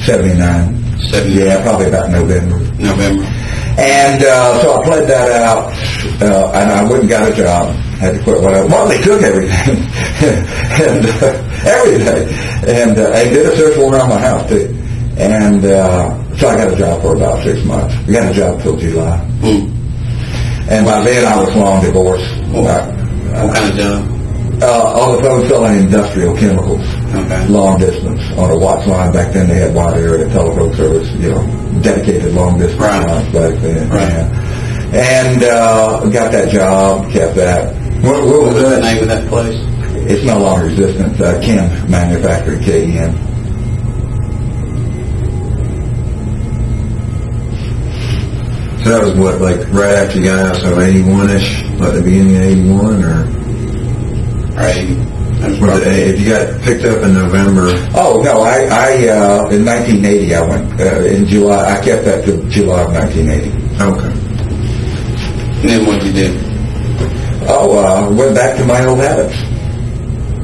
79. Yeah, probably about November. And so I played that out, and I went and got a job. Had to quit. Well, they took everything, and everything, and they did a search warrant on my house too. And so I got a job for about 6 months. I got a job till July. And by then I was long divorced. What kind of job? On the phone selling industrial chemicals. Okay. Long distance on a watch line. Back then they had wide area telephone service, dedicated long distance lines back then. Right. Yeah. And got that job, kept that. What was the name of that place? It's no longer existent. Ken Manufacturing, KEN. So that was what, like right after you got out, so 81-ish, like the beginning of 81, or? Right. If you got picked up in November. Oh, no, I in 1980 I went, in July, I kept that to July of 1980. Okay. And then what did you do? Oh, went back to my old habits.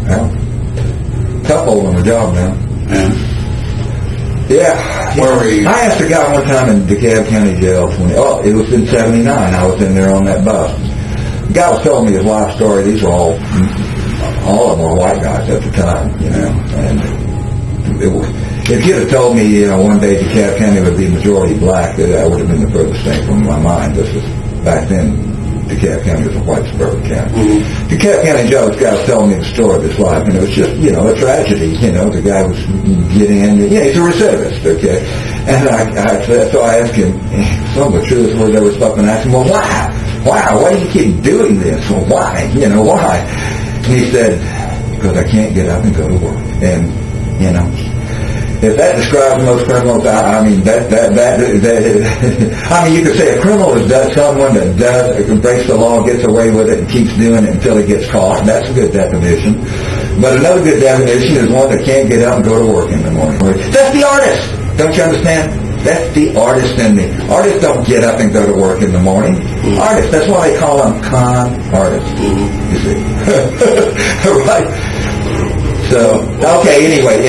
Well, tough holding a job now. Yeah. Where were you? I asked a guy one time in DeKalb County Jail, it was in 79, I was in there on that bus. The guy was telling me his life story. These were all of them were white guys at the time, and if you'd have told me, one day DeKalb County would be majority black, that would have been the furthest thing from my mind. This was back then. DeKalb County was a white suburban county. DeKalb County Joe, this guy was telling me the story of his life, and it was just, a tragedy. The guy was getting in. He's a recidivist, okay? And so I asked him, some of the truest words I ever spoken. I asked him, well, why do you keep doing this? Well, why? Why? And he said, because I can't get up and go to work. And, if that describes most criminals, I mean, you could say a criminal is someone that breaks the law, gets away with it, and keeps doing it until he gets caught. That's a good definition. But another good definition is one that can't get up and go to work in the morning. That's the artist. Don't you understand? That's the artist in me. Artists don't get up and go to work in the morning. Artists, that's why they call them con artists. You see? Right? So, anyway,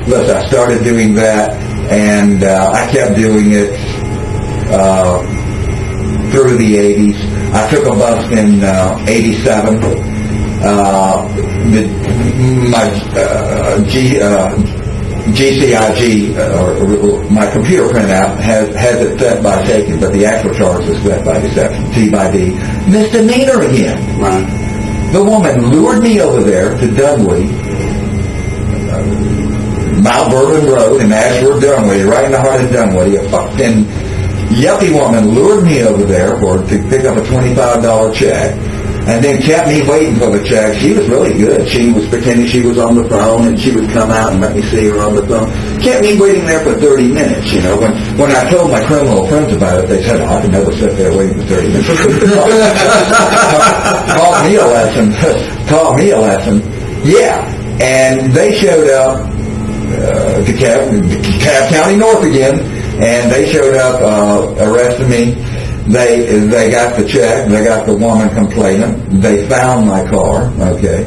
listen, I started doing that, and I kept doing it through the 80s. I took a bus in 87. My GCIG, or my computer printout, has it set by taking, but the actual charge is set by deception, T by D. Misdemeanor again. Right. The woman lured me over there to Dunwoody, Mount Vernon Road in Ashford, Dunwoody, right in the heart of Dunwoody. A fucking yuppie woman lured me over there to pick up a $25 check, and then kept me waiting for the check. She was really good. She was pretending she was on the phone, and she would come out and let me see her on the phone. Kept me waiting there for 30 minutes, When I told my criminal friends about it, they said, I could never sit there waiting for 30 minutes. Taught me a lesson. Yeah. And they showed up, DeKalb County North again, and they showed up, arrested me. They got the check, they got the woman complaining, they found my car, okay.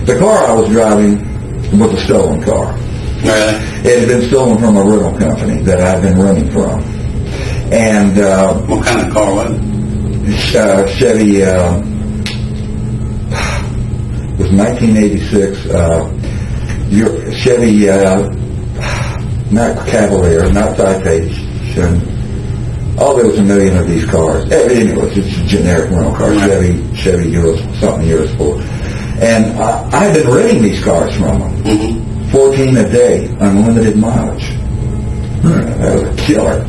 The car I was driving was a stolen car. Really? It had been stolen from a rental company that I'd been running from. And, what kind of car was it? Chevy, it was 1986, Chevy, not Cavalier, not Citation. There was a million of these cars. Anyway, it's a generic rental car, right. Chevy Eurosport. And I had been renting these cars from them. 14 a day, unlimited mileage. That was a killer.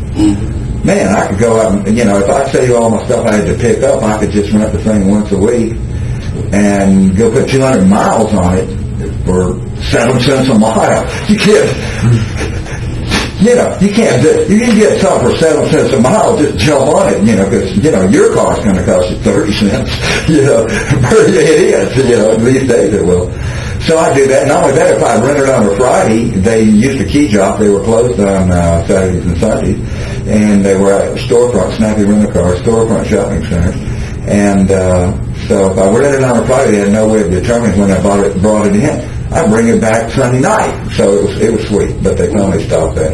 Man, I could go out and, if I tell you all my stuff I had to pick up, I could just rent the thing once a week and go put 200 miles on it for 7 cents a mile. You can't do it. You can get something for 7 cents a mile, just jump on it, because, your car's going to cost you 30 cents, it is, these days it will. So I do that. Not only that, if I rented on a Friday, they used a key drop. They were closed on Saturdays and Sundays, and they were at storefront, Snappy Rent-A-Car, storefront shopping centers. And so if I rented on a Friday, I had no way of determining when I brought it in. I'd bring it back Sunday night. So it was sweet, but they finally stopped that.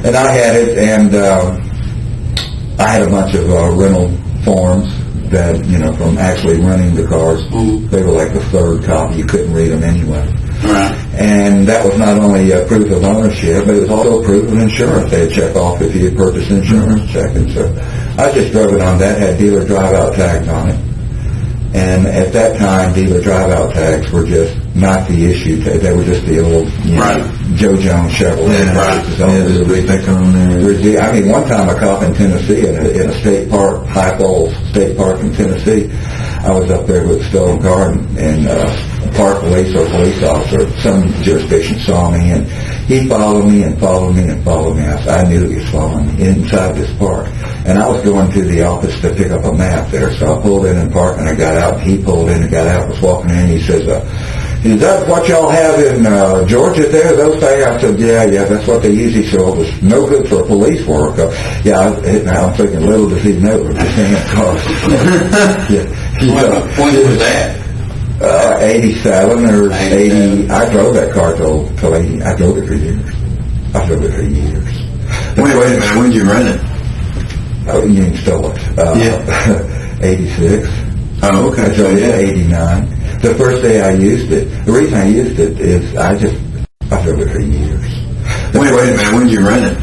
And I had it, and I had a bunch of rental forms that, from actually renting the cars. They were like the third copy. You couldn't read them anyway. Right. And that was not only a proof of ownership, but it was also proof of insurance. They'd check off if you had purchased insurance check. And so I just drove it on that, had dealer drive-out tags on it. And at that time, dealer drive-out tags were just not the issue. They were just the old, Joe Jones Chevrolet. There's a big thing on there. I mean, one time a cop in Tennessee, in a state park, High Falls State Park in Tennessee, I was up there with a stolen car, and park police or police officer, some jurisdiction saw me, and he followed me and followed me and followed me. I knew he was following me inside this park. And I was going to the office to pick up a map there, so I pulled in and parked, and I got out, and he pulled in and got out, was walking in, and he says, is that what y'all have in Georgia there, those things? I said, yeah, that's what they usually show. It was no good for police work. Now I'm thinking, little does he know, we're just in cars. When was that? 87 or 80. I drove that car till 80. I drove it for years. Wait a minute, when did you rent it? Oh, you mean stole it? 86. Oh, okay. I drove it 89. The first day I used it, the reason I used it is I drove it for years. Wait a minute, when did you rent it?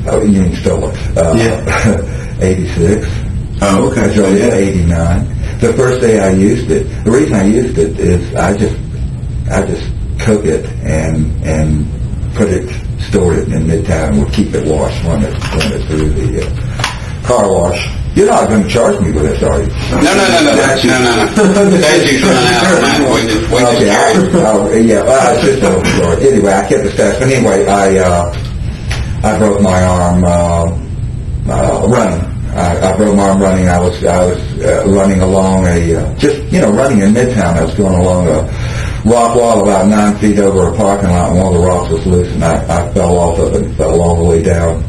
Oh, you mean stole it? 86. Oh, okay. I drove it 89. The first day I used it, the reason I used it is I just took it and stored it in Midtown and would keep it washed when it through the car wash. You're not going to charge me with this, are you? No. Statutes run out, man. We it's just a story. Anyway, I kept the stats. But anyway, I broke my arm running. I broke my arm running. I was running along running in Midtown. I was going along a rock wall about 9 feet over a parking lot, and one of the rocks was loose, and I fell off of it and fell all the way down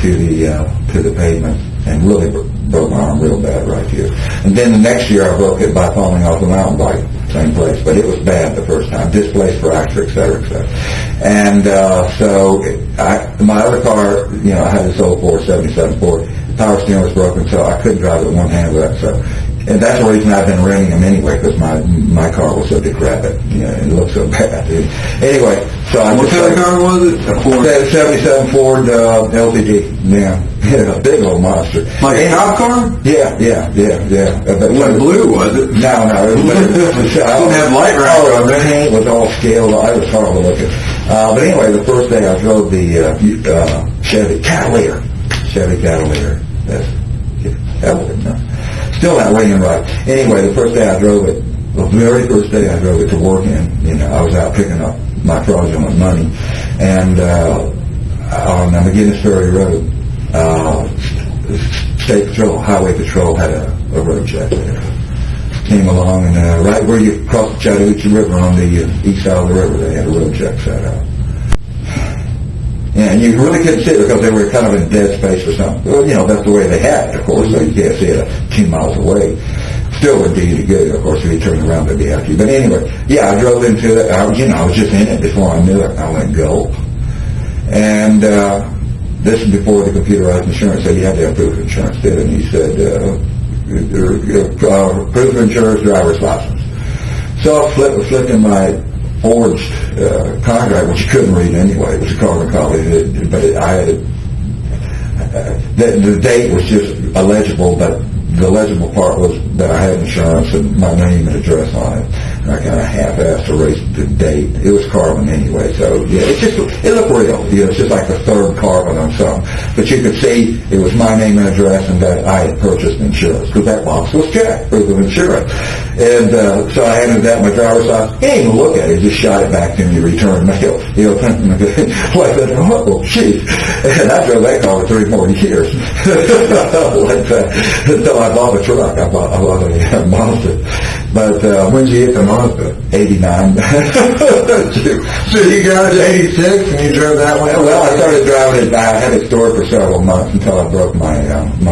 to the pavement, and really broke my arm real bad right here. And then the next year I broke it by falling off a mountain bike, same place, but it was bad the first time, displaced fracture, et cetera, et cetera. And so my other car, I had this old Ford, 77 Ford, the power steering was broken, so I couldn't drive it with one hand with that. So, and that's the reason I've been renting them anyway, because my car was so decrepit, it looked so bad. Anyway, so I what kind of car was it? A Ford? 77 Ford LTD, a big old monster. Like a cop car? Yeah. But it wasn't blue, was it? No. It didn't have light rack on the there. paint was all scaled. It was horrible looking. But anyway, the first day I drove the Chevy Cavalier. Still not ringing right. Anyway, the very first day I drove it to work in, I was out picking up my fraudulent money, and on McGinnis Ferry Road, State Patrol, Highway Patrol had a road check there. Came along, and right where you cross the Chattahoochee River on the east side of the river, they had a road check set up. And you really couldn't see it because they were kind of in dead space or something. Well, that's the way they had it, of course, so you can't see it 2 miles away. Still would do you good, of course, if you turned around, they'd be after you. But anyway, I drove into it. I was just in it before I knew it. I went gulp. And this is before the computerized insurance, so you had to have proof of insurance, did it? And he said, proof of insurance, driver's license. So I flipped in my forged contract, which you couldn't read anyway. It was a carbon copy, but the date was just illegible, but the legible part was that I had insurance and my name and address on it. And I kind of half-assed erased the date. It was carbon anyway, so it looked real. It's just like the third carbon on something. But you could see it was my name and address and that I had purchased insurance, because that box was checked, proof of insurance. And so I handed that my driver's license. He didn't even look at it. He just shot it back to me, returned mail. Like that, oh, geez. And I drove that car for 3 more years. Like that. Until I bought a truck. I bought a Mazda. But when did you get the Mazda? 89. So you got it 86 and you drove that way? Well, I started driving it. I had it stored for several months until I broke my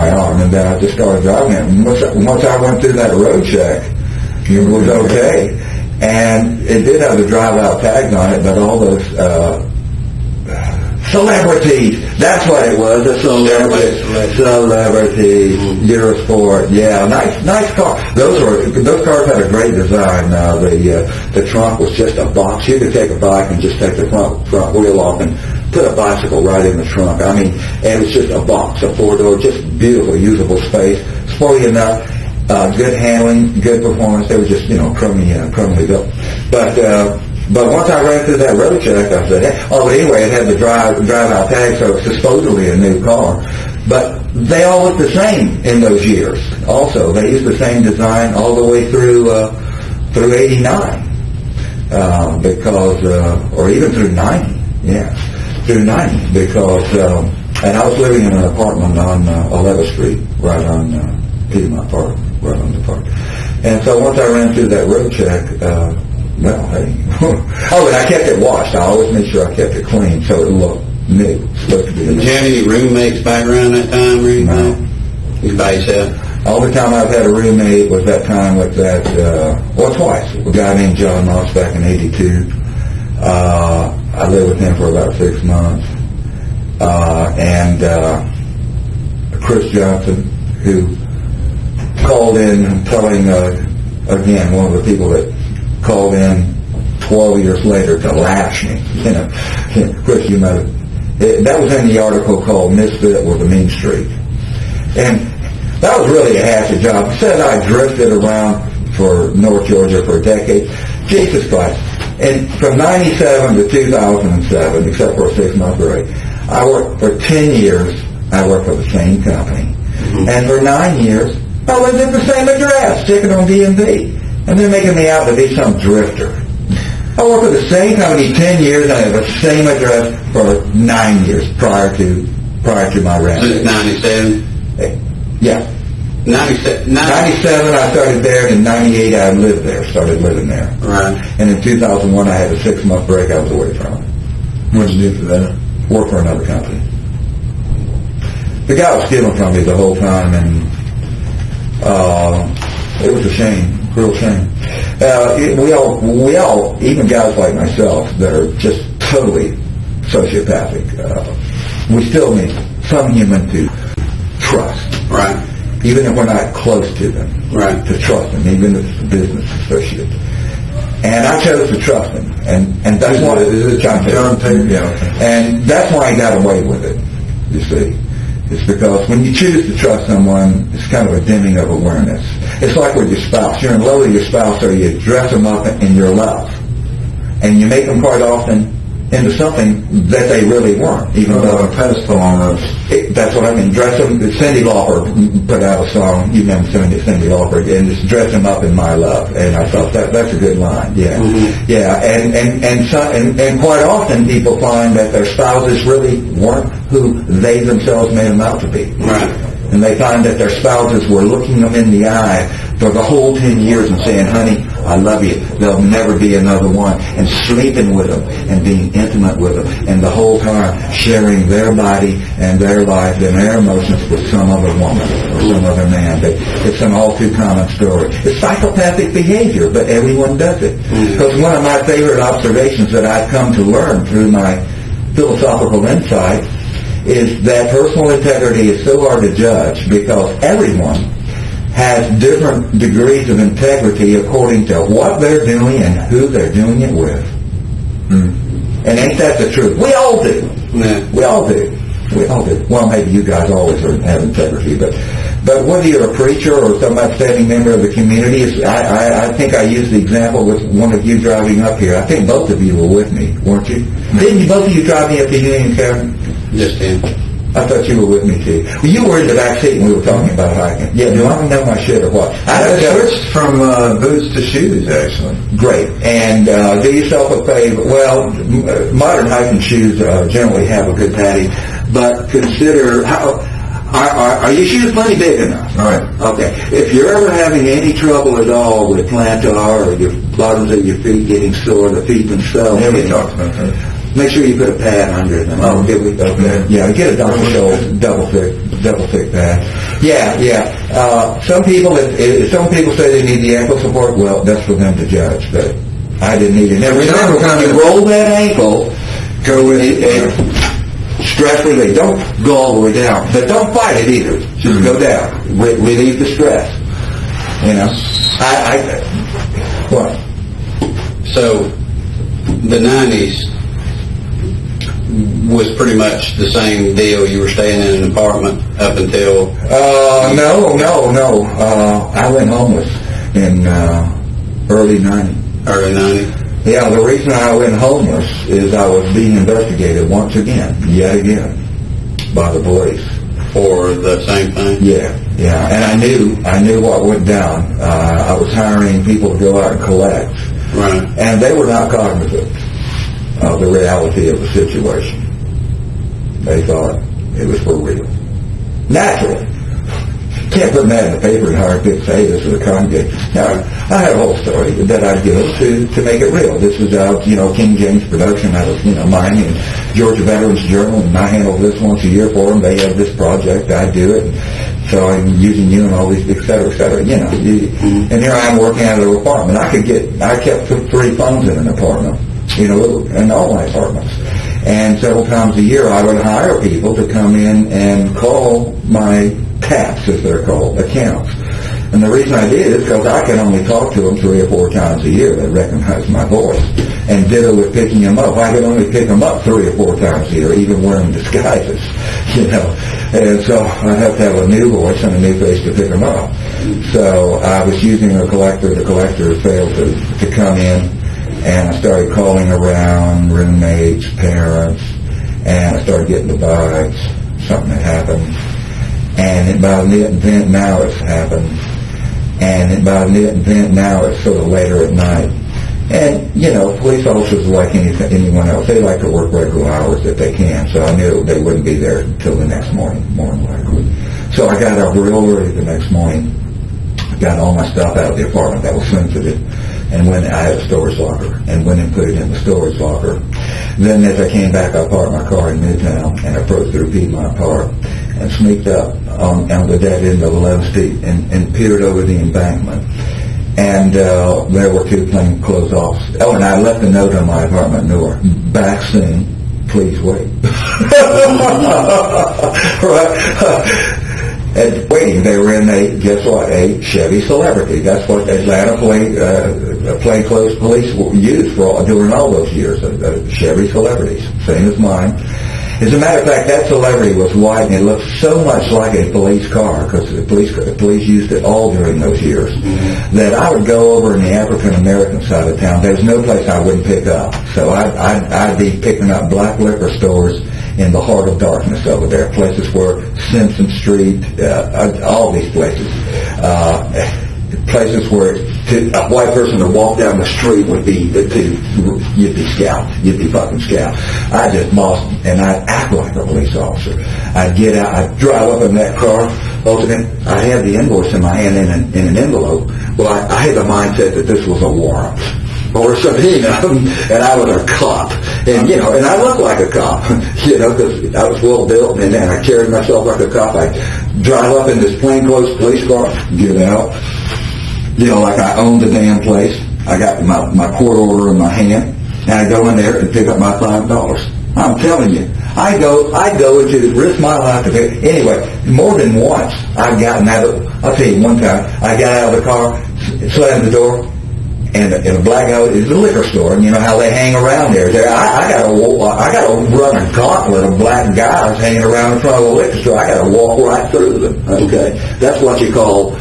arm, and then I just started driving it. And once I went through that road check, it was okay. And it did have the drive-out tags on it, but all those celebrities, that's what it was, a celebrity, Eurosport, yeah, nice car. Those cars had a great design. The trunk was just a box. You could take a bike and just take the front wheel off and put a bicycle right in the trunk. I mean, and it was just a box, a four-door, just beautiful, usable space, sporty enough. Good handling, good performance. They were just, crumbly built. But once I ran through that road check, I said, hey, but anyway, it had the drive-out tag, so it's supposedly a new car. But they all looked the same in those years. Also, they used the same design all the way through '89, or even through '90. Yeah, through '90, because and I was living in an apartment on 11th Street, right on Piedmont Park, right on the park. And so once I ran through that road check, hey. And I kept it washed. I always made sure I kept it clean so it looked new. Did you have any roommates back around that time or anything? No. You by yourself? All the time I've had a roommate was that time with that, twice. A guy named John Moss back in '82. I lived with him for about 6 months. And Chris Johnson, who called in telling, again, one of the people that called in 12 years later to lash me. Chris, you might have, that was in the article called Misfit with a Mean Streak. And that was really a hasty job. Said I drifted around for North Georgia for a decade. Jesus Christ. And from 97 to 2007, except for a 6-month break, I worked for 10 years. I worked for the same company. Mm-hmm. And for 9 years, I lived at the same address, sticking on DMV. And they're making me out to be some drifter. I worked for the same company 10 years, and I have the same address for 9 years prior to my rent. Since 97? Yeah. 97 I started there, and in 98 I started living there. Right. And in 2001 I had a 6-month break I was away from it. What did you do for that? Work for another company. The guy was stealing from me the whole time, and it was a shame. Real shame. We all, even guys like myself that are just totally sociopathic, we still need some human to trust. Right. Even if we're not close to them. Right. To trust them, even if it's a business associate. And I chose to trust him. And that's why John Taylor. Yeah. Okay. And that's why I got away with it, you see. It's because when you choose to trust someone, it's kind of a dimming of awareness. It's like with your spouse. You're in love with your spouse, so you dress them up in your love. And you make them quite often into something that they really weren't. Even though a pedestal on us. That's what I mean. Dress them. Cyndi Lauper put out a song. You remember Cyndi Lauper, and just dress them up in my love. And I thought that's a good line. Yeah, mm-hmm. Yeah. And quite often people find that their spouses really weren't who they themselves made them out to be. Right. And they find that their spouses were looking them in the eye for the whole 10 years and saying, honey, I love you. There'll never be another one. And sleeping with them and being intimate with them. And the whole time sharing their body and their life and their emotions with some other woman or some other man. It's an all too common story. It's psychopathic behavior, but everyone does it. Because one of my favorite observations that I've come to learn through my philosophical insight is that personal integrity is so hard to judge because everyone has different degrees of integrity according to what they're doing and who they're doing it with. And ain't that the truth? We all do. Yeah. We all do. Well, maybe you guys always have integrity, but whether you're a preacher or some outstanding member of the community, I think I used the example with one of you driving up here. I think both of you were with me, weren't you? Didn't both of you drive me up to Union County? Just him. I thought you were with me too. Well, you were in the back seat when we were talking about hiking. Yeah, do I know my shit or what? I switched from boots to shoes, actually. Great. And do yourself a favor. Well, modern hiking shoes generally have a good padding, but consider are your shoes plenty big enough? All right. Okay. If you're ever having any trouble at all with plantar or your bottoms of your feet getting sore, the feet themselves. Yeah, we talked about that. Make sure you put a pad under them. Oh, did we? Okay. Yeah, get a Dr. Scholl's double thick pad. Yeah. Some people say they need the ankle support. Well, that's for them to judge. But I didn't need it. Now remember, when you roll that ankle, go with it, stress relief. Don't go all the way down, but don't fight it either. Just go down, relieve the stress. You know, what? So, the 90s was pretty much the same deal. You were staying in an apartment up until... No. I went homeless in early 90s. Early 90s? Yeah, the reason I went homeless is I was being investigated once again, yet again, by the police. For the same thing? Yeah. And I knew what went down. I was hiring people to go out and collect. Right. And they were not cognizant of the reality of the situation. They thought it was for real. Naturally. Can't put that in the paper and hire people to say this is a congregation. Now, I had a whole story that I'd give to make it real. This is King James production out of mine and Georgia Veterans Journal, and I handle this once a year for them. They have this project, I do it. So I'm using you and all these, et cetera, et cetera. And here I am working out of the apartment. I kept 3 phones in an apartment, in all my apartments. And several times a year I would hire people to come in and call my taps, as they're called, accounts. And the reason I did is because I can only talk to them 3 or 4 times a year. They recognize my voice. And ditto with picking them up. I can only pick them up 3 or 4 times a year, even wearing disguises, And so I have to have a new voice and a new face to pick them up. So I was using a collector. The collector failed to come in. And I started calling around roommates, parents, and I started getting the vibes. Something had happened. And about then now it's happened. And about then now it's sort of later at night. And, police officers like anyone else, they like to work regular hours if they can. So I knew they wouldn't be there until the next morning, more than likely. So I got up real early the next morning. Got all my stuff out of the apartment that was sensitive. And I had a storage locker, and went and put it in the storage locker. Then as I came back, I parked my car in Midtown, and I approached through Piedmont Park, and sneaked up on the dead end of 11th Street, and peered over the embankment. And there were 2 plainclothes officers. Oh, and I left a note on my apartment door. Back soon, please wait. Right? And waiting, they were in a Chevy Celebrity. That's what Atlanta plainclothes police used during all those years, Chevy Celebrities, same as mine. As a matter of fact, that Celebrity was white, and it looked so much like a police car, because the police used it all during those years, that I would go over in the African-American side of town. There was no place I wouldn't pick up. So I'd be picking up black liquor stores in the heart of darkness over there, places where Simpson Street, all these places, places where a white person to walk down the street would be, you'd be scalped, you'd be fucking scalped. I just bossed, and I'd act like a police officer. I'd get out, I'd drive up in that car, open it, I had the invoice in my hand in an envelope. Well, I had the mindset that this was a warrant. Or something, and I was a cop, and and I looked like a cop, because I was well built, and I carried myself like a cop. I drive up in this plainclothes police car, get out, like I owned the damn place. I got my court order in my hand, and I go in there and pick up my $5. I'm telling you, I go into risk my life to pay. Anyway, more than once I've gotten out of. I'll tell you one time, I got out of the car, slammed the door. And in a black house is a liquor store, and you know how they hang around there. I got to run a gauntlet of black guys hanging around in front of a liquor store. I got to walk right through them. Okay, that's what you call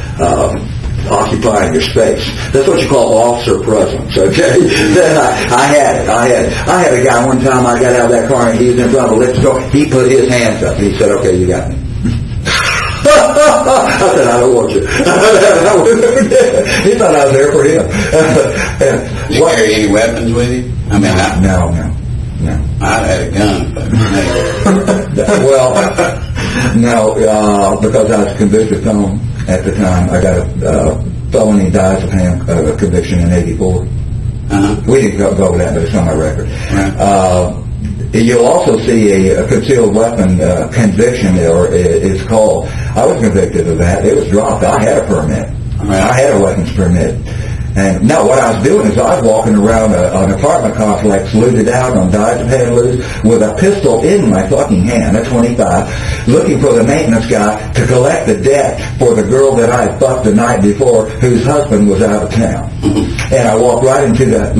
occupying your space. That's what you call officer presence. Okay, then I had a guy one time. I got out of that car and he was in front of a liquor store. He put his hands up. He said, "Okay, you got me." I said, "I don't want you." He thought I was there for him. Did you carry any weapons with you? I mean, No. I had a gun, but well, no, because I was a convicted felon at the time. I got a felony diazepam conviction in '84. We didn't go over that, but it's on my record. Right. You'll also see a concealed weapon conviction, or it's called. I was convicted of that. It was dropped. I had a permit. Right. I had a weapons permit. And no, what I was doing is I was walking around an apartment complex, looted out on diazepam loose, with a pistol in my fucking hand, a 25, looking for the maintenance guy to collect the debt for the girl that I had fucked the night before, whose husband was out of town. And I walked right into the,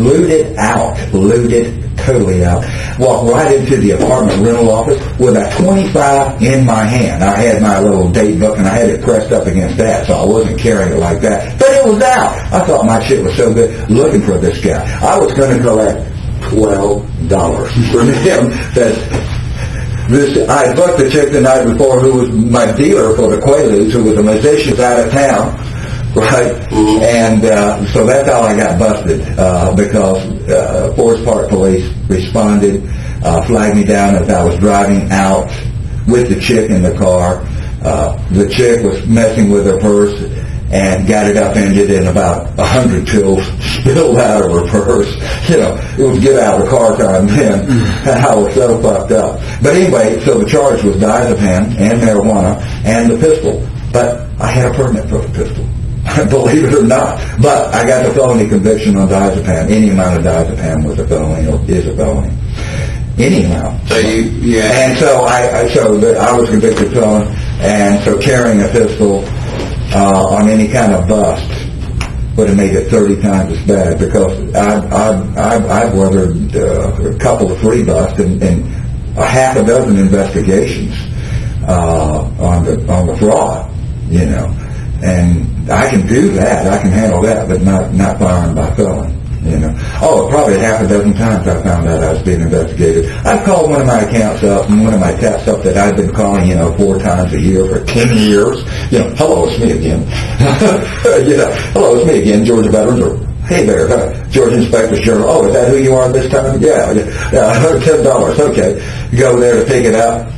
totally out, walked right into the apartment rental office with a 25 in my hand. I had my little date book and I had it pressed up against that, so I wasn't carrying it like that. But it was out. I thought my shit was so good, looking for this guy. I was going to collect $12 from him. I had booked the chick the night before who was my dealer for the Quaaludes, who was a musician out of town. Right, and so that's how I got busted, because Forest Park Police responded, flagged me down as I was driving out with the chick in the car. The chick was messing with her purse and got it upended, and about 100 pills spilled out of her purse. You know, it was get out of the car time then. I was so fucked up. But anyway, so the charge was diazepam and marijuana and the pistol. But I had a permit for the pistol. Believe it or not. But I got the felony conviction on diazepam. Any amount of diazepam was a felony, or is a felony. Any amount. So And so I was convicted felon, and so carrying a pistol on any kind of bust would have made it 30 times as bad, because I've weathered a couple of free busts and a half a dozen investigations on the fraud, you know. And I can do that. I can handle that, but not firing by felon. You know. Oh, probably half a dozen times I found out I was being investigated. I've called one of my accounts up, and one of my taps up that I've been calling, 4 times a year for 10 years. Hello, it's me again. Hello, it's me again, Georgia Veterans, or hey there, Georgia Inspector General. Oh, is that who you are this time? Yeah, $10. Okay. You go there to pick it up.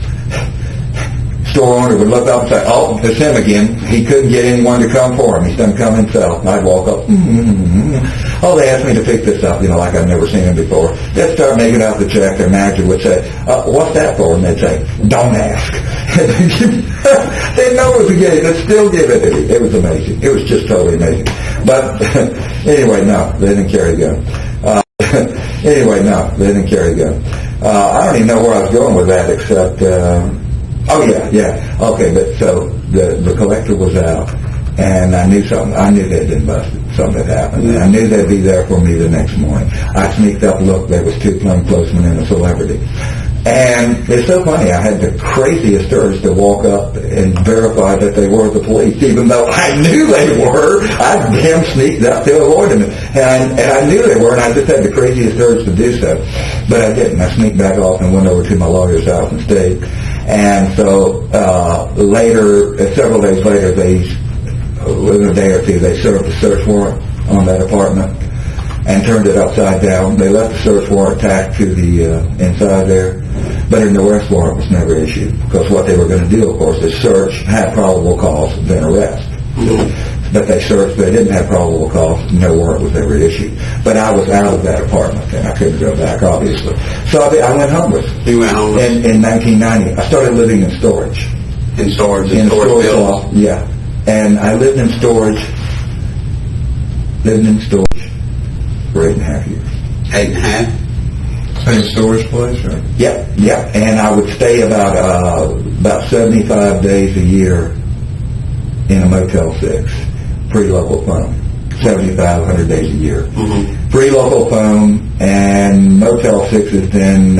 Store owner would look up and say, oh, it's him again. He couldn't get anyone to come for him. He's done come himself. And I'd walk up. Oh, they asked me to pick this up, like I've never seen him before. They'd start making out the check. Their manager would say, what's that for? And they'd say, don't ask. They know it was a game. They'd still give it to me. It was amazing. It was just totally amazing. But anyway, no, they didn't carry a gun. I don't even know where I was going with that, except... Okay, but so the collector was out, and I knew something. I knew they'd been busted. Something had happened. And I knew they'd be there for me the next morning. I sneaked up, looked, there was 2 plainclothesmen and a celebrity. And it's so funny, I had the craziest urge to walk up and verify that they were the police, even though I knew they were. I damn sneaked up to avoid them. And I knew they were, and I just had the craziest urge to do so. But I didn't. I sneaked back off and went over to my lawyer's house and stayed. And so later, several days later, within a day or two, they served a search warrant on that apartment and turned it upside down. They left the search warrant tacked to the inside there, but an arrest warrant was never issued, because what they were going to do, of course, is search, have probable cause, then arrest. But they searched, they didn't have probable cause, no warrant was ever issued. But I was out of that apartment, and I couldn't go back, obviously. So I went homeless. You went homeless? In 1990. I started living in storage. In storage? In storage loft, yeah. And I lived in storage for 8.5 years. 8.5? Same storage place, or? Yep. And I would stay about 75 days a year in a Motel 6, free local phone, 7,500 days a year. Mm-hmm. Free local phone, and Motel 6s then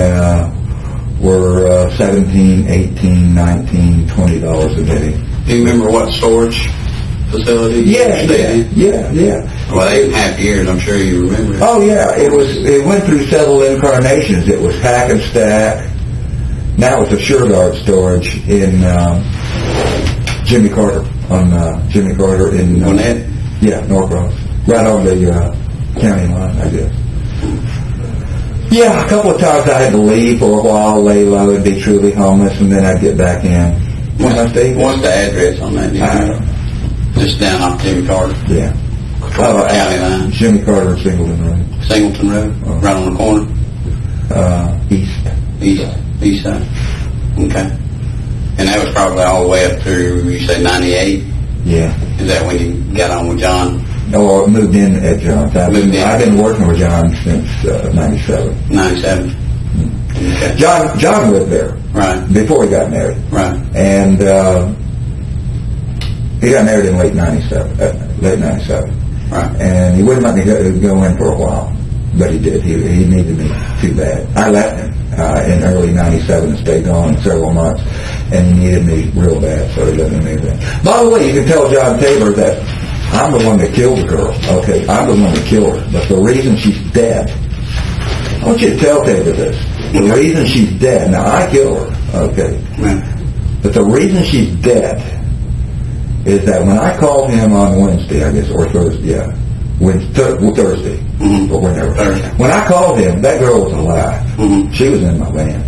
were $17, $18, $19, $20 a day. Do you remember what storage facility you stayed in? Yeah. Well, 8.5 years, I'm sure you remember it. Oh, yeah. It went through several incarnations. It was Hack and Stack. Now it's a SureGuard storage in Jimmy Carter, in... Gwinnett? Yeah, North Bronx. Right on the county line, I guess. Yeah, a couple of times I had to leave for a while, lay low, and be truly homeless, and then I'd get back in. What's the address on that? Just down off Jimmy Carter? Yeah. County line? Jimmy Carter and Singleton Road. Singleton Road? Right on the corner? East side? Okay. And that was probably all the way up through, you say, 98? Yeah. Is that when you got on with John? or moved in at John's. I've been working with John since 97. 97. Okay. John lived there. Right. Before he got married. Right. And he got married in late 97. Right. And he wouldn't let me go in for a while. But he did. He needed me too bad. I left him in early 97 and stayed gone several months. And he needed me real bad, so he let me move in. By the way, you can tell John Tabor that I'm the one that killed the girl. Okay, I'm the one that killed her. But the reason she's dead, I want you to tell Tabor this. The reason she's dead, now I killed her, okay. Right. But the reason she's dead is that when I called him on Wednesday, I guess, or Thursday, Thursday, or whenever. Thursday. When I called him, that girl was alive. Mm-hmm. She was in my van.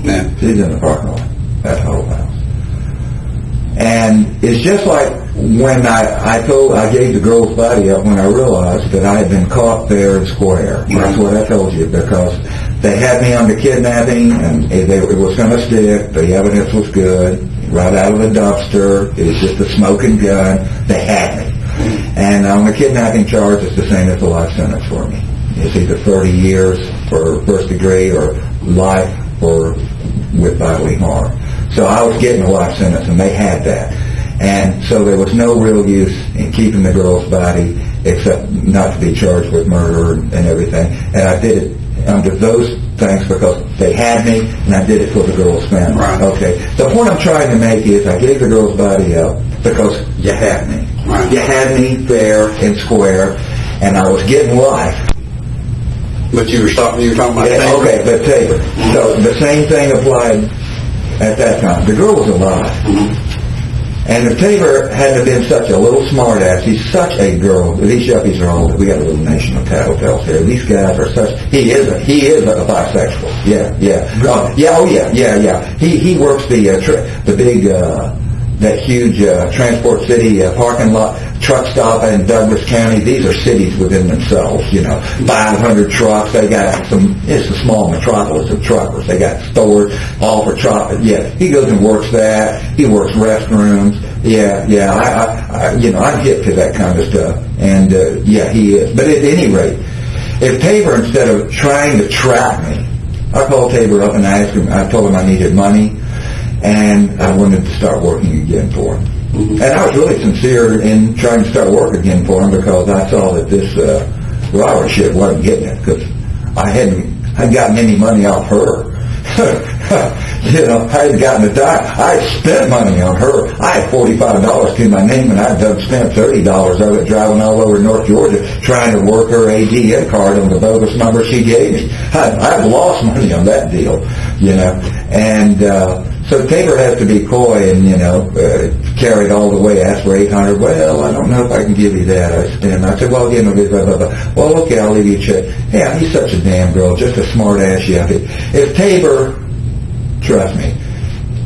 Yeah. She's in the parking lot, that whole house. And it's just like when I gave the girl's body up when I realized that I had been caught fair and square. Right. That's what I told you, because they had me on the kidnapping, and it was going to stick. The evidence was good. Right out of the dumpster. It was just a smoking gun. They had me. And on the kidnapping charge, it's the same as the life sentence for me. It's either 30 years for first degree or life with bodily harm. So I was getting a life sentence, and they had that. And so there was no real use in keeping the girl's body except not to be charged with murder and everything. And I did it under those things because they had me, and I did it for the girl's family. Right. Okay. The point I'm trying to make is I gave the girl's body up because you had me. Right. You had me fair and square, and I was getting life. But you were talking about Yeah, Tabor. okay, but Tabor. Mm-hmm. So the same thing applied at that time. The girl was alive. Mm-hmm. And if Tabor hadn't been such a little smart ass, he's such a girl. These yuppies are all, we got a little nation of tattletales here. These guys are such, he is a bisexual. Yeah. He works the big, that huge Transport City parking lot, truck stop in Douglas County. These are cities within themselves, 500 trucks. They got it's a small metropolis of truckers. They got stores all for truck. Yeah, he goes and works that. He works restrooms. I'm hip to that kind of stuff. And, he is. But at any rate, if Tabor, instead of trying to trap me, I called Tabor up and I told him I needed money, and I wanted to start working again for him. Mm-hmm. And I was really sincere in trying to start work again for him because I saw that this robber shit wasn't getting it, because I hadn't gotten any money off her. I had gotten a dime. I had spent money on her. I had $45 to my name, and I had spent $30 of it driving all over North Georgia trying to work her ATM card on the bogus number she gave me. I've lost money on that deal, and so Tabor has to be coy and, carry it all the way, ask for $800. Well, I don't know if I can give you that. I said, well, blah, blah, blah. Well, okay, I'll leave you a check. Yeah, he's such a damn girl, just a smart ass yuppie. If Tabor, trust me,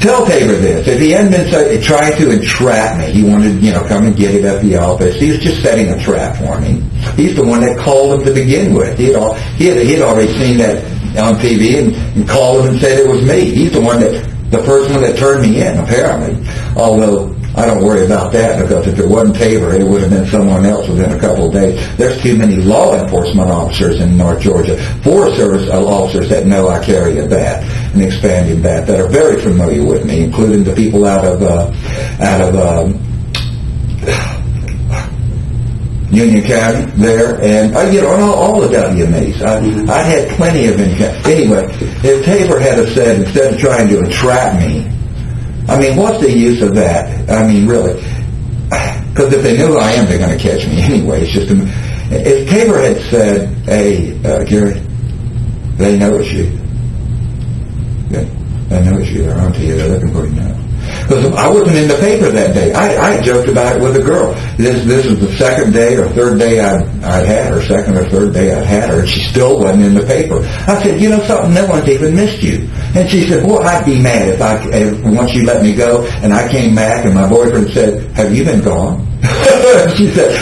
tell Tabor this. If he hadn't been trying to entrap me, he wanted, come and get it at the office. He was just setting a trap for me. He's the one that called him to begin with. He had already seen that on TV and called him and said it was me. He's the first one that turned me in, apparently. Although I don't worry about that, because if it wasn't Tabor, it would have been someone else within a couple of days. There's too many law enforcement officers in North Georgia, Forest Service officers that know I carry a bat, an expanding bat, that are very familiar with me, including the people out of Union County there, and all the WMAs. I had plenty of income. Anyway, if Tabor had said, instead of trying to entrap me, what's the use of that? Really, because if they knew who I am, they're going to catch me anyway. It's just if Tabor had said, "Hey, Gary, they know it's you. They know it's you. They're onto you. They're looking for you now." Because I wasn't in the paper that day. I joked about it with a girl. This was the second day or third day I'd had her, second or third day I'd had her, and she still wasn't in the paper. I said, something, no one's even missed you. And she said, well, I'd be mad if once you let me go, and I came back and my boyfriend said, have you been gone? She said,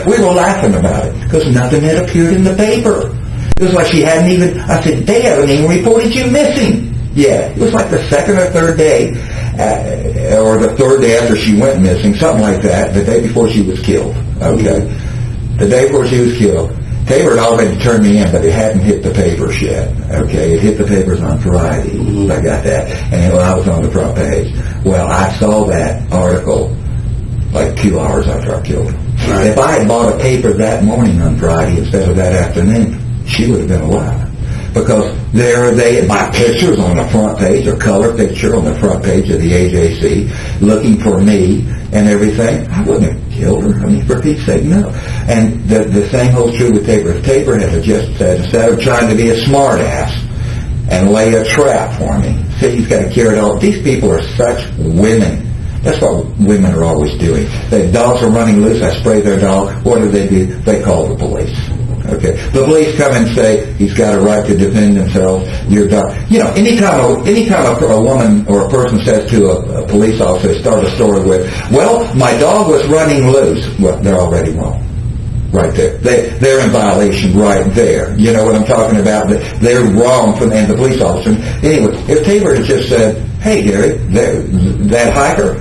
we were laughing about it, because nothing had appeared in the paper. It was like she hadn't even, I said, they haven't even reported you missing. Yeah, it was like the second or third day, or the third day after she went missing, something like that, the day before she was killed. Okay. the day before she was killed, Tabor had already turned me in, but it hadn't hit the papers yet. Okay, it hit the papers on Friday. I got that, and I was on the front page. Well, I saw that article like 2 hours after I killed her. Right. If I had bought a paper that morning on Friday instead of that afternoon, she would have been alive. Because my picture's on the front page, a color picture on the front page of the AJC, looking for me and everything. I wouldn't have killed her. I mean, for Pete's sake, no. And the same holds true with Tabor. If Tabor had just said, instead of trying to be a smart ass and lay a trap for me, see, he's got to carry it all. These people are such women. That's what women are always doing. The dogs are running loose. I spray their dog. What do? They call the police. Okay. The police come and say he's got a right to defend himself. Your dog. You know, anytime a woman or a person says to a police officer, start a story with, "Well, my dog was running loose." Well, they're already wrong. Right there. They're in violation right there. You know what I'm talking about? They're wrong from the police officer. Anyway, if Tabor had just said, "Hey, Gary, that hiker,"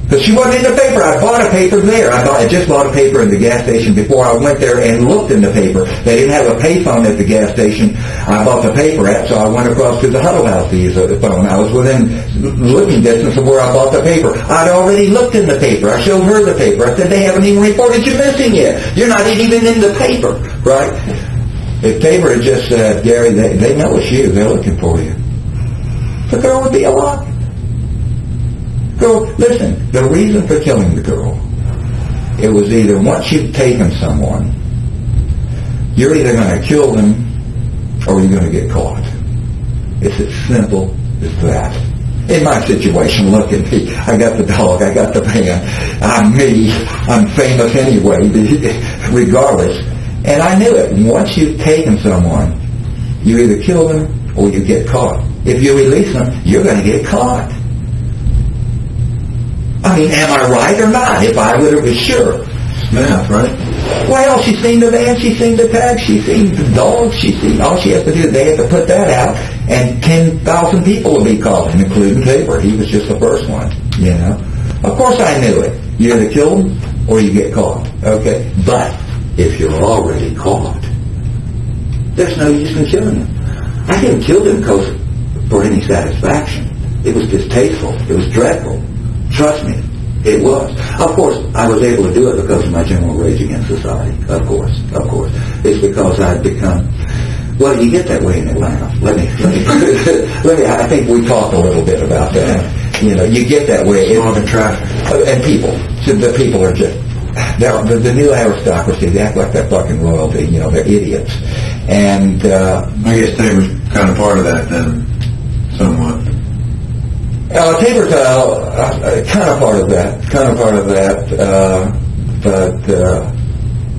because she wasn't in the paper. I bought a paper there. I just bought a paper in the gas station before I went there and looked in the paper. They didn't have a payphone at the gas station I bought the paper at, so I went across to the Huddle House to use the phone. I was within looking distance of where I bought the paper. I'd already looked in the paper. I showed her the paper. I said, "They haven't even reported you missing yet. You're not even in the paper," right? If Tabor had just said, "Gary, they know it's you. They're looking for you," the girl would be alive. Girl, listen, the reason for killing the girl, it was either once you've taken someone, you're either going to kill them or you're going to get caught. It's as simple as that. In my situation, look at me. I got the dog, I got the van, I'm me, I'm famous anyway, regardless. And I knew it. Once you've taken someone, you either kill them or you get caught. If you release them, you're going to get caught. I mean, am I right or not? If I would have been sure. Math, right? Well, she's seen the van, she's seen the tag, she's seen the dogs, she's seen, all she has to do, they have to put that out, and 10,000 people will be calling, including Tabor. He was just the first one, you know. Of course I knew it. You either kill them or you get caught, okay? But if you're already caught, there's no use in killing them. I didn't kill them because for any satisfaction. It was distasteful. It was dreadful. Trust me, it was. Of course, I was able to do it because of my general rage against society. Of course. It's because I'd become... Well, you get that way in Atlanta. Let me. I think we talked a little bit about that. You know, you get that way. Strong traffic. And people. So the people are just... The new aristocracy, they act like they're fucking royalty. You know, they're idiots. And... I guess Tabor's kind of part of that then, somewhat. Tabor's kind of part of that, but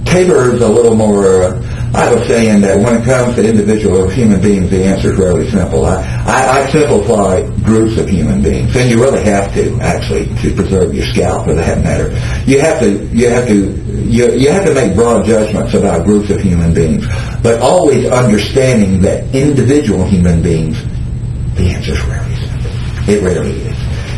Tabor's a little more, I was saying that when it comes to individual human beings, the answer is really simple. I simplify groups of human beings, and you really have to, actually, to preserve your scalp, for that matter. You have to make broad judgments about groups of human beings, but always understanding that individual human beings, the answer is really simple. It really is.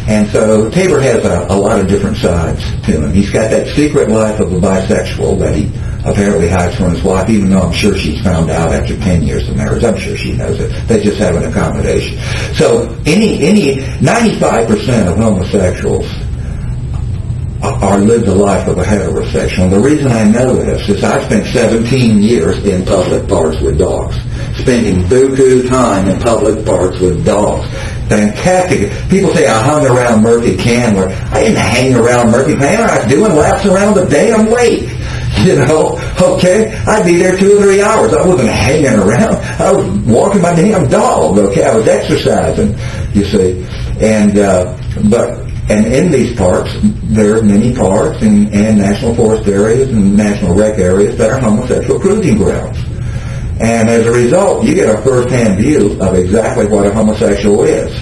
And so Tabor has a lot of different sides to him. He's got that secret life of a bisexual that he apparently hides from his wife, even though I'm sure she's found out after 10 years of marriage. I'm sure she knows it. They just have an accommodation. So 95% of homosexuals live the life of a heterosexual. And the reason I know this is I spent 17 years in public parks with dogs, spending buku time in public parks with dogs. Fantastic. People say I hung around Murphy Candler. I didn't hang around Murphy Candler. I was doing laps around the damn lake. You know, okay? I'd be there 2 or 3 hours. I wasn't hanging around. I was walking my damn dog, okay? I was exercising, you see. And in these parks, there are many parks and national forest areas and national rec areas that are homosexual cruising grounds. And as a result, you get a first-hand view of exactly what a homosexual is.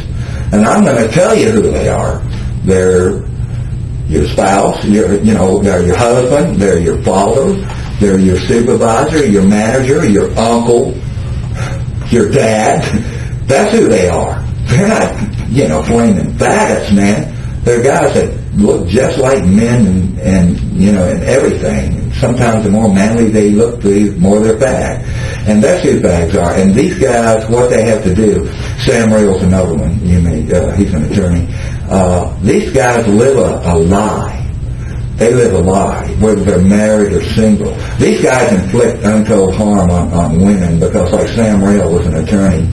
And I'm going to tell you who they are. They're your spouse, they're your husband, they're your father, they're your supervisor, your manager, your uncle, your dad. That's who they are. They're not, flaming faggots, man. They're guys that look just like men and everything. sometimes the more manly they look, the more they're fag. And that's who fags are. And these guys, what they have to do, Sam Rail's another one, he's an attorney. These guys live a lie. They live a lie, whether they're married or single. These guys inflict untold harm on women because, like Sam Rail was an attorney,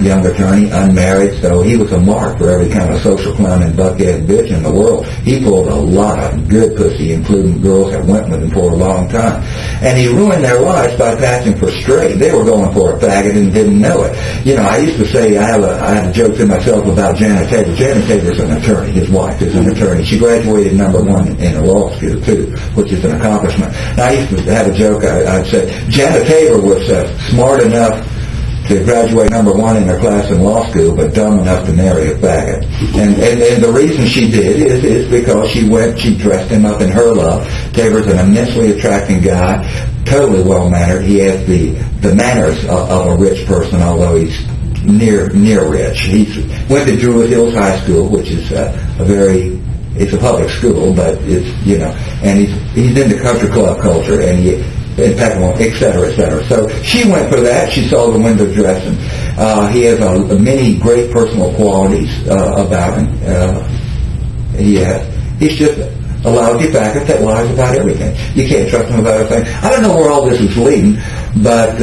young attorney, unmarried, so he was a mark for every kind of social clown and buckhead bitch in the world. He pulled a lot of good pussy, including girls that went with him for a long time. And he ruined their lives by passing for straight. They were going for a faggot and didn't know it. I used to say, I had a joke to myself about Janet Tabor. Janet Tabor's an attorney. His wife is an attorney. She graduated #1 in a law school, too, which is an accomplishment. And I used to have a joke. I'd say, Janet Tabor was smart enough to graduate #1 in her class in law school, but dumb enough to marry a faggot. And the reason she did is because she dressed him up in her love. Tabor's an immensely attracting guy, totally well-mannered. He has the manners of a rich person, although he's near rich. He went to Druid Hills High School, which is it's a public school, but it's, and he's into country club culture, and impeccable, et cetera, et cetera. So she went for that. She saw the window dressing. He has many great personal qualities about him. He's just a lousy faggot that lies about everything. You can't trust him about everything. I don't know where all this is leading, but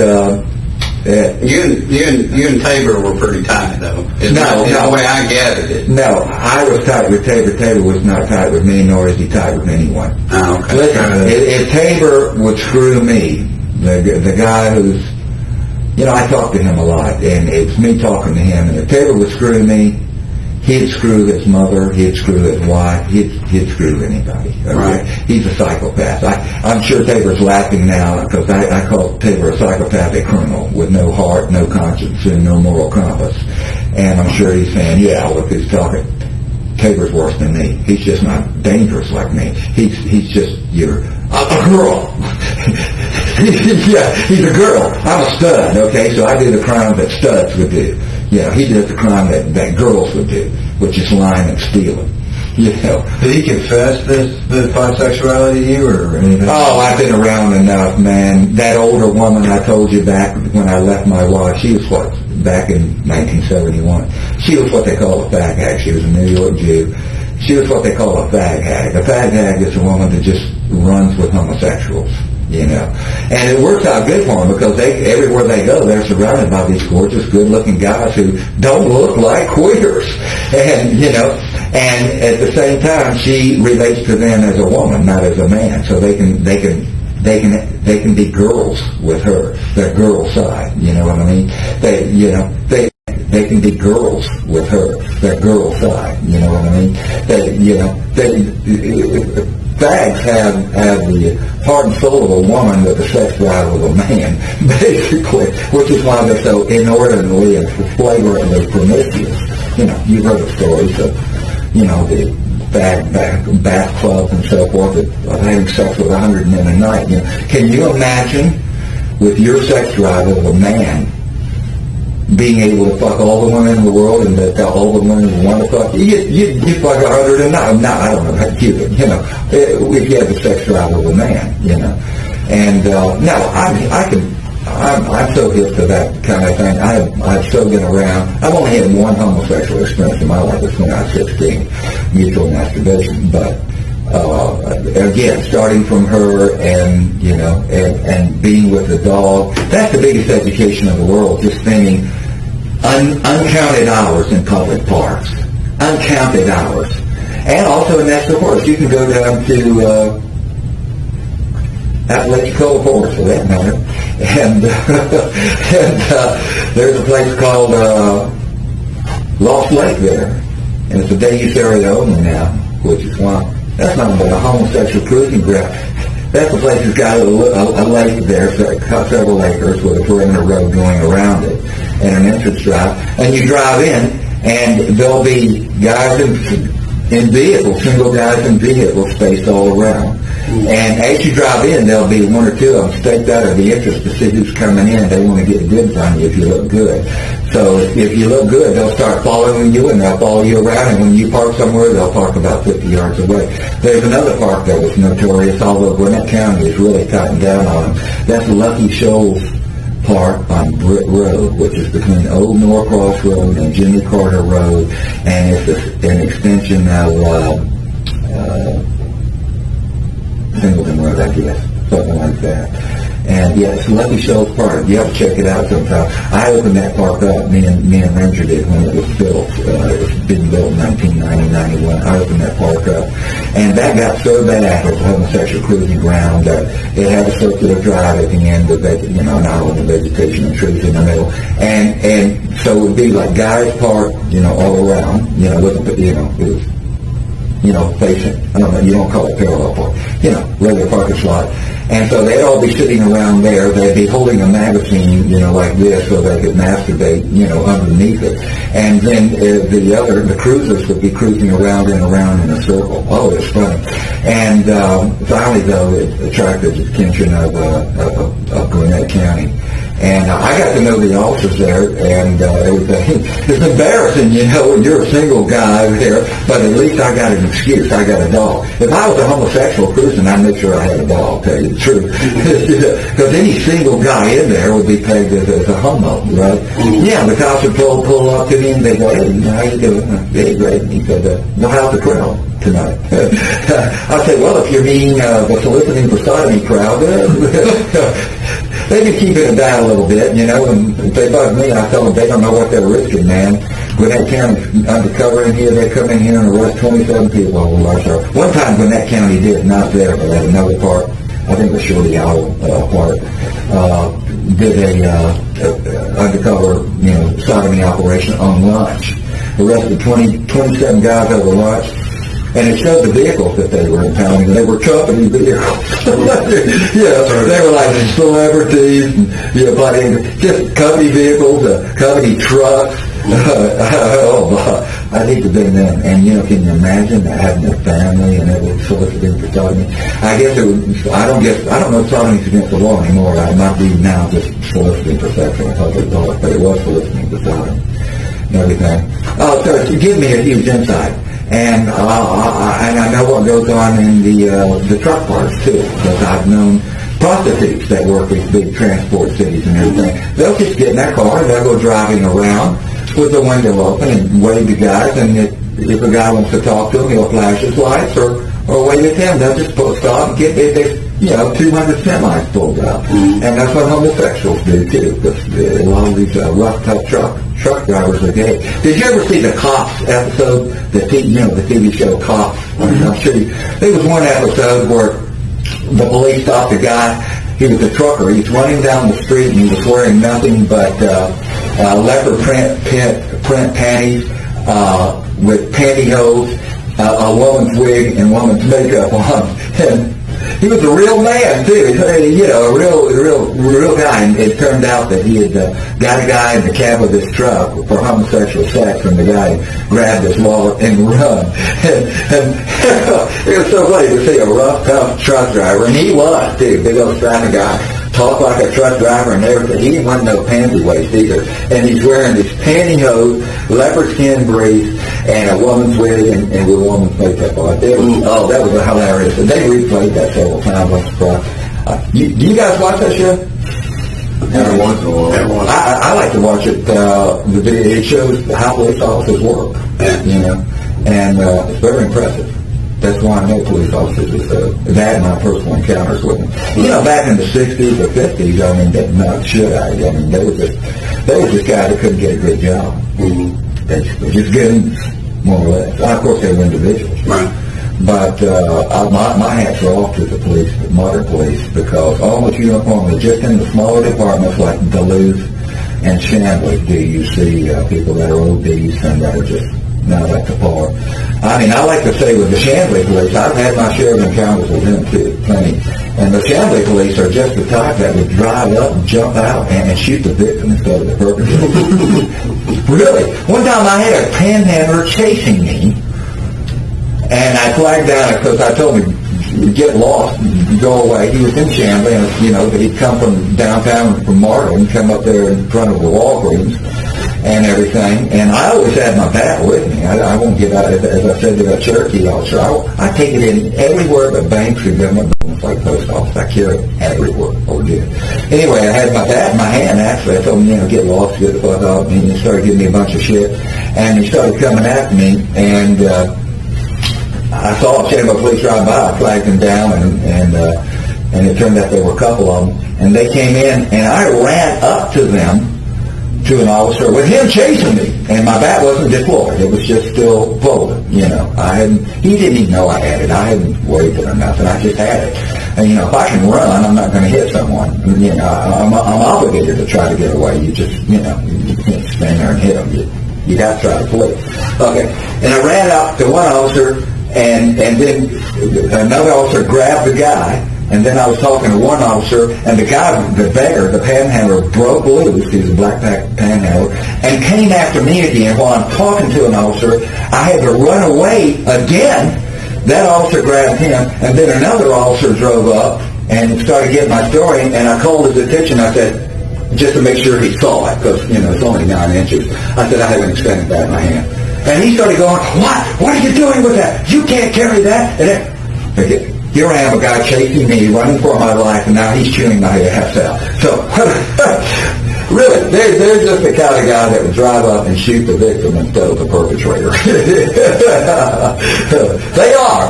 you and Tabor were pretty tight, though. No, the way I gathered it. No, I was tight with Tabor. Tabor was not tight with me, nor is he tight with anyone. Oh, okay. Listen, if Tabor would screw me, the guy who's, I talk to him a lot, and it's me talking to him, and if Tabor would screw me, he'd screw his mother, he'd screw his wife, he'd screw anybody. Okay? Right. He's a psychopath. I'm sure Tabor's laughing now because I call Tabor a psychopathic criminal with no heart, no conscience, and no moral compass. And I'm sure he's saying, yeah, look, he's talking. Tabor's worse than me. He's just not dangerous like me. He's just a girl. Yeah, he's a girl. I'm a stud, okay? So I do the crime that studs would do. He did the crime that girls would do, which is lying and stealing. Did he confess the bisexuality to you or anything? Oh, I've been around enough, man. That older woman I told you back when I left my wife, she was back in 1971. She was what they call a fag hag. She was a New York Jew. She was what they call a fag hag. A fag hag is a woman that just runs with homosexuals. And it works out good for them because everywhere they go, they're surrounded by these gorgeous, good-looking guys who don't look like queers. And, and at the same time, she relates to them as a woman, not as a man. So they can be girls with her, their girl side. You know what I mean? They can be girls with her, their girl side. You know what I mean? Fags have the heart and soul of a woman with the sex drive of a man, basically, which is why they're so inordinately and flagrantly promiscuous. You've heard the stories of, the bath clubs and so forth of having sex with 100 men a night. Can you imagine, with your sex drive of a man, being able to fuck all the women in the world and that all the women who want to fuck you fuck 100 and not I don't know how to do it, if you have the sex drive of a man, and no, I'm so hip to that kind of thing. I've still been around. I've only had one homosexual experience in my life. It's when I was 16, mutual masturbation, but again, starting from her and and being with the dog, that's the biggest education in the world, just spending uncounted hours in public parks. Uncounted hours. And also in National Forest. You can go down to Apalachicola Forest, for that matter, and there's a place called Lost Lake there, and it's a day-use area only now, which is why that's not but a homosexual cruising ground. That's the place that's got a lake there, several acres with a perimeter road going around it, and an entrance drive. And you drive in, and there'll be guys in vehicles, single guys in vehicles spaced all around. And as you drive in, there'll be one or two of them staked out of the interest to see who's coming in. They want to get dibs on you if you look good. So if you look good, they'll start following you, and they'll follow you around. And when you park somewhere, they'll park about 50 yards away. There's another park that was notorious, although Gwinnett County is really tightened down on them. That's Lucky Shoals Park on Britt Road, which is between Old Norcross Road and Jimmy Carter Road, and it's an extension of Singleton Road, I guess, something like that. And yeah, it's Lucky Shoals Park. You have to check it out sometime. I opened that park up. Me and Ranger did when it was built. It was being built in 1990, 91. I opened that park up, and that got so bad as a homosexual cruising ground that it had a circular drive at the end with an island of vegetation and trees in the middle, and so it would be like guys parked, all around, with it was, facing, I don't know, you don't call it parallel park, regular parking slot. And so they'd all be sitting around there. They'd be holding a magazine, like this, so they could masturbate, underneath it. And then the cruisers would be cruising around and around in a circle. Oh, it's funny. And finally, though, it attracted the attention of Gwinnett County. And I got to know the officers there, and it's embarrassing, when you're a single guy there, but at least I got an excuse. I got a dog. If I was a homosexual cruising, I'd make sure I had a dog, tell you the truth. Because any single guy in there would be pegged as a homo, right? Yeah, the cops would pull up to me, and they'd go, hey, how you doing? Hey, great. And he said, well, how's the crowd tonight? I said, well, if you mean the soliciting for sodomy crowd, they can keep it down a little bit, and if they bug me, I tell them they don't know what they're risking, man. Gwinnett County's undercover in here, they come in here and arrest 27 people over last hour. One time Gwinnett County did, not there, but at another park, I think the Shorty Owl park, did a undercover, sodomy operation on lunch. Arrested 27 guys over lunch. And it showed the vehicles that they were impounding. They were company vehicles. They were like celebrities, and, just company vehicles, company trucks. I need to be them. And, can you imagine having a family and everything soliciting for sodomy? I guess I don't know if sodomy's against the law anymore. It might be now just soliciting for sex in a public park, but it was soliciting for sodomy and everything. So give me a huge insight. And I know what goes on in the truck parks too, because I've known prostitutes that work these big transport cities and everything. They'll just get in their car and they'll go driving around with the window open and wave to guys, and if a guy wants to talk to them, he'll flash his lights or wave at them. They'll just stop and get 200 semis pulled out. And that's what homosexuals do too, because a lot of these rough, tough truck drivers are gay. Did you ever see the Cops episode? The TV show Cops? I'm sure there was one episode where the police stopped a guy. He was a trucker. He's running down the street and he was wearing nothing but leopard print panties with pantyhose, a woman's wig, and woman's makeup on. And he was a real man too, a real guy. And it turned out that he had got a guy in the cab of his truck for homosexual sex, and the guy grabbed his wallet and run. And it was so funny to see a rough, tough truck driver, and he was too, big old fat guy. Talk like a truck driver and everything. He didn't want no pansy waist either. And he's wearing this pantyhose, leopard skin briefs, and a woman's wig and with a woman's makeup on. That was hilarious. And they replayed that several times. I'm surprised. Do you guys watch that show? Every once in a while. I like to watch it. It shows how police officers work, and it's very impressive. That's why I know police officers. That and my personal encounters with them. Back in the 60s or 50s, they knocked shit out of you. They were just guys that couldn't get a good job. They were just getting more or less. Of course, they were individuals. Right. But my hats are off to the police, the modern police, because almost uniformly, just in the smaller departments like Duluth and Chambly, do you see people that are ODs and that are just not up to par. I like to say with the Chambly police, I've had my share of encounters with them too, plenty. And the Chambly police are just the type that would drive up and jump out and shoot the victim instead of the perpetrator. Really. One time I had a panhandler chasing me And I flagged down because I told him, get lost, go away. He was in Chamblee, and, he'd come from downtown, from Martin, come up there in front of the Walgreens and everything. And I always had my bat with me. I won't give out, as I said to that Cherokee officer, I take it in everywhere but banks and government buildings like post office. I carry it everywhere. Anyway, I had my bat in my hand, actually. I told him, get lost, get the fuck out. And he started giving me a bunch of shit. And he started coming after me, and I saw a Chamblee police drive by. I flagged them down, and it turned out there were a couple of them. And they came in, and I ran up to them, to an officer, with him chasing me. And my bat wasn't deployed. It was just still folded, He didn't even know I had it. I hadn't waved it or nothing. I just had it. And, if I can run, I'm not going to hit someone. I'm obligated to try to get away. You just, you can't stand there and hit them. You got to try to flee. Okay. And I ran up to one officer, and then another officer grabbed the guy, and then I was talking to one officer, and the guy, the beggar, the panhandler, broke loose. He was a black panhandler, and came after me again. While I'm talking to an officer, I had to run away again. That officer grabbed him, and then another officer drove up and started getting my story, and I called his attention. I said, just to make sure he saw it, because, it's only 9 inches. I said, I have an extended bat in my hand. And he started going, what are you doing with that? You can't carry that. And then, here I am, a guy chasing me, running for my life, and now he's chewing my ass out. So, really, they're just the kind of guy that would drive up and shoot the victim instead of the perpetrator.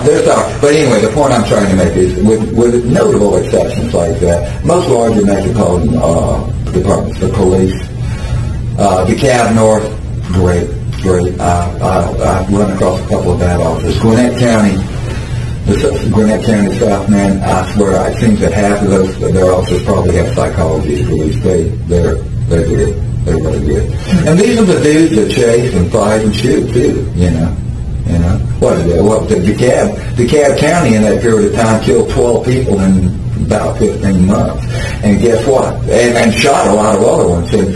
They're sorry. But anyway, the point I'm trying to make is, with notable exceptions like that, most larger metropolitan departments, the police, DeKalb North, great. I've run across a couple of bad officers. Gwinnett County South, man, I swear, it seems that half of their officers probably have psychology degrees. They're good. They're really good. And these are the dudes that chase and fight and shoot, too, What DeKalb County in that period of time killed 12 people in about 15 months. And guess what? And shot a lot of other ones. And,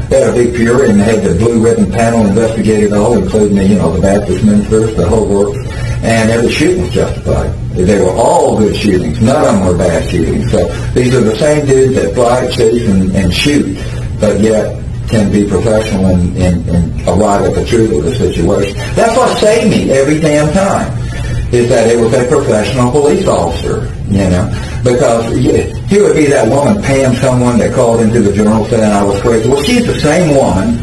they had a big fury, and they had the blue ribbon panel investigated all, including the Baptist ministers, the whole works. And every shooting was justified. They were all good shootings. None of them were bad shootings. So these are the same dudes that fight, chase, and shoot, but yet can be professional and arrive at the truth of the situation. That's what saved me every damn time, is that it was a professional police officer, Because here would be that woman, Pam, someone that called into the Journal saying I was crazy. Well, she's the same woman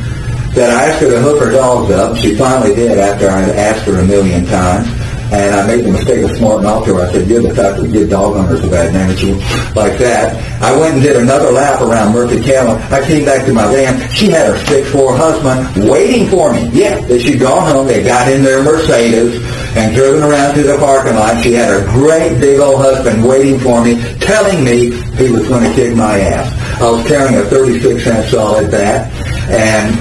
that I asked her to hook her dogs up. She finally did after I had asked her a million times. And I made the mistake of smarting off to her. I said, you're the type that give dog owners a bad name, like that. I went and did another lap around Murphy County. I came back to my van. She had her 6'4" husband waiting for me. Yeah, she'd gone home. They got in their Mercedes and driven around to the parking lot. She had her great big old husband waiting for me, telling me he was going to kick my ass. I was carrying a 36-cent solid bat. And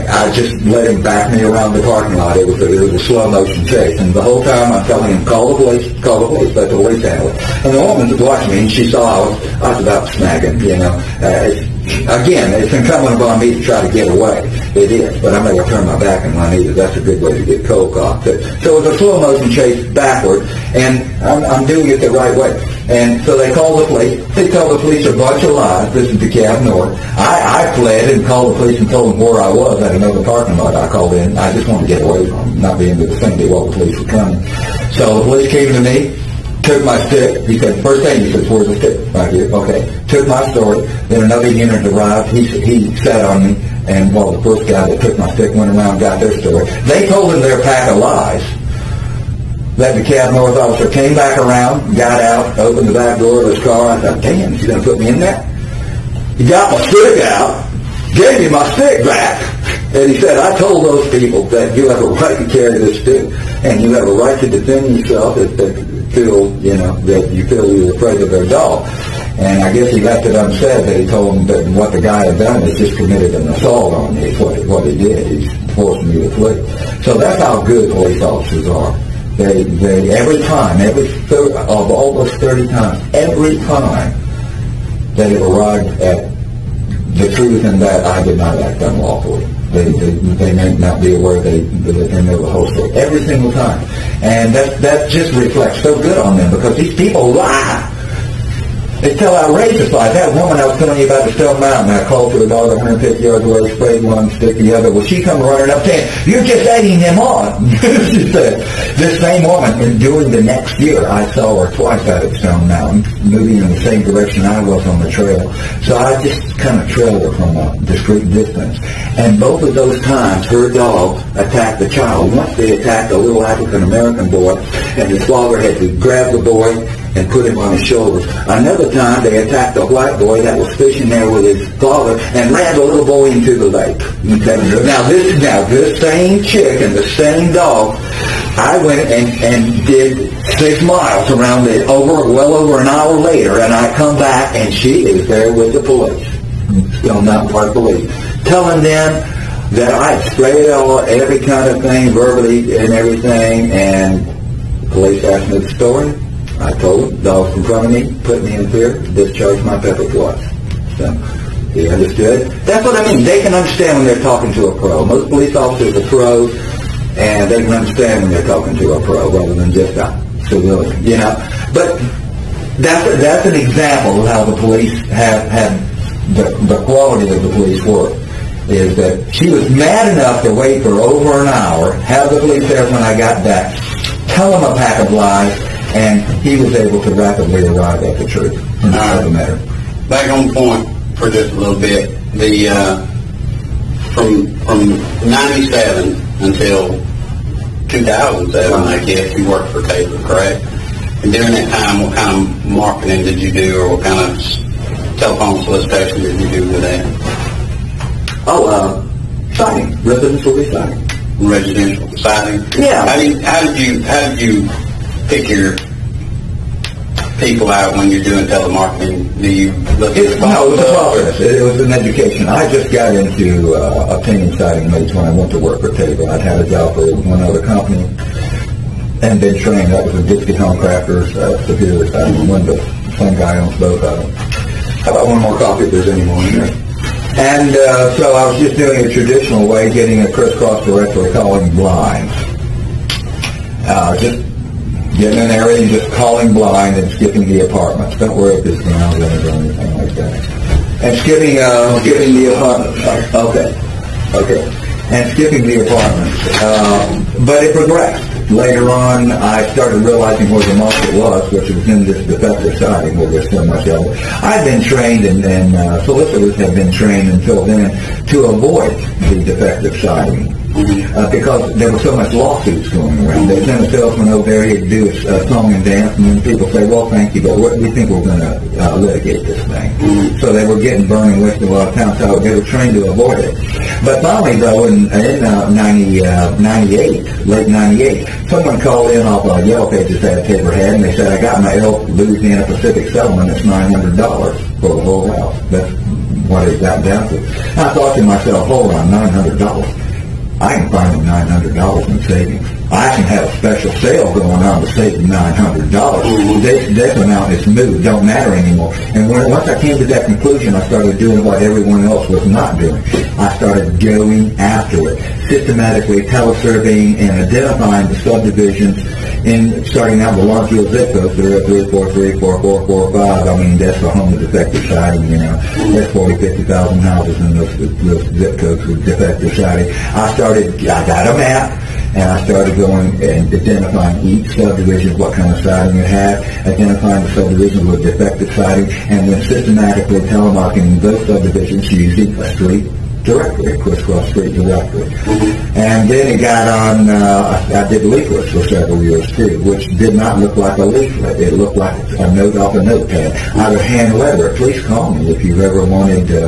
I just let him back me around the parking lot. It was a slow motion chase, and the whole time I'm telling him, call the police, let the police handle it. And the woman was watching me, and she saw I was about to snag him. Again, it's incumbent upon me to try to get away. It is, but I'm not going to turn my back and run either. That's a good way to get cold cocked. So it was a slow motion chase backward, and I'm doing it the right way. And so they call the police. They tell the police a bunch of lies. This is DeKalb North. I fled and called the police and told them where I was at another parking lot. I called in. I just wanted to get away from them, not be in the vicinity while the police were coming. So the police came to me, took my stick. He said, first thing he said, where's the stick? Right here. Okay. Took my story. Then another unit arrived. He sat on me. And while the first guy that took my stick went around and got their story, they told him their pack of lies. That DeKalb North officer came back around, got out, opened the back door of his car. I thought, damn, he's going to put me in there? He got my stick out, gave me my stick back, and he said, I told those people that you have a right to carry this stick, and you have a right to defend yourself if they feel, that you feel you're afraid of their dog. And I guess he left it unsaid that he told them that what the guy had done is just committed an assault on me, is what he did. He's forced me to flee. So that's how good police officers are. They every time, of all those 30 times, every time they have arrived at the truth in that I did not act unlawfully. They may not be aware they know the whole story. Every single time. And that just reflects so good on them, because these people lie. They tell outrageous lies. That woman I was telling you about the Stone Mountain, I called to a dog 150 yards away, sprayed one, stick the other. Well, she come running up saying, "You're just egging him on." She said. This same woman, and during the next year, I saw her twice out at Stone Mountain, moving in the same direction I was on the trail. So I just kind of trailed her from a discreet distance. And both of those times, her dog attacked the child. Once they attacked a little African-American boy, and his father had to grab the boy and put him on his shoulders. Another time, they attacked a white boy that was fishing there with his father and ran the little boy into the lake. Okay? Now this same chick and the same dog, I went and did 6 miles around it well over an hour later, and I come back and she is there with the police, Stone Mountain Park Police, telling them that I sprayed every kind of thing, verbally and everything, and the police asked me the story. I told them, dogs in front of me, put me in fear, discharged my pepper twice. So, he understood. That's what I mean. They can understand when they're talking to a pro. Most police officers are pros, and they can understand when they're talking to a pro rather than just a civilian, you know. But that's an example of how the police have the quality of the police work. Is that she was mad enough to wait for over an hour, have the police there when I got back, tell them a pack of lies, and he was able to rapidly arrive at the truth of the matter. Back on point for just a little bit. The from 97 until 2007, I guess you worked for Taylor, correct? And during that time, what kind of marketing did you do, or what kind of telephone solicitation did you do with that? Siding, residential residing. Residential siding. Yeah. How did you pick your people out when you're doing telemarketing? Do you look at No, it was a process. It was an education. I just got into obtaining siding mates when I went to work for Taylor. I'd had a job for one other company and been trained. That was a Dixie Home Crafters, Superior Siding Window. Same guy owns both of them. How about one more coffee if there's any more in there? And so I was just doing a traditional way, getting a crisscross directory, calling blinds. Just getting an area and just calling blind and skipping the apartments. Don't worry if it's ground or anything like that. And skipping the apartments. Okay. And skipping the apartments. But it progressed. Later on, I started realizing where the market was, which was in this defective siding where there's so much of it. I've been trained, and solicitors have been trained until then, to avoid the defective siding. Because there was so much lawsuits going around. They sent a salesman over there, he'd do a song and dance, and then people say, well, thank you, but we think we're going to litigate this thing. So they were getting burned and wished a lot of times, so they were trained to avoid it. But finally, though, in 98, late 98, someone called in off a Yellow Pages ad Taylor had, and they said, I got my Elk Louisiana Pacific settlement, it's $900 for the whole house. That's what it got down to. I thought to myself, hold on, $900. I can find them $900 in savings. I can have a special sale going on to save them $900. This amount is moved, don't matter anymore. And once I came to that conclusion, I started doing what everyone else was not doing. I started going after it, systematically telesurveying and identifying the subdivisions in starting out with Longview zip codes, 303, 443, 4445. I mean, that's the home of defective siding, you know. There's 40, 50,000 houses in those zip codes with defective siding. I got a map, and I started going and identifying each subdivision, what kind of siding it had, identifying the subdivision with defective siding, and then systematically telemarketing those subdivisions using a street directory, a crisscross street directory. And then it got on, I did leaflets for several years too, which did not look like a leaflet. It looked like a note off a notepad. I would hand letter it. Please call me if you've ever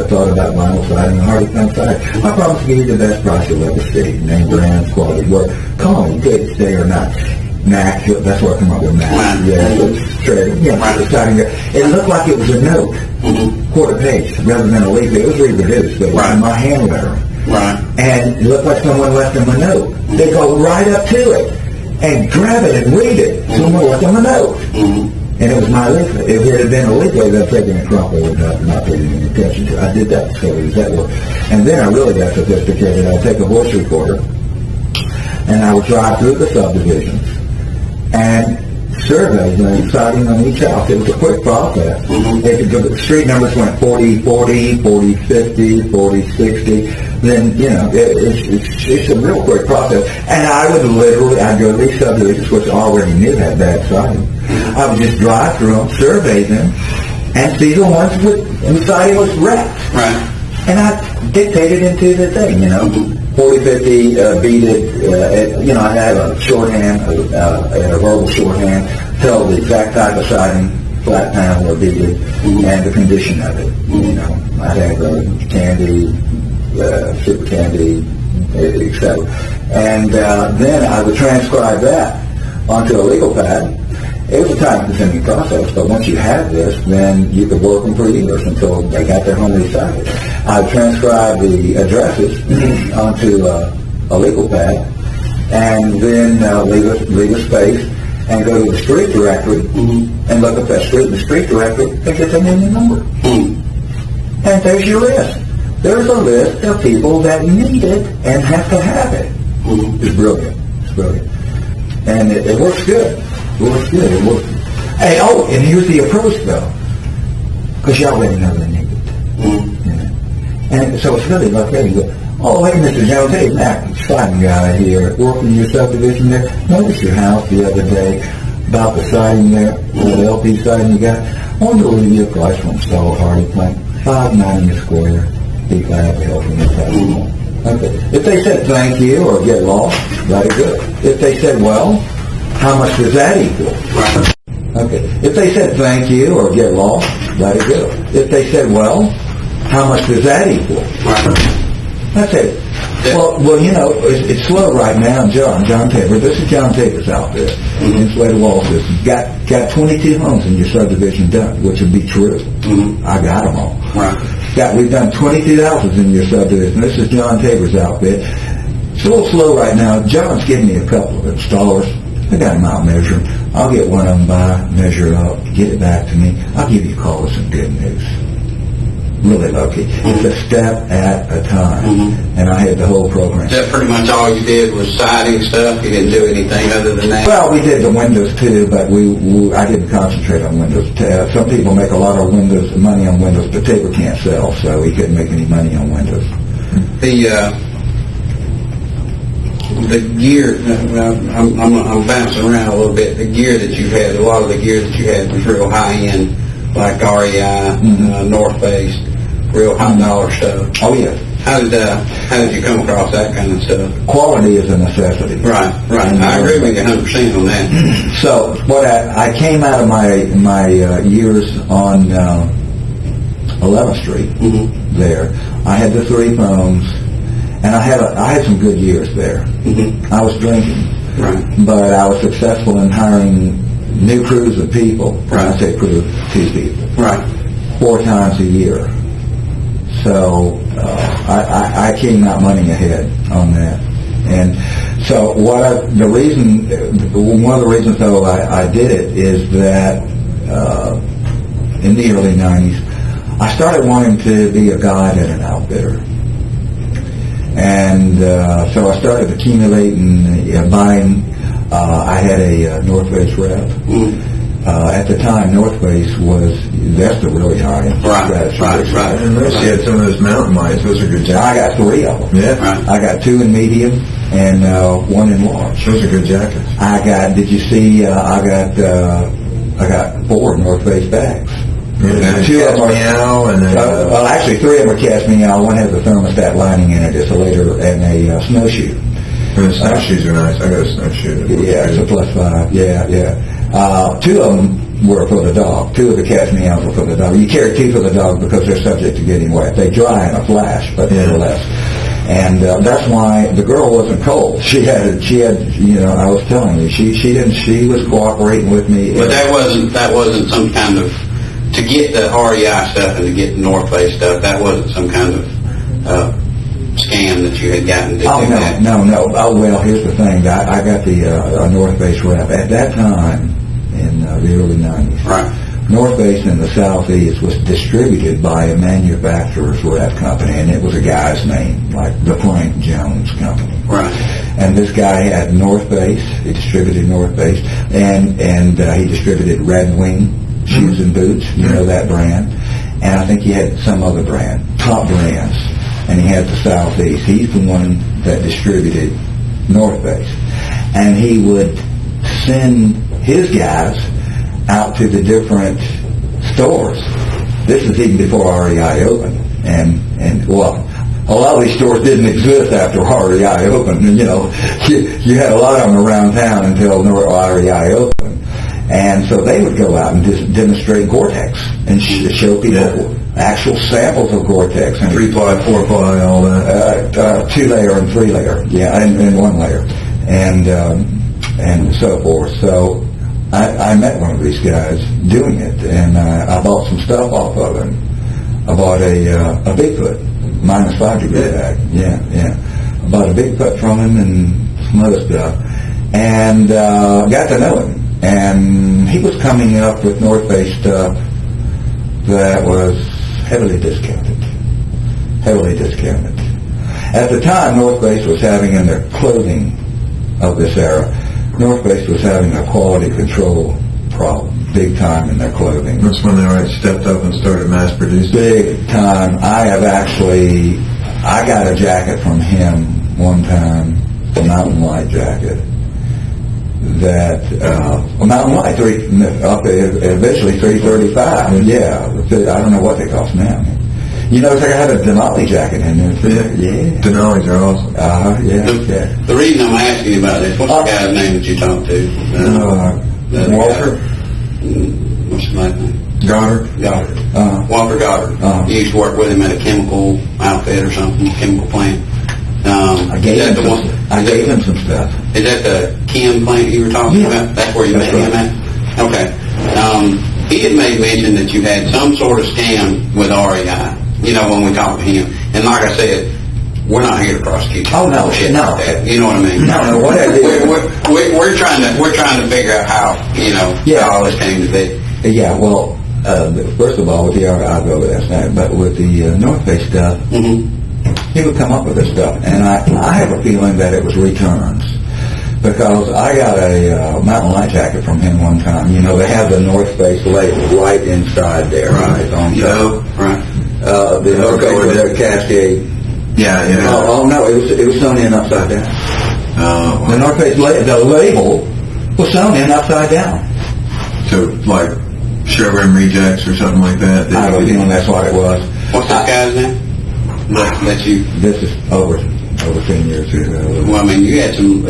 thought about vinyl siding and hardy plank siding. I promise to give you the best price you'll ever see. Name, brand, quality, work. Call me, good, stay or not. Mac, that's where I come up with Mac. Yeah, the siding. It looked like it was a note. Quarter page rather than a leaflet. It was reproduced, but it was my hand lettering. And it looked like someone left them a note. They go right up to it and grab it and read it. Someone left them a note. And it was my leaflet. If it had been a leaflet, I'd taken a crumple and not paying any attention to it. I did that for several years. That worked. And then I really got sophisticated. I'd take a voice recorder and I would drive through the subdivisions and surveyed the siding on each house. It was a quick process. They could go, the street numbers went 40-40, 40-50, 40-60. Then, it's a real quick process. And I would I'd go to these subdivisions, which already knew had bad siding. I would just drive through them, survey them, and see the ones the siding was wrecked. Right. And I dictated into the thing, 40-50, beat it, I had a shorthand, a verbal shorthand, tell the exact type of siding, flat panel or beaded, and the condition of it. I'd have candy, super candy, etc. And then I would transcribe that onto a legal pad. It was a time-consuming process, but once you had this, then you could work them for years until they got their home resided. I transcribed the addresses onto a legal pad, and then leave a space, and go to the street directory and look up that street in the street directory and get the name and number. And there's your list. There's a list of people that need it and have to have it. It's brilliant. It's brilliant. And it works good. It works good. It works. Hey, and here's the approach, though. Because you already know they need it. And so it's really like, hey, Mr. Jones, hey, Matt, siding guy here, working your subdivision there. Noticed your house the other day about the siding there, the LP siding you got. I wanted to leave you a price from install Hardy plank, $5.90 a square. Be glad to help you. Okay. If they said thank you or get lost, very good. If they said, well, how much does that equal? Okay. If they said thank you or get lost, very good. If they said, well, how much does that equal? That's it. Well, it's slow right now. John Tabor. This is John Tabor's outfit. Insulated wall system. Got 22 homes in your subdivision done, which would be true. I got them all. We've done 22 houses in your subdivision. This is John Tabor's outfit. It's a little slow right now. John's giving me a couple of installers. I got them out measuring. I'll get one of them by, measure up, get it back to me. I'll give you a call with some good news. Really low-key. It's a step at a time. And I had the whole program. Is that pretty much all you did was siding stuff? You didn't do anything other than that? Well, we did the windows too, but I didn't concentrate on windows. Some people make a lot of money on windows, but Tabor can't sell, so he couldn't make any money on windows. The gear, I'm bouncing around a little bit. The gear that you had, a lot of the gear that you had was real high-end, like REI, North Face, real high-dollar stuff. Oh, yeah. How did you come across that kind of stuff? Quality is a necessity. Right. I agree with you 100% on that. So, what I came out of my years on 11th Street there. I had the 3 phones, and I had some good years there. I was drinking, but I was successful in hiring new crews of people. When I say crew, 2 people. 4 times a year. So I came out money ahead on that. And so one of the reasons though I did it is that in the early 90s I started wanting to be a guide at an outfitter. And so I started accumulating, buying. I had a North Face rep. At the time, North Face that's the really high end. Right. And you had some of those mountain lights. Those are good jackets. I got 3 of them. Yeah. I got 2 in medium and 1 in large. Those are good jackets. Did you see, I got 4 North Face bags. Yeah, 2 of them are meow, and well, actually 3 of them are cast meow. One has a thermostat lining in it. It's a later and a snowshoe. And the snowshoes are nice. I got a snowshoe. Yeah, it's a +5. Yeah. 2 of them were for the dog. 2 of the cast meows were for the dog. You carry 2 for the dog because they're subject to getting wet. They dry in a flash, but nevertheless. And that's why the girl wasn't cold. She had, I was telling you, she was cooperating with me. But that wasn't some kind of, to get the REI stuff and to get the North Face stuff, that wasn't some kind of scam that you had gotten to do that. No. Oh, well, here's the thing. I got the North Face rep at that time in the early 90s. North Face in the Southeast was distributed by a manufacturer's rep company, and it was a guy's name, like the Frank Jones Company. Right. And this guy had North Face. He distributed North Face, and he distributed Red Wing shoes and boots. You know that brand. And I think he had some other brand, top brands. And he had the Southeast. He's the one that distributed North Face. And he would send his guys out to the different stores. This is even before REI opened. And well, a lot of these stores didn't exist after REI opened. And, you had a lot of them around town until REI opened. And so they would go out and demonstrate Gore-Tex and show people actual samples of Gore-Tex. 3-ply, 4-ply, all that. 2-layer and 3-layer, and 1-layer, and so forth. So I met one of these guys doing it, and I bought some stuff off of him. I bought a Bigfoot, -5 degree bag. I bought a Bigfoot from him and some other stuff, and got to know him. And he was coming up with North Face stuff that was heavily discounted. At the time, North Face was having, in their clothing of this era, North Face was having a quality control problem, big time in their clothing. That's when they stepped up and started mass producing. Big time. I got a jacket from him one time, a Mountain Light jacket. That Mountain Light eventually $335. Yeah, I don't know what they cost now. It's like I had a Denali jacket in there. Yeah. Denalis are awesome. The reason I'm asking you about this, what's the guy's name that you talked to? Walter. What's his last name? Goddard. Walter Goddard. You used to work with him at a chemical outfit or something, chemical plant. I gave him some stuff. Is that the chem plant you were talking about? That's where you met him at? Okay. He had made mention that you had some sort of scam with REI, when we talked to him. And like I said, we're not here to prosecute you. Oh, no. Shit No. like that. You know what I mean? No, what I did... We're trying to figure out how, how all this came to be. Yeah, well, first of all, with the I'll go with that, but with the North Face stuff, he would come up with this stuff, and I have a feeling that it was returns, because I got a Mountain Light jacket from him one time. They have the North Face label right inside there, right on top. Right. The North Face with the Cascade. Yeah. Oh no, it was sewn in upside down. Oh. The North Face the label was sewn in upside down. So like showroom rejects or something like that. I have a feeling that's what it was. What's this guy's name? That you? This is over 10 years ago. Well, I mean, you had some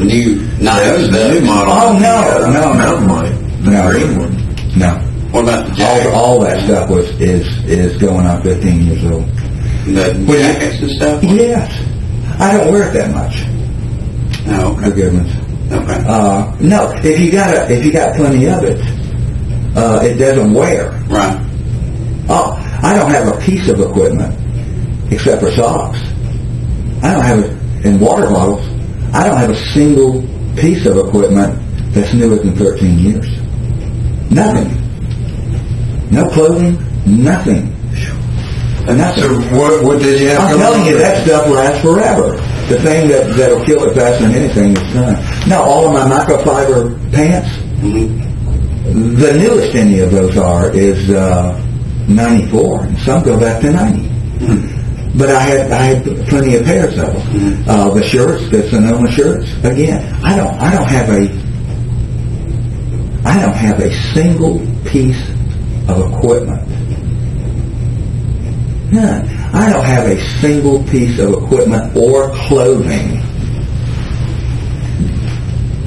new nice stuff. New model. Oh no, Mountain Light, the green one. No. What about the jacket? All that stuff is going on 15 years old. The jackets and stuff? Yes. I don't wear it that much. Oh, okay. For goodness. Okay. No, if you got plenty of it, it doesn't wear. Right. Oh, I don't have a piece of equipment except for socks. I don't have it in water bottles. I don't have a single piece of equipment that's newer than 13 years. Nothing. No clothing. Nothing. And that's So what did you have? I'm telling you, that stuff lasts forever. The thing that'll kill it faster than anything is now all of my microfiber pants. Mm-hmm. The newest any of those is 94, and some go back to 90. Mm-hmm. But I had plenty of pairs of them. Mm-hmm. The shirts, the Sonoma shirts. Again, I don't have a single piece of equipment. None. I don't have a single piece of equipment or clothing.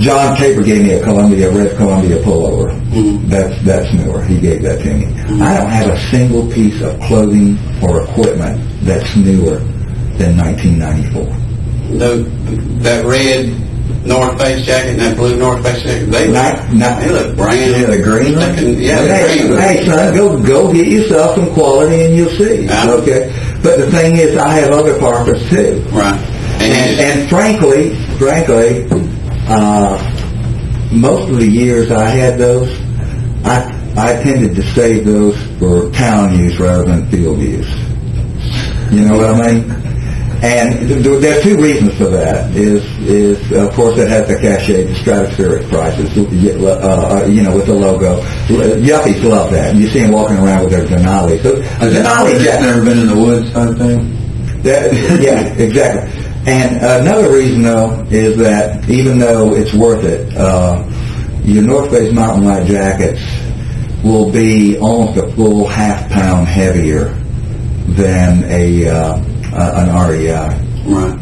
John Tabor gave me a red Columbia pullover. Mm-hmm. That's newer. He gave that to me. Mm-hmm. I don't have a single piece of clothing or equipment that's newer than 1994. That red North Face jacket and that blue North Face jacket, they look brand. Yeah, the green one? Hey, son, go get yourself some quality and you'll see. Okay? But the thing is, I have other parkas too. Right. And frankly, most of the years I had those, I tended to save those for town use rather than field use. You know what I mean? And there are two reasons for that. Is of course it has the cachet, the stratospheric prices, you know, with the logo. Yuppies love that. You see them walking around with their Denali. So Denali just never been in the woods type thing? Yeah, exactly. And another reason, though, is that even though it's worth it, your North Face mountain light jackets will be almost a full half-pound heavier than an REI. Right.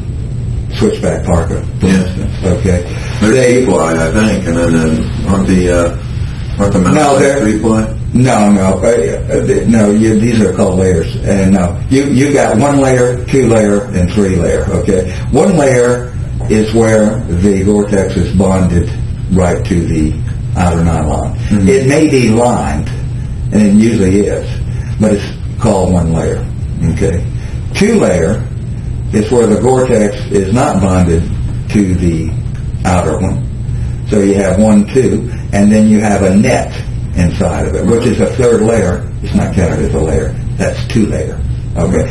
Switchback parka, for instance. Okay. They're three-ply, I think, and then aren't the mountain they're three-ply? No. These are called layers, and no, you got 1 layer, 2 layer, and 3 layer. Okay, 1 layer is where the Gore-Tex is bonded right to the outer nylon. Mm-hmm. It may be lined, and it usually is, but it's called 1 layer. Okay, 2 layer is where the Gore-Tex is not bonded to the outer one. So you have 1, 2, and then you have a net inside of it, which is a 3rd layer. It's not counted as a layer. That's 2 layer. Okay.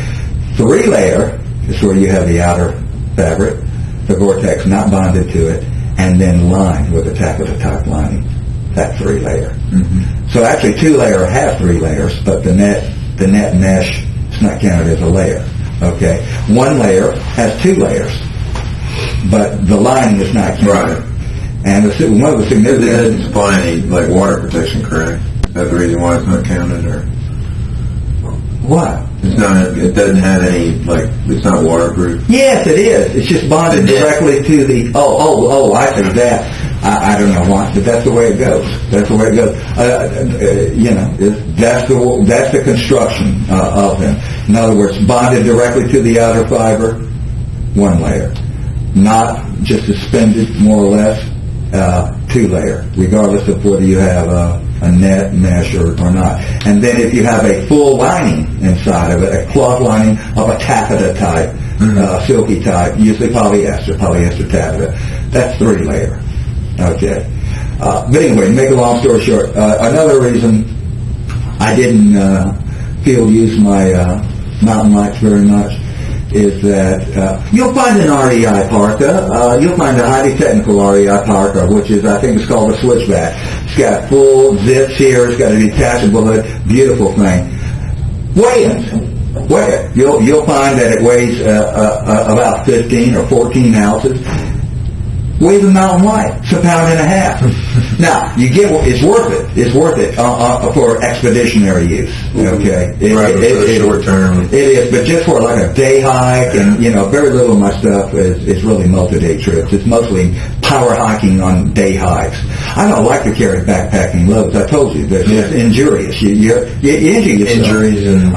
3 layer is where you have the outer fabric, the Gore-Tex not bonded to it, and then lined with a taffeta type lining. That's 3 layer. Mm-hmm. So actually 2 layer has 3 layers, but the net mesh is not counted as a layer. Okay. 1 layer has 2 layers, but the lining is not counted. Right. And one of the significant... It doesn't supply any, like, water protection, correct? Is that the reason why it's not counted, or...? What? It doesn't have any, like, it's not waterproof? Yes, it is. It's just bonded directly to the... I see that. I don't know why, but that's the way it goes. That's the way it goes. You know, that's the construction of them. In other words, bonded directly to the outer fiber, 1 layer. Not just suspended, more or less, 2 layer, regardless of whether you have a net mesh or not. And then if you have a full lining inside of it, a cloth lining of a taffeta type, silky type, usually polyester taffeta, that's 3 layer. Okay. But anyway, to make a long story short, another reason I didn't field use my mountain lights very much is that you'll find an REI parka, you'll find a highly technical REI parka, which is, I think it's called a switchback. It's got full zips here, it's got a detachable hood, beautiful thing. Weigh it. You'll find that it weighs about 15 or 14 ounces. Weighs a mountain light. It's 1.5 pounds. Now, you get it's worth it. It's worth it for expeditionary use. Okay, It's short term. It is, but just for like a day hike, and very little of my stuff is really multi-day trips. It's mostly power hiking on day hikes. I don't like to carry backpacking loads. I told you that it's injurious. You injure yourself. Injuries and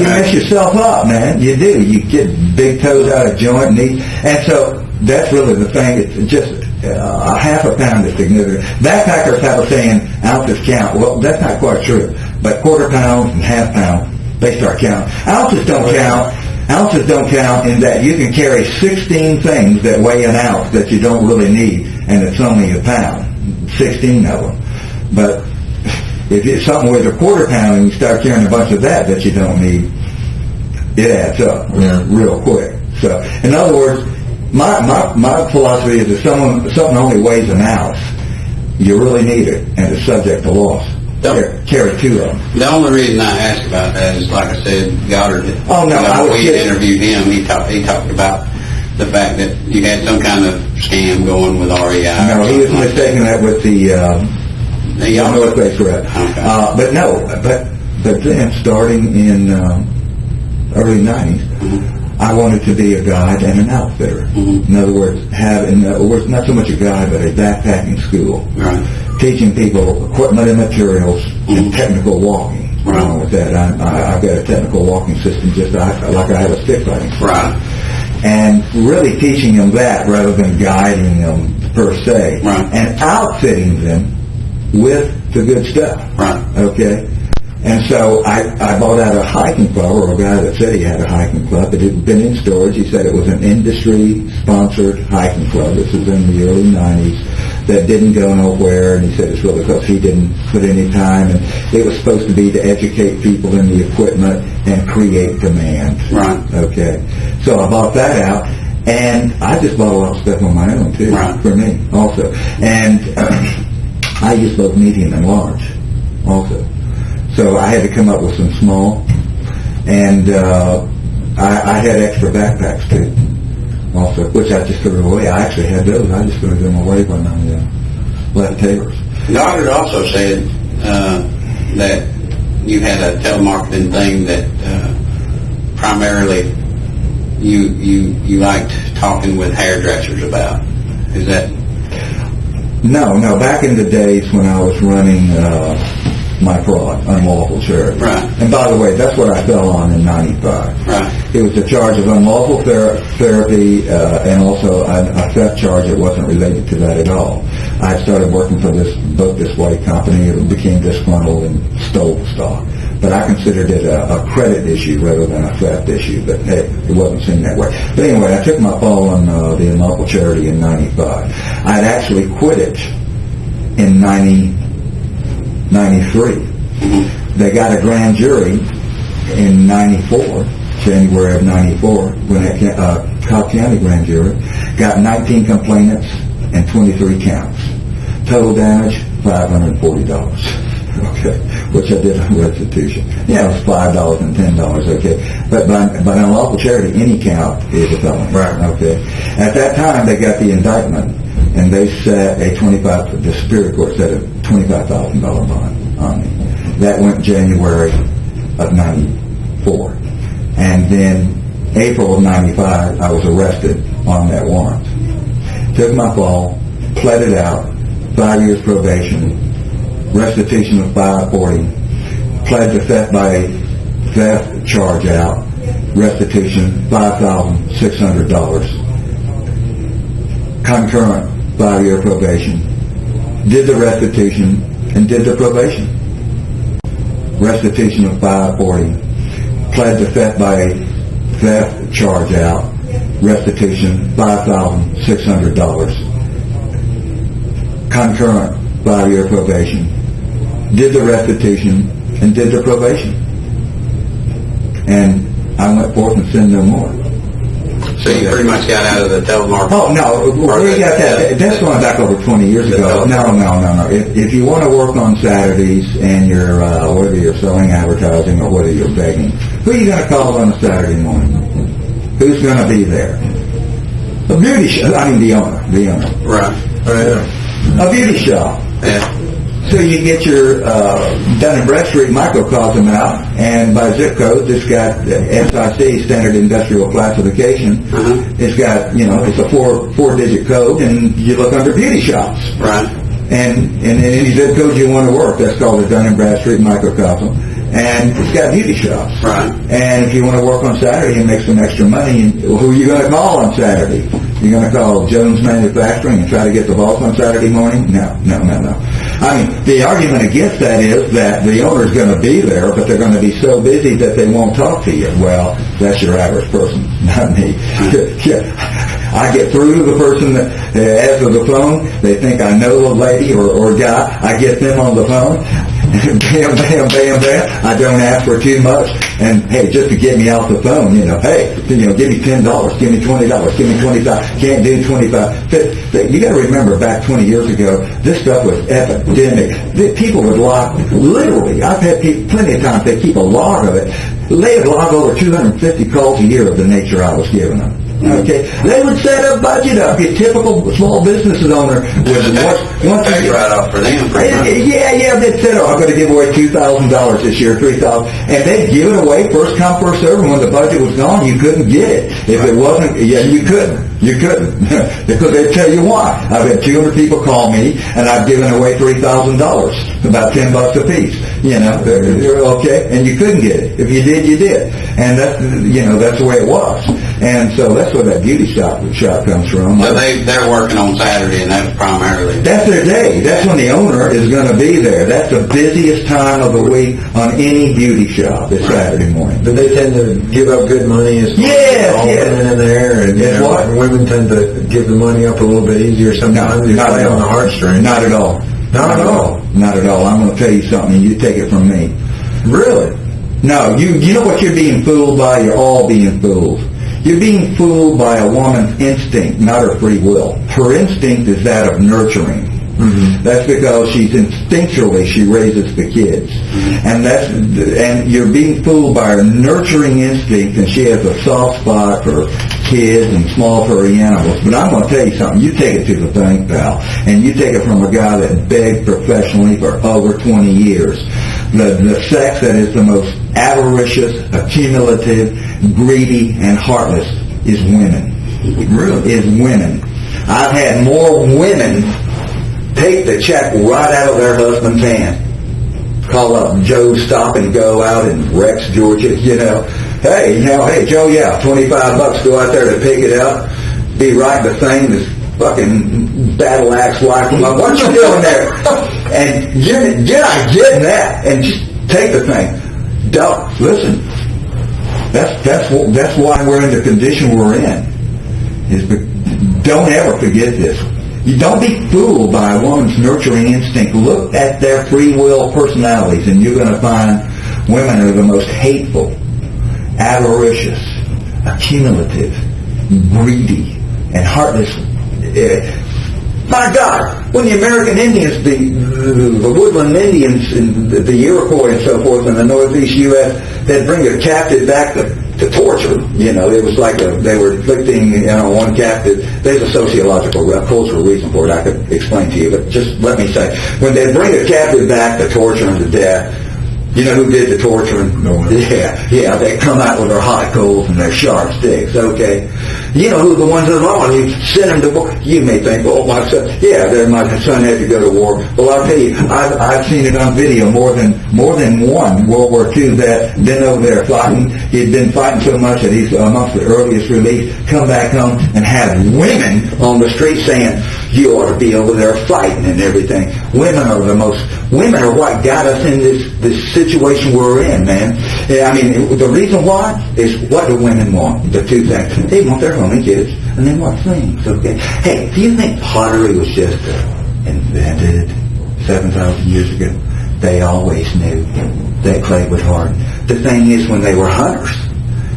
you mess yourself up, man. You do. You get big toes out of joint, knees, and so. That's really the thing. It's just a 1/2 pound is significant. Backpackers have a saying, ounces count. Well, that's not quite true. But 1/4 pounds and 1/2 pound, they start counting. Ounces don't count. Ounces don't count in that you can carry 16 things that weigh an ounce that you don't really need, and it's only 1 pound. 16 of them. But if something weighs 1/4 pound and you start carrying a bunch of that you don't need, it adds up real quick. So, in other words, my philosophy is if something only weighs an ounce, you really need it, and it's subject to loss. Carry 2 of them. The only reason I asked about that is, like I said, Goddard. We interviewed him. He talked about the fact that you had some kind of scam going with REI. No, he was mistaking that with the North Face rep. Okay. But then starting in early 90s. Mm-hmm. I wanted to be a guide and an outfitter. Mm-hmm. In other words, not so much a guide, but a backpacking school. Right. Teaching people equipment and materials and technical walking. Right. Along with that, I've got a technical walking system just like I have a stick fighting system. Right. And really teaching them that rather than guiding them per se. Right. And outfitting them with the good stuff. Right. Okay? And so I bought out a hiking club, or a guy that said he had a hiking club. It had been in storage. He said it was an industry-sponsored hiking club. This was in the early 90s. that didn't go nowhere, and he said it's really because he didn't put any time, and it was supposed to be to educate people in the equipment and create demand. Right. Okay. So I bought that out, and I just bought a lot of stuff on my own, too, Right. for me, also. And I use both medium and large, also. So I had to come up with some small, and I had extra backpacks, too, also, which I just threw away. I actually had those. I just threw them away when I left Taylor's. Goddard also said that you had a telemarketing thing that primarily you liked talking with hairdressers about. Is that? No. Back in the days when I was running my fraud, unlawful charity. Right. And by the way, that's what I fell on in '95. Right. It was a charge of unlawful therapy and also a theft charge that wasn't related to that at all. I started working for this book display company. It became disgruntled and stole stock. But I considered it a credit issue rather than a theft issue. But hey, it wasn't seen that way. But anyway, I took my fall on the unlawful charity in '95. I'd actually quit it in '93. They got a grand jury in '94, January of '94, when that Cobb County grand jury got 19 complainants and 23 counts. Total damage, $540. Okay, which I did on restitution. Yeah, it was $5 and $10. Okay, but unlawful charity, any count is a felony. Right. Okay. At that time, they got the indictment, and they set the Superior Court set a $25,000 bond on me. That went January of '94, and then April of '95, I was arrested on that warrant. Took my fall, pled it out, 5 years probation, restitution of $540, pled the theft charge out, restitution $5,600, concurrent 5-year probation, did the restitution and did the probation. Restitution of $540, pled the theft charge out, restitution $5,600, concurrent 5-year probation, did the restitution and did the probation. And I went forth and sinned no more. So you pretty much got out of the telemarketing. Oh, no, we got that. That's going back over 20 years ago. No. If you want to work on Saturdays and you're, whether you're selling advertising or whether you're begging, who are you going to call on a Saturday morning? Who's going to be there? A beauty shop. I mean, the owner. Right. A beauty shop. Yeah. So you get your Dun & Bradstreet microcosm out, and by zip code, it's got SIC, Standard Industrial Classification. It's got, it's a four-digit code, and you look under beauty shops. Right. And in any zip code you want to work, that's called a Dun & Bradstreet microcosm. And it's got beauty shops. Right. And if you want to work on Saturday and make some extra money, who are you going to call on Saturday? You're going to call Jones Manufacturing and try to get the boss on Saturday morning? No. I mean, the argument against that is that the owner's going to be there, but they're going to be so busy that they won't talk to you. Well, that's your average person, not me. I get through to the person that answers the phone. They think I know a lady or guy. I get them on the phone. Bam, bam, bam, bam. I don't ask for too much. And hey, just to get me off the phone, hey, give me $10, give me $20, give me $25. Can't do $25. You got to remember, back 20 years ago, this stuff was epidemic. People would log, literally. I've had plenty of times they keep a log of it. They would log over 250 calls a year of the nature I was giving them. Okay, they would set a budget up. Your typical small business owner would Take it right off for them. Yeah, they'd set up. I'm going to give away $2,000 this year, $3,000, and they'd give it away first come first served. And when the budget was gone, you couldn't get it. If it wasn't, you couldn't. Because they'd tell you why. I've had 200 people call me, and I've given away $3,000, about $10 a piece. Okay, and you couldn't get it. If you did, you did, and that's the way it was. And so that's where that beauty shop comes from. So they're working on Saturday, and that's primarily... That's their day. That's when the owner is going to be there. That's the busiest time of the week on any beauty shop. It's Saturday morning. But they tend to give up good money as Yes. in there, and women tend to give the money up a little bit easier sometimes. No, not play at on all. the heartstrings. Not at all. Not at all. Not at all. I'm going to tell you something, and you take it from me. Really? No, you know what you're being fooled by? You're all being fooled. You're being fooled by a woman's instinct, not her free will. Her instinct is that of nurturing. Mm-hmm. That's because she raises the kids. Mm-hmm. And you're being fooled by her nurturing instinct, and she has a soft spot for kids and small furry animals. But I'm going to tell you something. You take it to the bank, pal, and you take it from a guy that begged professionally for over 20 years. The sex that is the most avaricious, accumulative, greedy, and heartless is women. Really? Is women. I've had more women take the check right out of their husband's hand. Call up Joe's Stop and Go out in Rex, Georgia, Hey, Joe, $25, go out there to pick it up. Be right the same as fucking battle axe wife. What you doing there? And you're not getting that. And just take the thing. Don't listen. That's why we're in the condition we're in. Don't ever forget this. You don't be fooled by a woman's nurturing instinct. Look at their free will personalities, and you're going to find women are the most hateful, avaricious, accumulative, greedy, and heartless. My God, when the American Indians, the woodland Indians, and the Iroquois and so forth in the northeast U.S., they'd bring a captive back to torture. It was like they were inflicting one captive. There's a sociological, cultural reason for it I could explain to you, but just let me say, when they bring a captive back to torture him to death, you know who did the torturing? No one. Yeah, they come out with their hot coals and their sharp sticks, okay? You know who the ones that are on, you send them to war. You may think, oh, my son, my son had to go to war. Well, I'll tell you, I've seen it on video more than one World War II vet been over there fighting. He'd been fighting so much that he's amongst the earliest release, come back home and have women on the street saying, you ought to be over there fighting and everything. Women are what got us in this situation we're in, man. I mean, the reason why is, what do women want? The two things. They want their home and kids, and they want things, okay? Hey, do you think pottery was just invented 7,000 years ago? They always knew that clay was hard. The thing is, when they were hunters,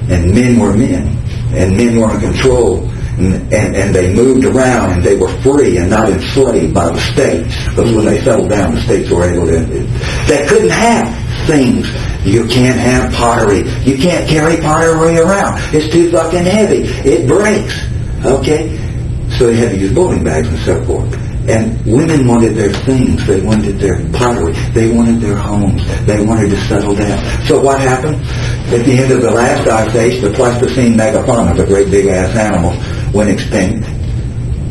and men were men, and men were in control, and they moved around, and they were free and not enslaved by the states. Because when they settled down, the states were able to... They couldn't have things. You can't have pottery. You can't carry pottery around. It's too fucking heavy. It breaks. Okay? So they had to use bowling bags and so forth. And women wanted their things. They wanted their pottery. They wanted their homes. They wanted to settle down. So what happened? At the end of the last ice age, the Pleistocene megafauna, the great big-ass animals, went extinct.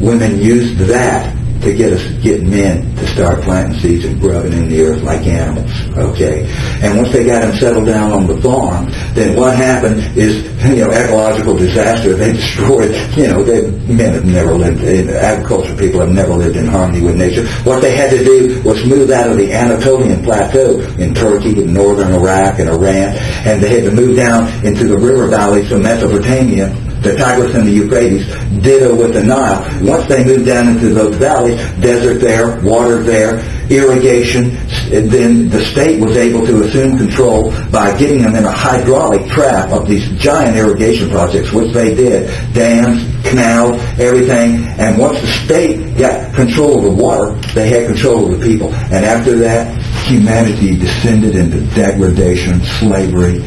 Women used that to get men to start planting seeds and grubbing in the earth like animals, okay? And once they got them settled down on the farm, then what happened is, ecological disaster. They destroyed, men have never lived, agriculture people have never lived in harmony with nature. What they had to do was move out of the Anatolian plateau in Turkey and northern Iraq and Iran, and they had to move down into the river valleys of Mesopotamia, the Tigris and the Euphrates, ditto with the Nile. Once they moved down into those valleys, desert there, water there, irrigation, and then the state was able to assume control by getting them in a hydraulic trap of these giant irrigation projects, which they did, dams, canals, everything. And once the state got control of the water, they had control of the people. And after that, humanity descended into degradation, slavery,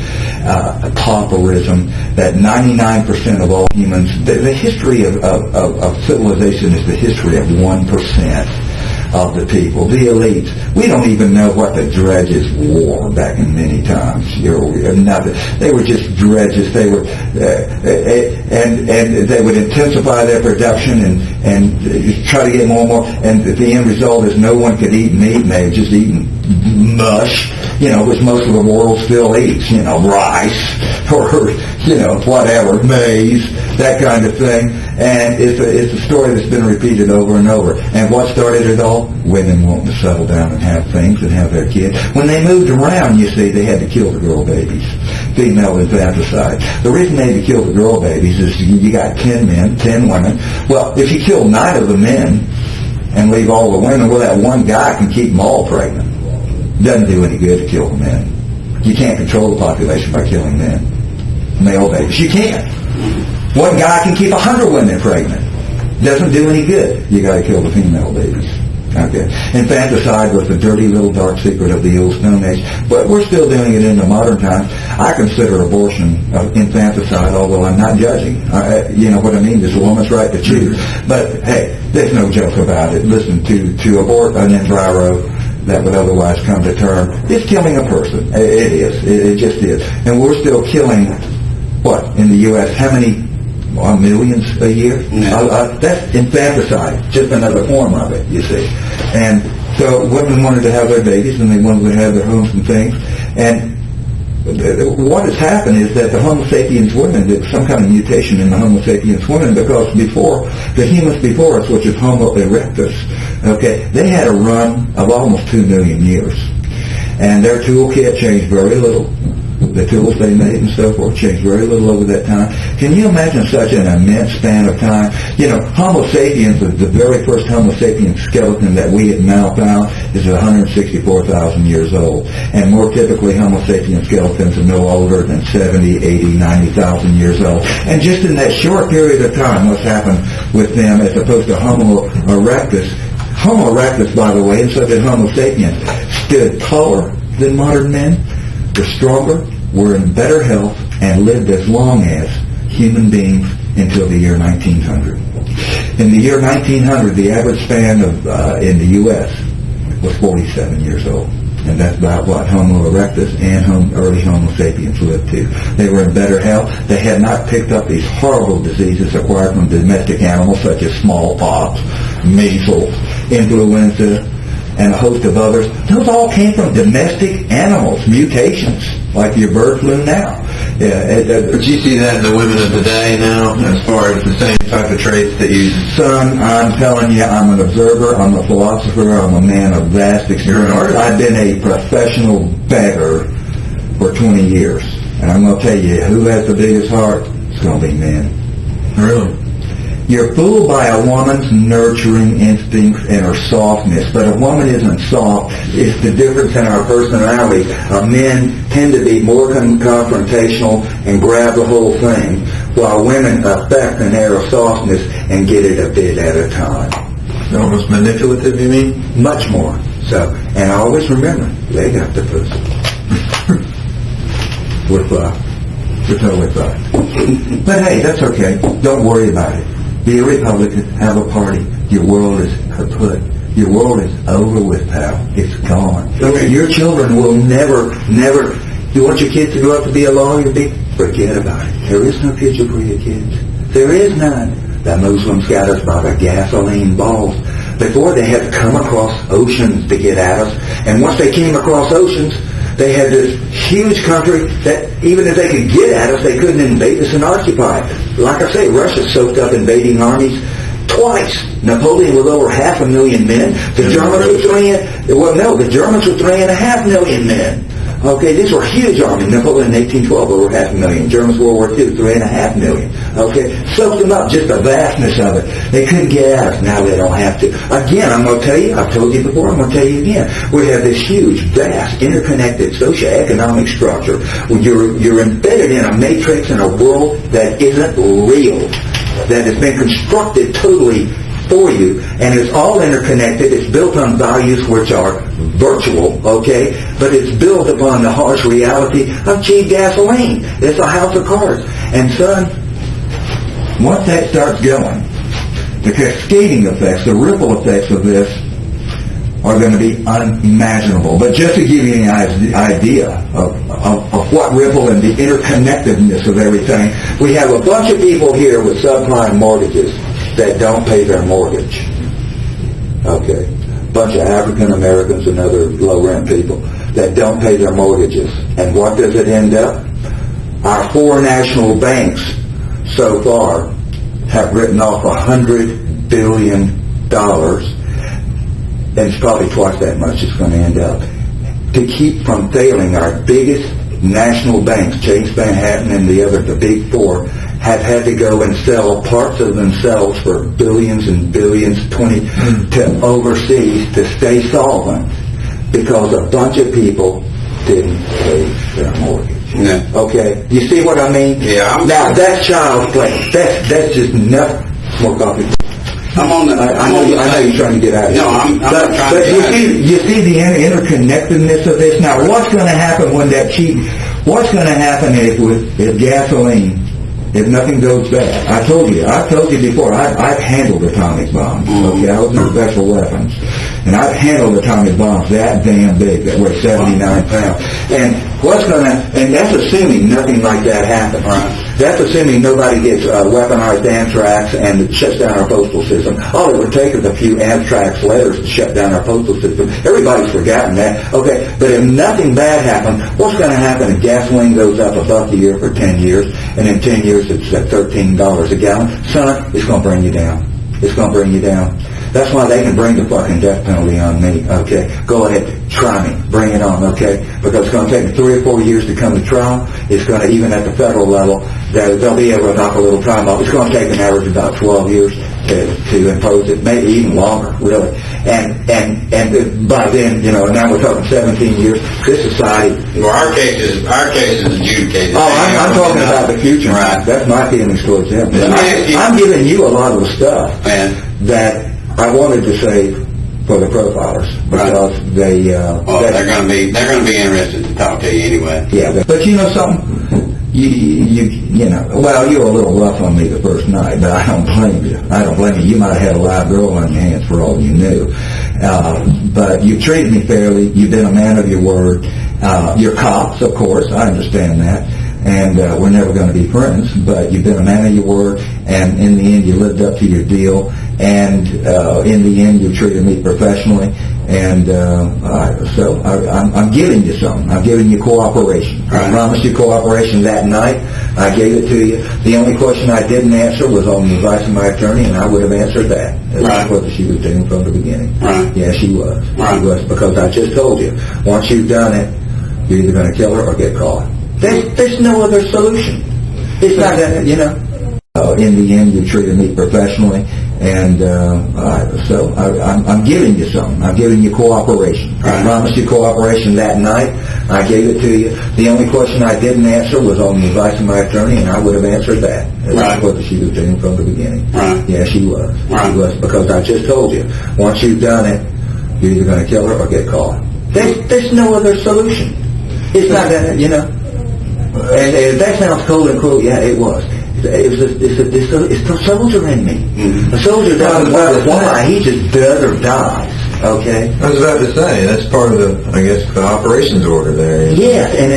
pauperism, that 99% of all humans, the history of civilization is the history of 1% of the people, the elites. We don't even know what the dredges wore back in many times. Nothing. They were just dredges. They were, and they would intensify their production and try to get more and more. And the end result is no one could eat meat, and they were just eating mush, which most of the world still eats, rice, or, whatever, maze, that kind of thing. And it's a story that's been repeated over and over. And what started it all? Women wanting to settle down and have things and have their kids. When they moved around, you see, they had to kill the girl babies. Female infanticide. The reason they had to kill the girl babies is you got 10 men, 10 women. Well, if you kill 9 of the men and leave all the women, well, that one guy can keep them all pregnant. Doesn't do any good to kill the men. You can't control the population by killing men. Male babies. You can't. One guy can keep 100 women pregnant. Doesn't do any good. You got to kill the female babies. Okay. Infanticide was the dirty little dark secret of the old Stone Age, but we're still doing it in the modern times. I consider abortion infanticide, although I'm not judging. You know what I mean? There's a woman's right to choose. But hey, there's no joke about it. Listen, to abort an embryo that would otherwise come to term, it's killing a person. It is. It just is. And we're still killing, what, in the U.S., how many millions a year? Yeah. That's infanticide, just another form of it, you see. And so women wanted to have their babies, and they wanted to have their homes and things. And what has happened is that the Homo sapiens women, there's some kind of mutation in the Homo sapiens women, because before, the humans before us, which is Homo erectus, okay, they had a run of almost 2 million years. And their toolkit changed very little. The tools they made and so forth changed very little over that time. Can you imagine such an immense span of time? Homo sapiens, the very first Homo sapiens skeleton that we have now found is 164,000 years old. And more typically, Homo sapiens skeletons are no older than 70, 80, 90,000 years old. And just in that short period of time, what's happened with them as opposed to Homo erectus? Homo erectus, by the way, and so did Homo sapiens, stood taller than modern men, were stronger, were in better health, and lived as long as human beings until the year 1900. In the year 1900, the average span in the U.S. was 47 years old. And that's about what Homo erectus and early Homo sapiens lived to. They were in better health. They had not picked up these horrible diseases acquired from domestic animals such as smallpox, measles, influenza, and a host of others. Those all came from domestic animals, mutations, like your bird flu now. But you see that in the women of today now, as far as the same type of traits that you... Son, I'm telling you, I'm an observer, I'm a philosopher, I'm a man of vast experience. You're an artist. I've been a professional beggar for 20 years. And I'm going to tell you, who has the biggest heart? It's going to be men. Really? You're fooled by a woman's nurturing instincts and her softness, but a woman isn't soft. It's the difference in our personality. Men tend to be more confrontational and grab the whole thing, while women affect an air of softness and get it a bit at a time. Almost manipulative, you mean? Much more. So, and I always remember, they got the pussy. We're totally fine. But hey, that's okay. Don't worry about it. Be a Republican, have a party. Your world is kaput. Your world is over with, pal. It's gone. Okay. Your children will never... You want your kids to grow up to be a lawyer? Forget about it. There is no future for your kids. There is none. The Muslims got us by the gasoline balls. Before, they had to come across oceans to get at us. And once they came across oceans, they had this huge country that even if they could get at us, they couldn't invade us and occupy. Like I say, Russia soaked up invading armies twice. Napoleon with over 500,000 men. The Germans were the Germans were 3.5 million men. Okay, these were huge armies. Napoleon in 1812, over 500,000. Germans, World War II, 3.5 million. Okay, soaked them up, just the vastness of it. They couldn't get at us. Now they don't have to. Again, I'm going to tell you, I've told you before, I'm going to tell you again. We have this huge, vast, interconnected socio-economic structure. You're embedded in a matrix in a world that isn't real, that has been constructed totally for you, and it's all interconnected. It's built on values which are virtual, okay, but it's built upon the harsh reality of cheap gasoline. It's a house of cards. And son, once that starts going, the cascading effects, the ripple effects of this are going to be unimaginable. But just to give you an idea of what ripple and the interconnectedness of everything, we have a bunch of people here with subprime mortgages that don't pay their mortgage. Okay. A bunch of African Americans and other low rent people that don't pay their mortgages. And what does it end up? Our 4 national banks so far have written off $100 billion, and it's probably twice that much it's going to end up. To keep from failing, our biggest national banks, Chase Manhattan and the big 4, have had to go and sell parts of themselves for billions and billions to overseas to stay solvent because a bunch of people didn't pay their mortgage. Yeah. Okay? You see what I mean? Yeah. Now, that's child's play. That's just nothing. More coffee. I'm on the. I know you're trying to get out of here. No, I'm not trying to get out of here. You see the interconnectedness of this? Now, what's going to happen when that what's going to happen if gasoline, if nothing goes bad? I told you before, I've handled atomic bombs. Okay, I was in special weapons. And I've handled atomic bombs that damn big that weigh 79 pounds. And and that's assuming nothing like that happens. Right. That's assuming nobody gets weaponized anthrax and it shuts down our postal system. All it would take is a few anthrax letters to shut down our postal system. Everybody's forgotten that. Okay, but if nothing bad happens, what's going to happen if gasoline goes up $1 a year for 10 years, and in 10 years it's at $13 a gallon? Son, it's going to bring you down. It's going to bring you down. That's why they can bring the fucking death penalty on me, okay? Go ahead, try me, bring it on, okay? Because it's going to take me 3 or 4 years to come to trial. It's going to, even at the federal level, they'll be able to knock a little time off. It's going to take an average about 12 years to impose it, maybe even longer, really. And by then, now we're talking 17 years. This society... Well, our case is adjudicated. Oh, I'm talking about the future. Right. That's my feelings towards them. I'm giving you a lot of the stuff that I wanted to say for the profilers because they're going to be interested to talk to you anyway. Yeah, but you know something? Well, you were a little rough on me the first night, but I don't blame you. I don't blame you. You might have had a live girl on your hands for all you knew. But you treated me fairly. You've been a man of your word. You're cops, of course. I understand that. And we're never going to be friends, but you've been a man of your word, and in the end you lived up to your deal, and in the end you treated me professionally, and so I'm giving you something. I'm giving you cooperation. Right. I promised you cooperation that night. I gave it to you. The only question I didn't answer was on the advice of my attorney, and I would have answered that. Right. Whether she was doing from the beginning. Right. Yeah, she was. Right. She was, because I just told you, once you've done it, you're either going to kill her or get caught. There's no other solution. It's not that, in the end, you treated me professionally, and so I'm giving you something. I'm giving you cooperation. Right. I promised you cooperation that night. I gave it to you. The only question I didn't answer was on the advice of my attorney, and I would have answered that. Right. Whether she was doing from the beginning. Right. Yeah, she was. Right. She was, because I just told you, once you've done it, you're either going to kill her or get caught. There's no other solution. It's not that, And that sounds cold and cruel. Yeah, it was. It's the soldier in me. Mm-hmm. The soldier doesn't wonder why. He just does or dies. Okay? I was about to say, that's part of the operations order there. Yes, and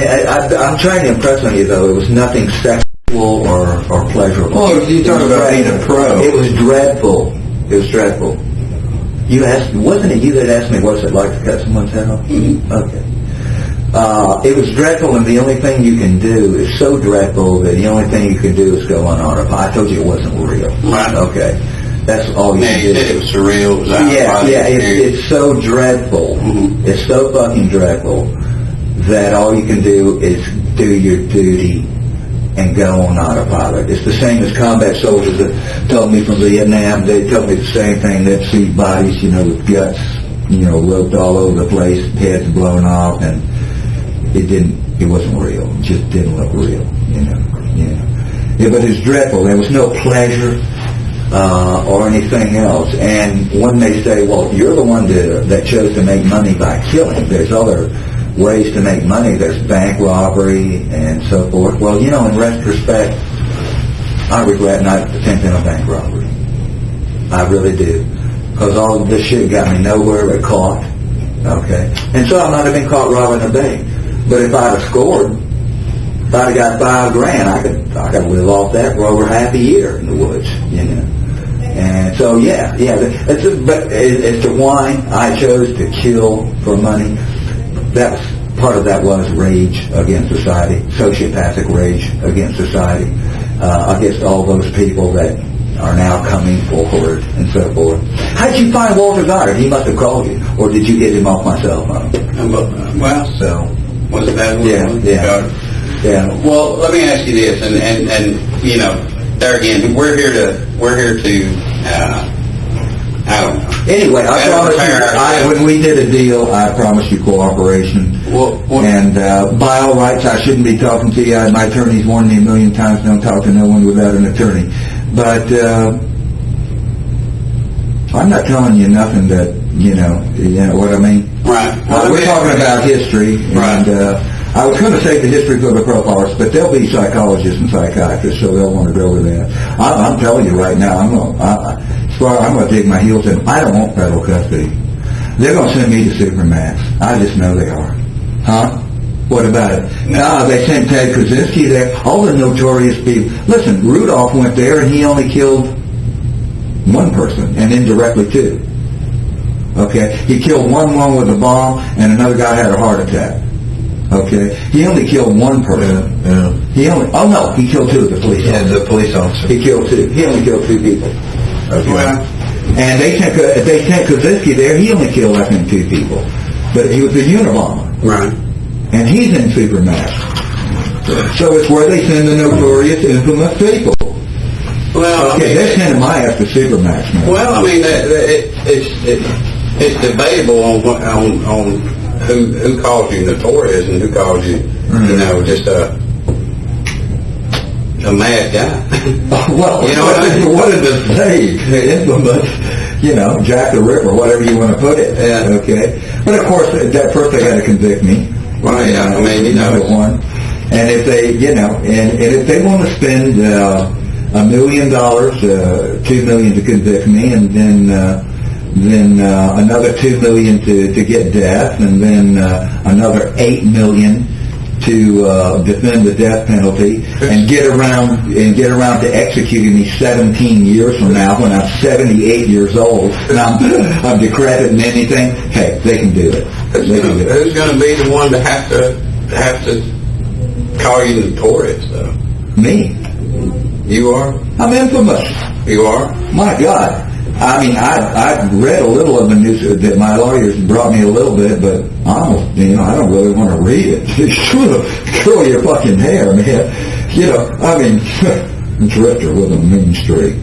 I'm trying to impress on you, though, it was nothing sexual or pleasurable. Well, you talk about being a pro. It was dreadful. It was dreadful. You asked, wasn't it you that asked me what's it like to cut someone's head off? Mm-hmm. Okay. It was dreadful, and the only thing you can do is so dreadful that the only thing you can do is go unhonorable. I told you it wasn't real. Right. Okay. That's all you can do. You said it was surreal. It was it's so dreadful. Mm-hmm. It's so fucking dreadful that all you can do is do your duty and go on autopilot. It's the same as combat soldiers that told me from Vietnam. They told me the same thing. They'd see bodies, with guts, roped all over the place, heads blown off, and it wasn't real. It just didn't look real, Yeah, but it's dreadful. There was no pleasure or anything else. And when they say, well, you're the one that chose to make money by killing, there's other ways to make money. There's bank robbery and so forth. Well, in retrospect, I regret not attempting a bank robbery. I really do. Because all of this shit got me nowhere but caught. Okay? And so I might have been caught robbing a bank. But if I'd have scored, if I'd have got $5,000, I could live off that for over half a year in the woods, And so, but as to why I chose to kill for money, that's part of that was rage against society, sociopathic rage against society, against all those people that are now coming forward and so forth. How did you find Walter Goddard? He must have called you, or did you get him off my cell phone? Well, So, was it that? Yeah. Well, let me ask you this, and you know, there again, we're here to. I don't know. Anyway, I promised you, when we did a deal, I promised you cooperation. And by all rights, I shouldn't be talking to you. My attorney's warned me a million times, don't talk to no one without an attorney. But I'm not telling you nothing that, you know what I mean? Right. We're talking about history. Right. And I was going to say the history for the profiles, but they'll be psychologists and psychiatrists, so they'll want to go over that. I'm telling you right now, I'm going to dig my heels in. I don't want federal custody. They're going to send me to Supermax. I just know they are. Huh? What about it? No, they sent Ted Kaczynski there. All the notorious people. Listen, Rudolph went there and he only killed one person, and indirectly two. Okay? He killed one with a bomb, and another guy had a heart attack. Okay? He only killed one person. yeah. He killed two of the police officers. The police officer. He killed two. He only killed two people. Okay. Well, And they sent Kaczynski there. He only killed, I think, two people. But he was a Unabomber. right. And he's in Supermax. So it's where they send the notorious, infamous people. Well, Okay, they're sending my ass to Supermax, man. Well, I mean, it's debatable on who calls you notorious and who calls you, you know, just a mad guy. Well, You know what what did it say? Infamous, Jack the Ripper, whatever you want to put it. Yeah. Okay. But of course, that first they got to convict me. Well, yeah, I mean, number one. And if they, and if they want to spend $1 million, $2 million to convict me, and then another $2 million to get death, and then another $8 million to defend the death penalty, and get around to executing me 17 years from now when I'm 78 years old and I'm decrepit and anything. Hey, they can do it. Who's going to be the one to have to call you notorious, though? Me. You are? I'm infamous. You are? My God. I mean, I've read a little of the news that my lawyers brought me a little bit, but I don't really want to read it. It's curl your fucking hair, man. I mean, drifter with a mean streak.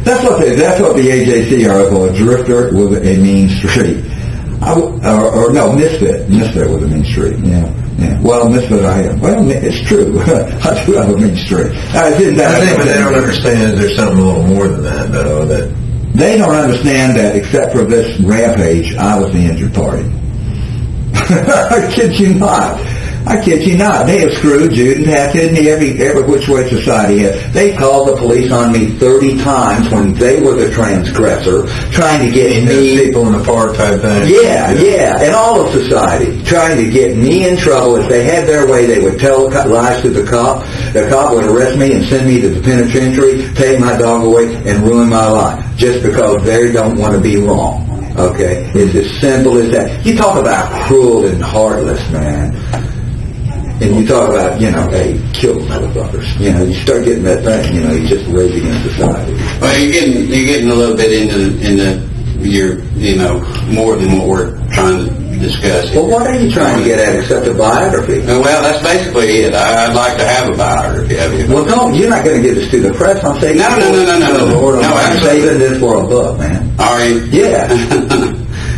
That's what the AJC article, a drifter with a mean streak. Misfit with a mean streak. Yeah. Well, misfit I am. Well, it's true. I do have a mean streak. I think what they don't understand is there's something a little more than that, though. That they don't understand that, except for this rampage, I was the injured party. I kid you not. They have screwed Jude and Hackett and every which way society has. They called the police on me 30 times when they were the transgressor, trying to get me... people in the park type thing. Yeah, and all of society, trying to get me in trouble. If they had their way, they would tell lies to the cop. The cop would arrest me and send me to the penitentiary, take my dog away, and ruin my life, just because they don't want to be wrong. Okay? It's as simple as that. You talk about cruel and heartless, man. And you talk about, hey, kill motherfuckers. You start getting that thing, you just rage against society. Well, you're getting a little bit into your, more than what we're trying to discuss. Well, what are you trying to get at except a biography? Well, that's basically it. I'd like to have a biography of you. Well, you're not going to give this to the press. I'm saying No. I'm saving this for a book, man. Are you? Yeah.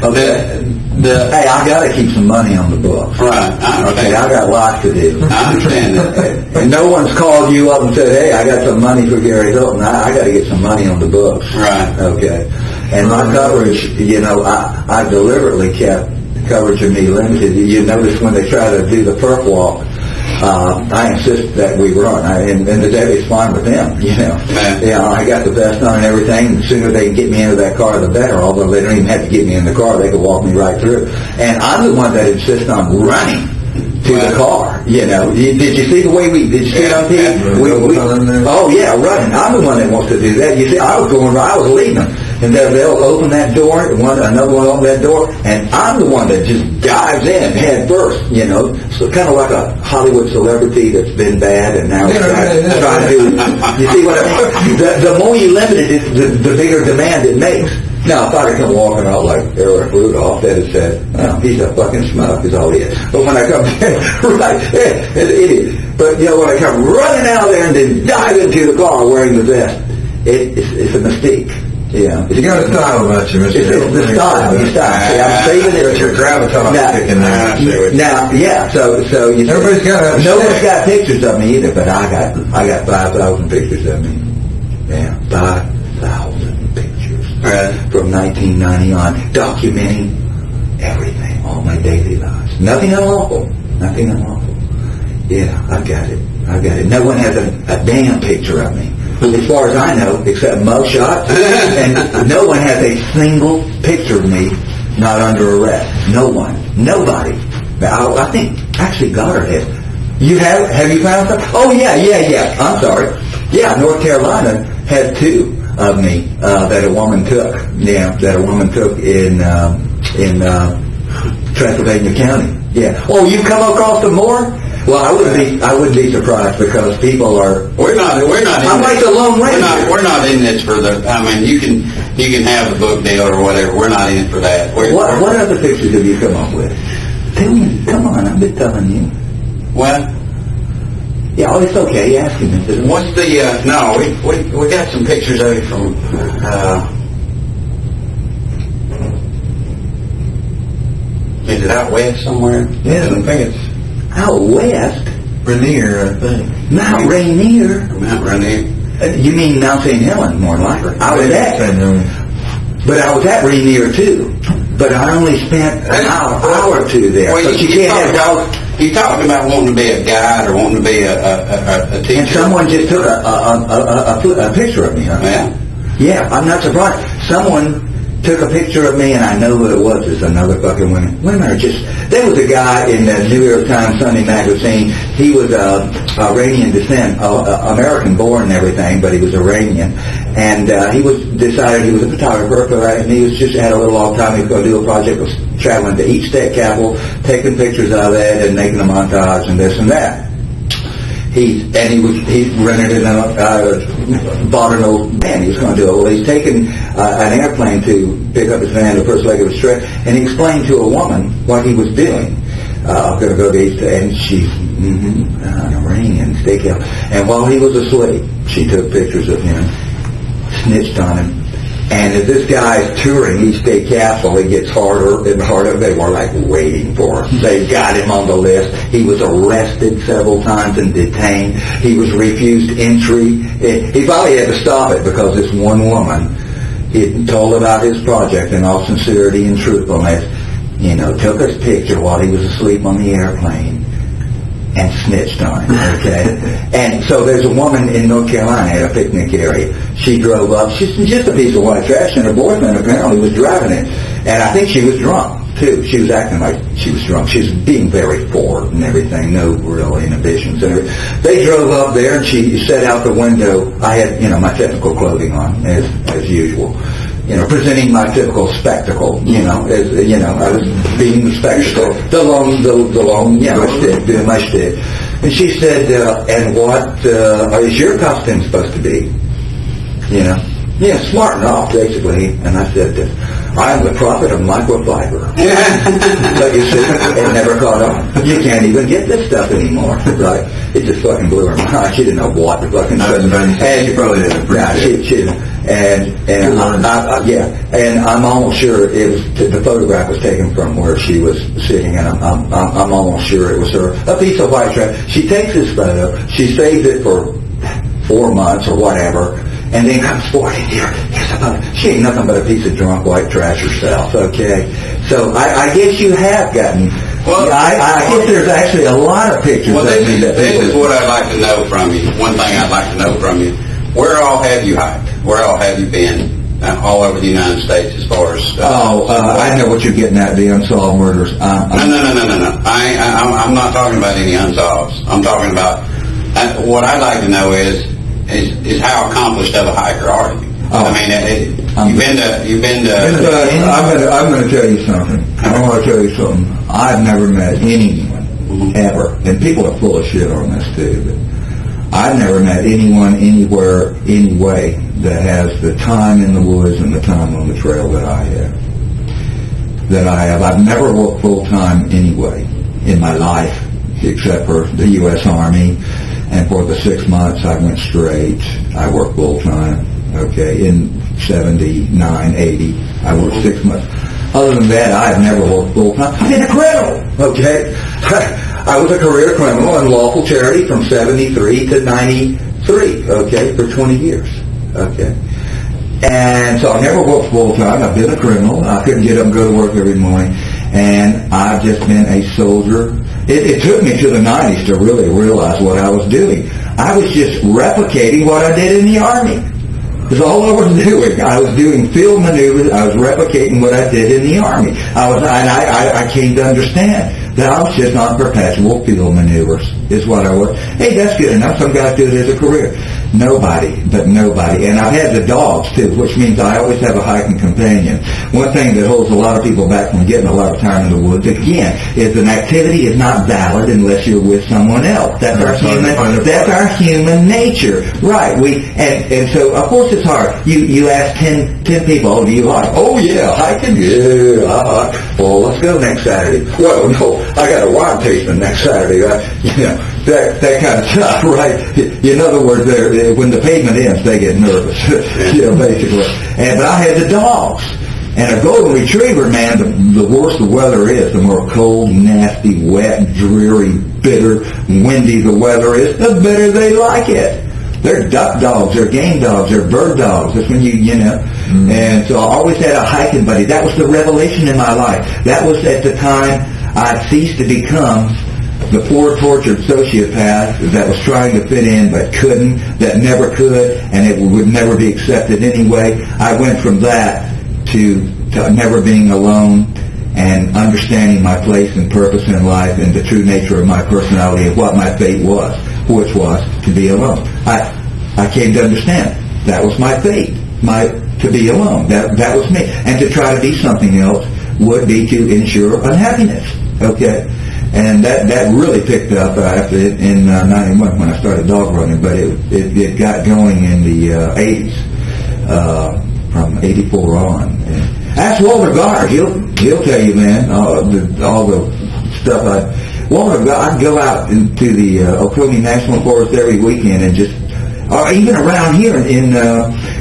Okay. Hey, I got to keep some money on the books. Right. Okay, I got lots to do. I understand that. And no one's called you up and said, hey, I got some money for Gary Hilton. I got to get some money on the books. Right. Okay. And my coverage, I deliberately kept coverage of me limited. You notice when they try to do the perp walk, I insist that we run, and the Debbie's fine with them, Yeah, I got the vest on and everything. The sooner they can get me into that car, the better. Although they don't even have to get me in the car, they can walk me right through. And I'm the one that insists on running to the car. Did you see the way did you see it on TV? Yeah. Oh yeah, running. I'm the one that wants to do that. You see, I was leading them. and they'll open that door, another one open that door, and I'm the one that just dives in head first, you know. So kind of like a Hollywood celebrity that's been bad and now trying to do. You see what I mean? The more you limit it, the bigger demand it makes. Now, if I'd come walking out like Eric Rudolph, they'd have said, well, he's a fucking schmuck, is all he is. But when I come right, an idiot. But, you know, when I come running out there and then dive into the car wearing the vest, it's a mystique. Yeah. You got a style about you, Mr. It's the style. See, I'm saving it. It's your gravitas kicking there. Now, yeah, so you everybody's got nobody's got pictures of me either, but I got 5,000 pictures of me. Yeah, 5,000 pictures. Right. From 1990 on, documenting everything, all my daily lives. Nothing unlawful. Nothing unlawful. Yeah, I got it. No one has a damn picture of me. As far as I know, except Mo shots, and no one has a single picture of me not under arrest. No one. Nobody. I think, actually, Goddard has. You have you found some? Oh, yeah. I'm sorry. Yeah, North Carolina had 2 of me that a woman took. Yeah, that a woman took in Transylvania County. Yeah. Oh, you come across some more? Well, I wouldn't be surprised because people are. We're not. I'm like the Lone Ranger. We're not in this for the. I mean, you can have a book deal or whatever. We're not in it for that. What other pictures have you come up with? Tell me. Come on, I've been telling you. Well. Yeah, oh, it's okay. Ask him. What's the? No, we got some pictures of it from. Is it out west somewhere? Yeah, I think it's out west. Rainier, I think. Mount Rainier. Mount Rainier. You mean Mount St. Helens, more likely. I was at Rainier too. But I only spent an hour or 2 there. Well, but you can't have dogs. You talking about wanting to be a guide or wanting to be a teacher? And someone just took a picture of me, huh? Yeah. Yeah, I'm not surprised. Someone took a picture of me, and I know who it was. It's another fucking woman. Women are just... There was a guy in the New York Times Sunday magazine. He was Iranian descent, American-born and everything, but he was Iranian. And decided he was a photographer, right? And he was just had a little off time. He was going to do a project of traveling to each state capital, taking pictures of it, and making a montage and this and that. He rented it bought an old van. He was going to do it. Well, he's taken an airplane to pick up his van, the first leg of his trip, and he explained to a woman what he was doing. I'm going to go to East, and she's an Iranian steakhouse. And while he was asleep, she took pictures of him, snitched on him. And as this guy's touring each state capsule, it gets harder and harder. They were like waiting for him. They got him on the list. He was arrested several times and detained. He was refused entry. He finally had to stop it because this one woman, he told about his project in all sincerity and truthfulness, took his picture while he was asleep on the airplane and snitched on him, okay? And so there's a woman in North Carolina at a picnic area. She drove up. She's just a piece of white trash, and her boyfriend apparently was driving it. And I think she was drunk, too. She was acting like she was drunk. She was being very forward and everything, no real inhibitions. And they drove up there, and she said out the window, I had, my typical clothing on, as usual. Presenting my typical spectacle, I was being the spectacle, the long, doing my shtick. And she said, and what is your costume supposed to be? Smart enough, basically. And I said, I am the prophet of microfiber. But you see, it never caught on. You can't even get this stuff anymore, right? It just fucking blew her mind. She didn't know what the fucking... And she probably didn't appreciate it. She didn't. And I'm almost sure it was the photograph was taken from where she was sitting, and I'm almost sure it was her. A piece of white trash. She takes this photo, she saves it for 4 months or whatever, and then comes forward and here's a photo. She ain't nothing but a piece of drunk white trash herself. Okay, so I guess you have gotten. Well, I guess there's actually a lot of pictures. Well, this is what I'd like to know from you. One thing I'd like to know from you. Where all have you hiked? Where all have you been? All over the United States as far as... I know what you're getting at, the unsolved murders. No. I'm not talking about any unsolved. I'm talking about... what I'd like to know is how accomplished of a hiker are you? I mean, you've been to. I'm going to tell you something. I want to tell you something. I've never met anyone ever, and people are full of shit on this too. But I've never met anyone anywhere, any way that has the time in the woods and the time on the trail that I have. I've never worked full time anyway in my life, except for the U.S. Army, and for the 6 months I went straight. I worked full time. Okay, in 79, 80, I worked 6 months. Other than that, I've never worked full time. I've been a criminal. Okay, I was a career criminal in lawful charity from 73 to 93. Okay, for 20 years. Okay. And so I never worked full time. I've been a criminal. I couldn't get up and go to work every morning. And I've just been a soldier. It took me to the 90s to really realize what I was doing. I was just replicating what I did in the Army. That's all I was doing. I was doing field maneuvers. I was replicating what I did in the Army. I came to understand that I was just on perpetual field maneuvers, is what I was. Hey, that's good enough. Some guys do it as a career. Nobody. And I've had the dogs, too, which means I always have a hiking companion. One thing that holds a lot of people back from getting a lot of time in the woods, again, is an activity is not valid unless you're with someone else. That's our human nature. Right. And so, of course, it's hard. You ask 10 people, oh, do you hike? Oh, yeah, hiking? Yeah, I hike. Well, let's go next Saturday. Well, no, I got a wine tasting next Saturday. That kind of stuff, right? In other words, when the pavement ends, they get nervous, basically. But I had the dogs. And a golden retriever, man, the worse the weather is, the more cold, nasty, wet, dreary, bitter, windy the weather is, the better they like it. They're duck dogs, they're game dogs, they're bird dogs. That's when you know. Mm-hmm. And so I always had a hiking buddy. That was the revelation in my life. That was at the time I ceased to become the poor, tortured sociopath that was trying to fit in but couldn't, that never could, and it would never be accepted anyway. I went from that to never being alone and understanding my place and purpose in life and the true nature of my personality and what my fate was, which was to be alone. I came to understand that was my fate, to be alone. That was me. And to try to be something else would be to ensure unhappiness. Okay? And that really picked up after in 91 when I started dog running, but it got going in the 80s, from 84 on. And ask Walter Goddard, he'll tell you, man, all the stuff I'd go out into the Oconee National Forest every weekend and just, even around here in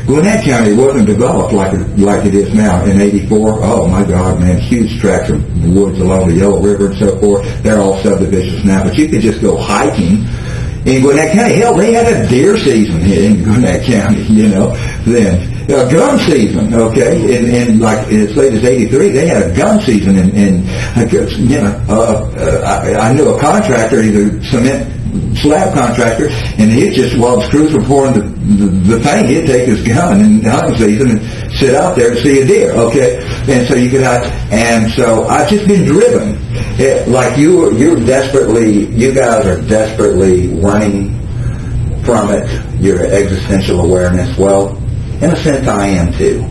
Gwinnett County, it wasn't developed like it is now in 84. Oh my God, man, huge tracts of woods along the Yellow River and so forth. They're all subdivisions now, but you could just go hiking in Gwinnett County. Hell, they had a deer season here in Gwinnett County, then. Gun season, okay, and like as late as 83, they had a gun season, and I knew a contractor, either cement slab contractor, and he'd just, while his crews were pouring the thing, he'd take his gun in hunting season and sit out there to see a deer, okay, and so you could have, and so I've just been driven, like you guys are desperately running from it, your existential awareness. Well, in a sense, I am too.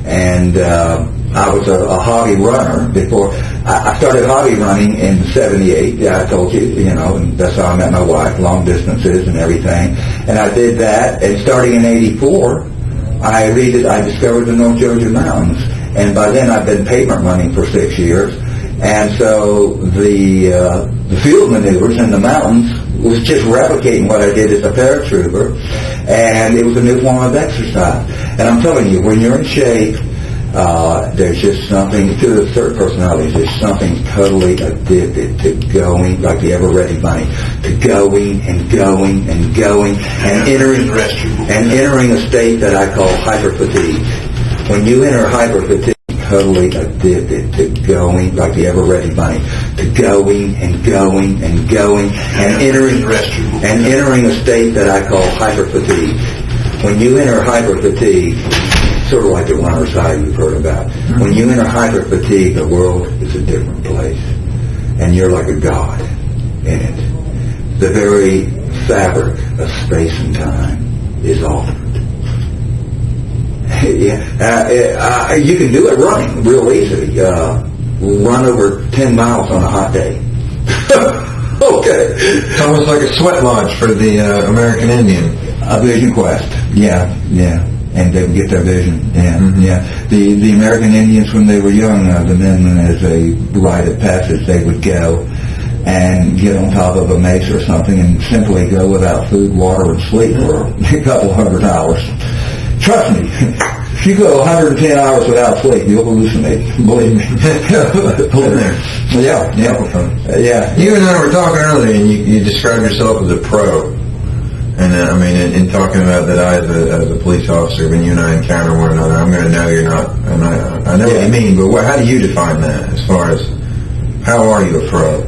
And I was a hobby runner before. I started hobby running in 78. Yeah, I told you, and that's how I met my wife, long distances and everything. And I did that. And starting in 84, I discovered the North Georgia Mountains. And by then, I'd been pavement running for 6 years. And so the field maneuvers in the mountains was just replicating what I did as a paratrooper, and it was a new form of exercise. And I'm telling you, when you're in shape, there's just something to a certain personality. There's something totally addicted to going, like the ever-ready bunny, to going and going and going and entering a state that I call hyperfatigue. When you enter hyperfatigue, totally addicted to going, like the ever-ready bunny, to going and going and going and entering a state that I call hyperfatigue. When you enter hyperfatigue, sort of like the runner's high you've heard about. When you enter hyperfatigue, the world is a different place, and you're like a god in it. The very fabric of space and time is altered. You can do it running real easy. Run over 10 miles on a hot day. Okay. It's almost like a sweat lodge for the American Indian. A vision quest. Yeah. And they would get their vision. Yeah. The American Indians, when they were young, the men, as a rite of passage, they would go and get on top of a mesa or something and simply go without food, water, and sleep for a couple hundred hours. Trust me, if you go 110 hours without sleep, you'll hallucinate. Believe me. Yeah. You and I were talking earlier, and you described yourself as a pro. And in talking about that, I as a police officer, when you and I encounter one another, I'm going to know you're not. And I know what you mean, but how do you define that? As far as how are you a pro?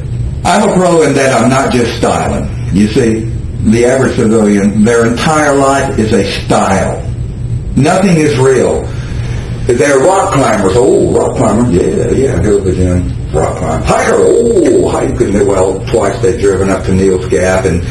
I'm a pro in that I'm not just styling. You see, the average civilian, their entire life is a style. Nothing is real. They're rock climbers. Oh, rock climber. Yeah, go to the gym. Rock climber. Hiker. Oh, hiking. Well, twice they've driven up to Neel's Gap and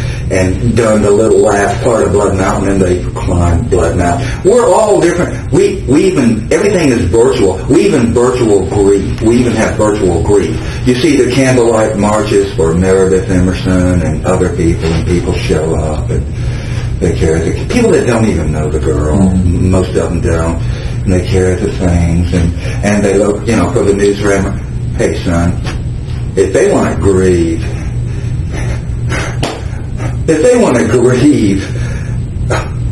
done the little last part of Blood Mountain, and they climbed Blood Mountain. We're all different. We even, everything is virtual. We even virtual grief. We even have virtual grief. You see the candlelight marches for Meredith Emerson and other people, and people show up and they carry the people that don't even know the girl. Most of them don't. And they carry the things, and they look, for the newsroom. Hey, son, if they want to grieve,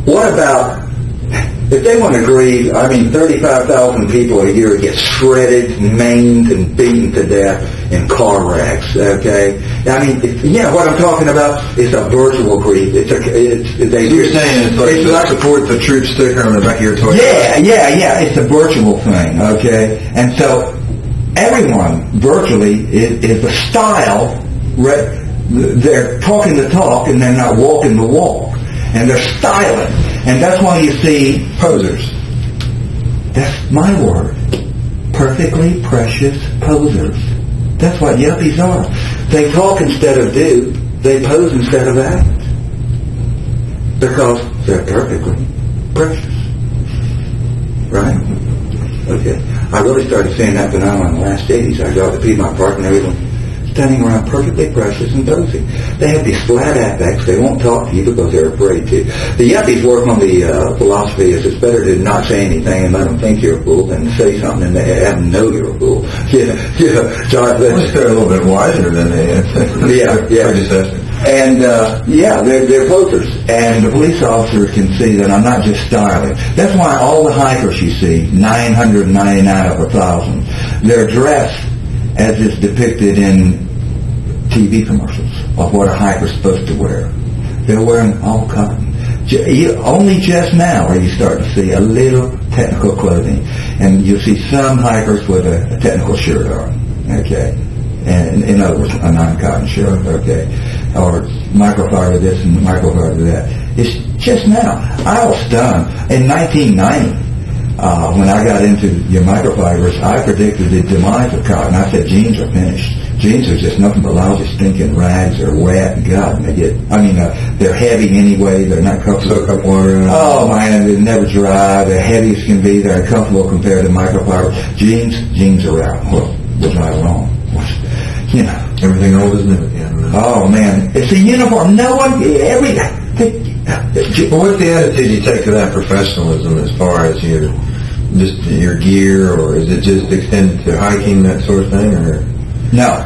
what about if they want to grieve? 35,000 people a year get shredded, maimed, and beaten to death in car wrecks. Okay, what I'm talking about is a virtual grief. You're saying it's like support the troop sticker on the back of your toy. Yeah. It's a virtual thing. Okay, and so everyone virtually is a style. They're talking the talk and they're not walking the walk, and they're styling, and that's why you see posers. That's my word. Perfectly precious posers. That's what yuppies are. They talk instead of do. They pose instead of act. Because they're perfectly precious. Right? Okay. I really started seeing that phenomenon in the last 80s. I go out to Piedmont Park and everyone standing around perfectly precious and posing. They have these flat affects. They won't talk to you because they're afraid to. The yuppies work on the philosophy is it's better to not say anything and let them think you're a fool than to say something and they have them know you're a fool. John, they're a little bit wiser than they predecessor. And they're posers. And the police officers can see that I'm not just styling. That's why all the hikers you see, 999 out of 1,000, they're dressed as is depicted in TV commercials of what a hiker's supposed to wear. They're wearing all cotton. Only just now are you starting to see a little technical clothing. And you'll see some hikers with a technical shirt on. Okay. And in other words, a non-cotton shirt. Okay. Or microfiber this and microfiber that. It's just now. I was stunned. In 1990, when I got into your microfibers, I predicted the demise of cotton. I said jeans are finished. Jeans are just nothing but lousy stinking rags. They're wet and God, and they're heavy anyway. They're not comfortable. Soak up water. Oh man, they never dry. They're heavy as can be. They're uncomfortable compared to microfiber. Jeans are out. Well, was I wrong? Everything old is new again. Oh man, it's a uniform. No one, Well, what's the attitude you take to that professionalism as far as your gear, or is it just extended to hiking, that sort of thing, or no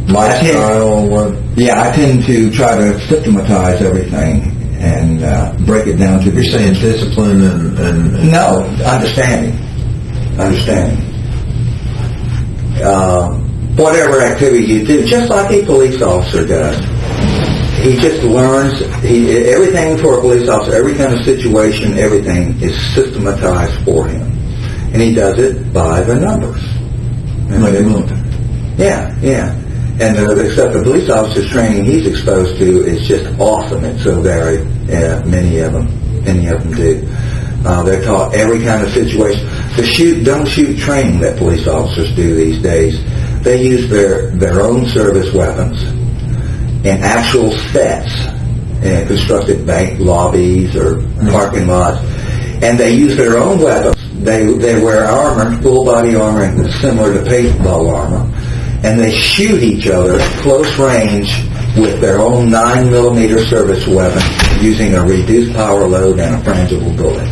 lifestyle? I tend to try to systematize everything and break it down to. You're saying discipline and no, understanding. Whatever activity you do, just like a police officer does. He just learns, everything for a police officer, every kind of situation, everything is systematized for him. And he does it by the numbers. Yeah. And except the police officer's training he's exposed to is just awesome. It's so varied. Many of them do. They're taught every kind of situation. The don't shoot training that police officers do these days, they use their own service weapons in actual sets, constructed bank lobbies or parking lots. and they use their own weapons. They wear armor, full body armor, similar to paintball armor, and they shoot each other at close range with their own 9mm service weapon, using a reduced power load and a frangible bullet.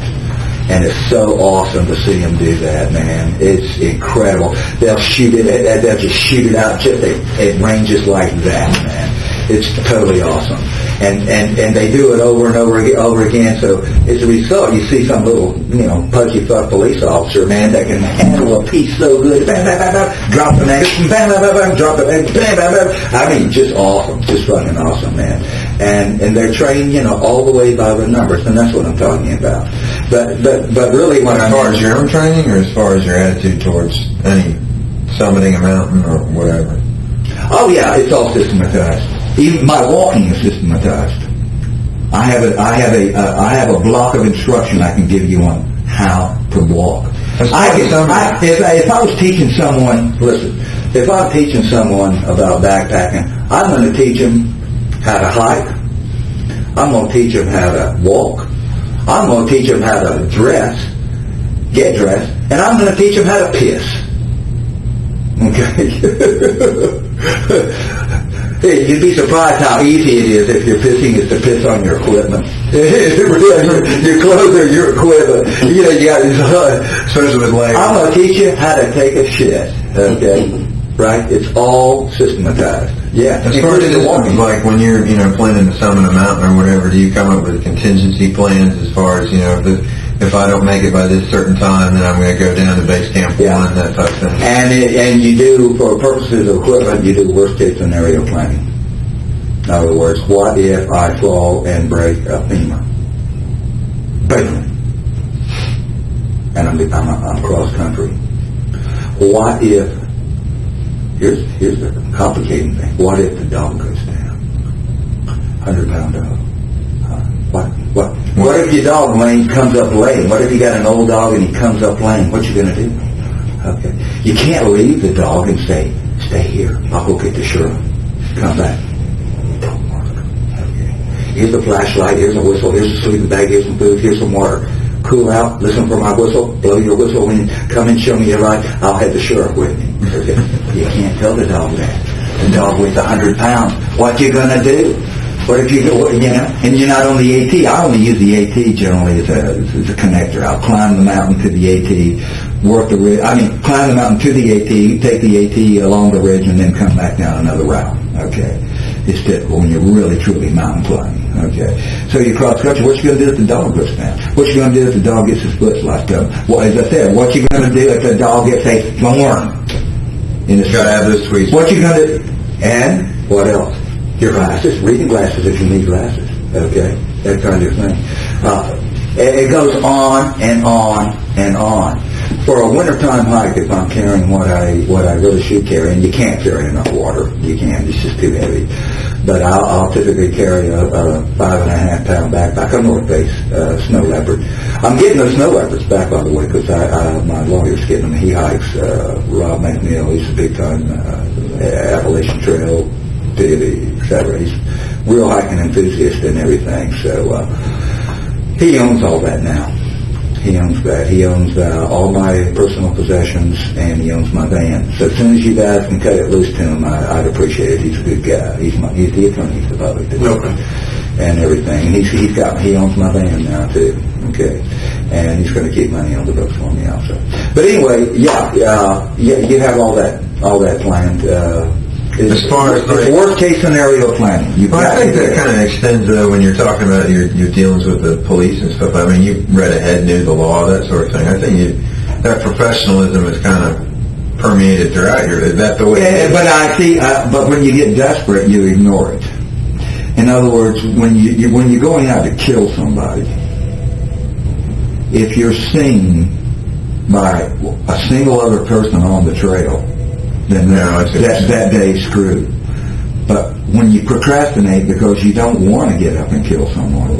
And it's so awesome to see them do that, man. It's incredible. They'll shoot it. They'll just shoot it out just at ranges like that, man. It's totally awesome. And they do it over and over again. So as a result, you see some little, pudgy fuck police officer, man, that can handle a piece so good. Bam, bam, bam, bam, drop the magazine, bam, bam, bam, bam, drop the magazine, bam, bam, bam. I mean, just awesome. Just fucking awesome, man. And they're trained, all the way by the numbers, and that's what I'm talking about. But really, when as far as your own training, or as far as your attitude towards any summiting a mountain or whatever? Oh yeah, it's all systematized. Even my walking is systematized. I have a block of instruction I can give you on how to walk. If I was teaching someone, listen, if I'm teaching someone about backpacking, I'm going to teach them how to hike. I'm going to teach them how to walk. I'm going to teach them how to get dressed, and I'm going to teach them how to piss. Okay? Hey, you'd be surprised how easy it is if your pissing is to piss on your equipment. Your clothes or your equipment. You got especially with legs. I'm going to teach you how to take a shit. Okay? Right? It's all systematized. Yeah. As far as walking, like when you're, planning to summit a mountain or whatever, do you come up with contingency plans as far as, if I don't make it by this certain time, then I'm going to go down to base camp 1, that type of thing? And you do, for purposes of equipment, you do worst case scenario planning. In other words, what if I fall and break a femur? Bam! And I'm cross country. What if? Here's the complicating thing. What if the dog goes down? 100-pound dog. What if your dog comes up lame? What if you got an old dog and he comes up lame? What you going to do? Okay. You can't leave the dog and say, stay here. I'll go get the sheriff. Come back. Don't work. Okay. Here's a flashlight. Here's a whistle. Here's a sleeping bag. Here's some food. Here's some water. Cool out. Listen for my whistle. Blow your whistle. When you come and show me your ride, I'll have the sheriff with me. Okay. You can't tell the dog that. The dog weighs 100 pounds. What you going to do? What if you go, and you're not on the AT? I only use the AT generally as a connector. I'll climb the mountain to the AT, work the ridge. Climb the mountain to the AT, take the AT along the ridge, and then come back down another route. Okay, it's typical when you're really truly mountain climbing. Okay, so you cross country. What you going to do if the dog goes down? What you going to do if the dog gets his foot sliced up? Well, as I said, what you going to do if the dog gets a thorn in his foot? Got to have those tweets. What you going to do? And what else? Your glasses, reading glasses if you need glasses, okay, that kind of thing. It goes on and on and on. For a wintertime hike, if I'm carrying what I really should carry, and you can't carry enough water, you can't, it's just too heavy. But I'll typically carry a 5.5-pound backpack, a North Face snow leopard. I'm getting those snow leopards back, by the way, because my lawyer's getting them. He hikes Rob McNeil. He's a big-time Appalachian Trail, etc. He's a real hiking enthusiast and everything. So he owns all that now. He owns that. He owns all my personal possessions, and he owns my van. So as soon as you guys can cut it loose to him, I'd appreciate it. He's a good guy. He's the attorney for the public, and everything. And he owns my van now too. Okay, and he's going to keep money on the books for me also. But anyway, you have all that planned. As far as it's worst case scenario planning. I think that kind of extends when you're talking about your dealings with the police and stuff. You read ahead, knew the law, that sort of thing. I think that professionalism is kind of permeated throughout your. Is that the way? Yeah, but I see. But when you get desperate, you ignore it. In other words, when you're going out to kill somebody, if you're seen by a single other person on the trail, then that day's screwed. But when you procrastinate because you don't want to get up and kill someone,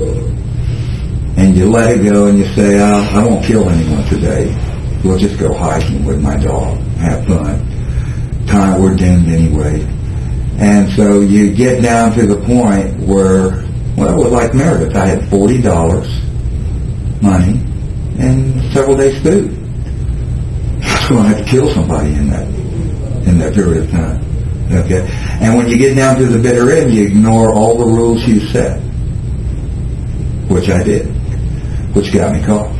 and you let it go and you say, I won't kill anyone today. We'll just go hiking with my dog, have fun. We're doomed anyway. And so you get down to the point where, well, it was like Meredith. I had $40 money and several days' food. It's going to have to kill somebody in that period of time. Okay? And when you get down to the bitter end, you ignore all the rules you set, which I did, which got me caught.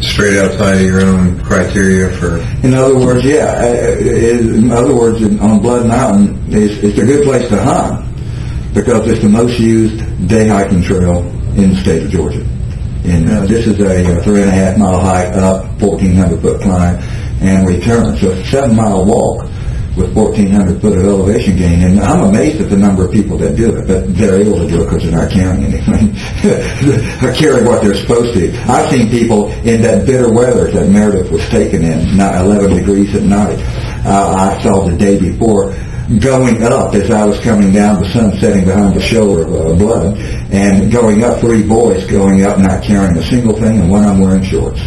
Straight outside of your own criteria for... In other words, yeah. In other words, on Blood Mountain, it's a good place to hunt because it's the most used day hiking trail in the state of Georgia. And this is a 3.5 mile hike up, 1,400 foot climb, and return. So it's a 7 mile walk with 1,400 foot of elevation gain. And I'm amazed at the number of people that do it, but they're able to do it because they're not carrying anything. They're carrying what they're supposed to. I've seen people in that bitter weather that Meredith was taken in, 11 degrees at night. I saw the day before, going up as I was coming down, the sun setting behind the shoulder of Blood, and going up, 3 boys going up not carrying a single thing, and one of them wearing shorts.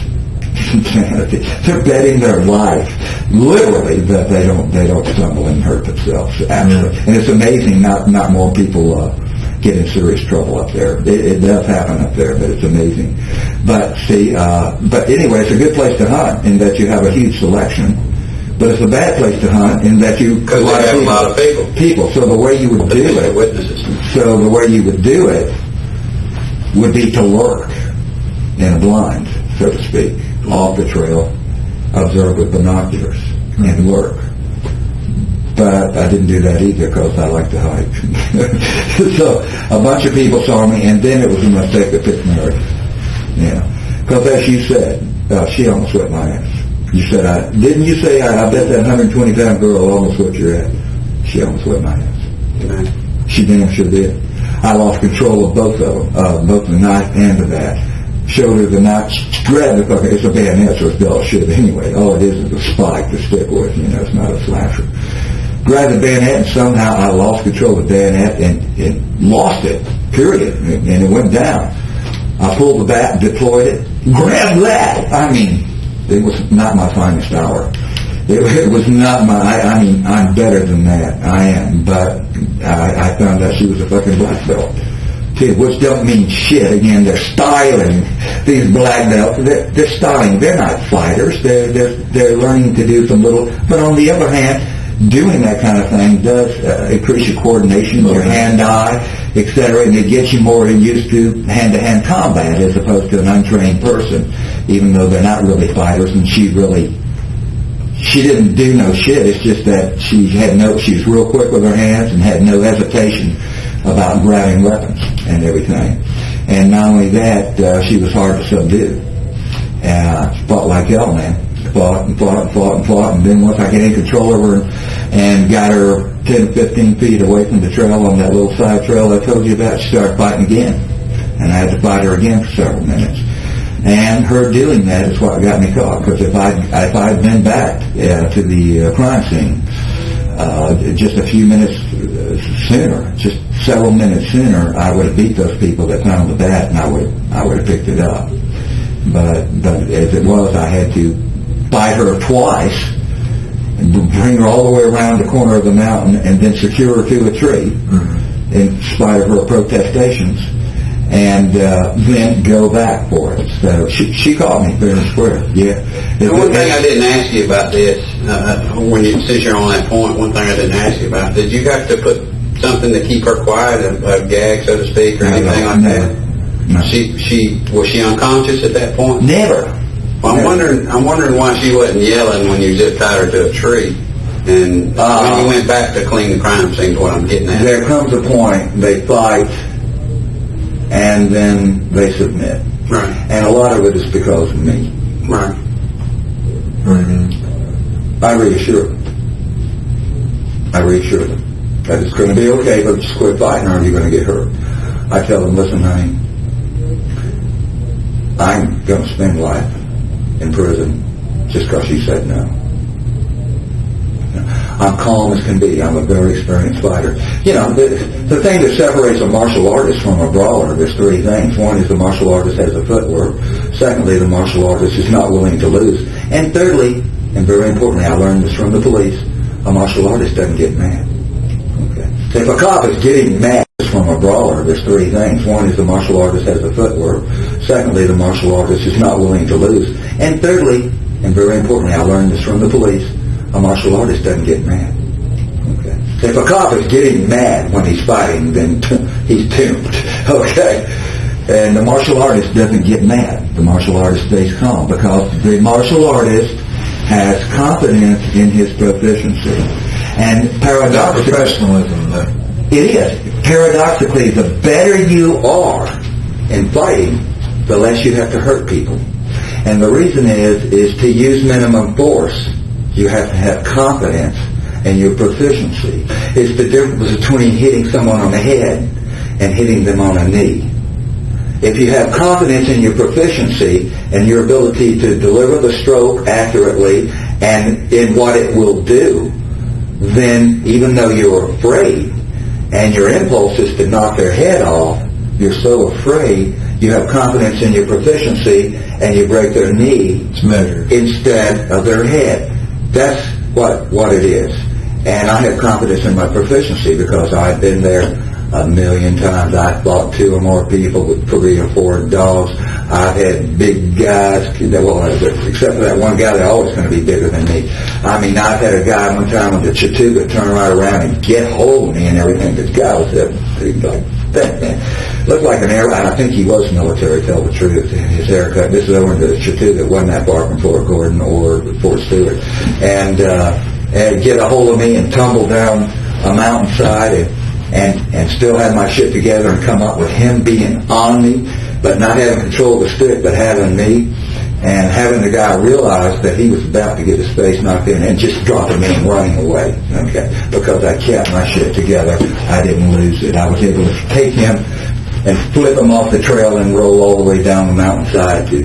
They're betting their life, literally, that they don't stumble and hurt themselves. Actually, and it's amazing. Not more people get in serious trouble up there. It does happen up there, but it's amazing. But see, but anyway, it's a good place to hunt in that you have a huge selection. But it's a bad place to hunt in that you because they have a lot of people. So the way you would do it, witnesses. So the way you would do it would be to lurk in a blind, so to speak, off the trail, observe with binoculars, and lurk. But I didn't do that either because I like to hike. So a bunch of people saw me, and then it was a mistake to pick Mary. Yeah, because as you said, she almost whipped my ass. You said, didn't you say, I bet that 120-pound girl almost whipped your ass? She almost whipped my ass. Amen. She damn sure did. I lost control of both of them, both the knife and the bat. Showed her the knife, grabbed the fucking, it's a bayonet, so it's dull shit anyway. All it is a spike to stick with, it's not a slasher. Grabbed the bayonet, and somehow I lost control of the bayonet and lost it, period. And it went down. I pulled the bat, deployed it, grabbed that. I mean, it was not my finest hour. It was not I'm better than that. I am. But I found out she was a fucking black belt. Too, which don't mean shit. Again, they're styling these black belts. They're styling. They're not fighters. They're learning to do some little... But on the other hand, doing that kind of thing does increase your coordination, your hand-eye, etc., and it gets you more used to hand-to-hand combat as opposed to an untrained person, even though they're not really fighters. And she didn't do no shit. It's just that she was real quick with her hands and had no hesitation about grabbing weapons and everything. And not only that, she was hard to subdue. And fought like hell, man. Fought, and then once I get in control of her and got her 10 to 15 feet away from the trail on that little side trail I told you about, she started fighting again. And I had to fight her again for several minutes. And her doing that is what got me caught, because if I'd been back to the crime scene just a few minutes sooner, just several minutes sooner, I would have beat those people that found the bat, and I would have picked it up. But as it was, I had to fight her twice, and bring her all the way around the corner of the mountain, and then secure her to a tree, in spite of her protestations, and then go back for it. So she caught me fair and square. Yeah. One thing I didn't ask you about this, since you're on that point, one thing I didn't ask you about, did you have to put something to keep her quiet, a gag, so to speak, or anything like that? No. Was she unconscious at that point? Never. Well, I'm wondering why she wasn't yelling when you just tied her to a tree, and when you went back to clean the crime scene. Is what I'm getting at. There comes a point they fight, and then they submit. Right. And a lot of it is because of me. Right. Mm-hmm. I reassure them that it's going to be okay, but just quit fighting or you're going to get hurt. I tell them, listen, honey, I'm going to spend life in prison just because you said no. I'm calm as can be. I'm a very experienced fighter. The thing that separates a martial artist from a brawler, there's 3 things. One is the martial artist has the footwork. Secondly, the martial artist is not willing to lose. And thirdly, and very importantly, I learned this from the police, a martial artist doesn't get mad. Okay. If a cop is getting mad from a brawler, there's three things. One is the martial artist has the footwork. Secondly, the martial artist is not willing to lose. And thirdly, and very importantly, I learned this from the police, a martial artist doesn't get mad. Okay. If a cop is getting mad when he's fighting, then he's doomed. Okay. And the martial artist doesn't get mad. The martial artist stays calm because the martial artist has confidence in his proficiency. And paradoxically, Professionalism, though. it is. Paradoxically, the better you are in fighting, the less you have to hurt people. And the reason is to use minimum force, you have to have confidence in your proficiency. It's the difference between hitting someone on the head and hitting them on a knee. If you have confidence in your proficiency and your ability to deliver the stroke accurately and in what it will do, then even though you're afraid and your impulse is to knock their head off, you're so afraid, you have confidence in your proficiency and you break their knee instead of their head. That's what it is. And I have confidence in my proficiency because I've been there a million times. I fought 2 or more people with 3 or 4 dogs. I've had big guys, well, except for that one guy, they're always going to be bigger than me. I mean, I've had a guy one time with the Chattooga turn right around and get hold of me and everything. This guy was like that, man. Looked like an airline. I think he was military, tell the truth. His haircut. This is over in the Chattooga. It wasn't that far from Fort Gordon or Fort Stewart. And get a hold of me and tumble down a mountainside and still have my shit together and come up with him being on me, but not having control of the stick, but having me, and having the guy realize that he was about to get his face knocked in and just dropping me and running away, okay, because I kept my shit together. I didn't lose it. I was able to take him and flip him off the trail and roll all the way down the mountainside to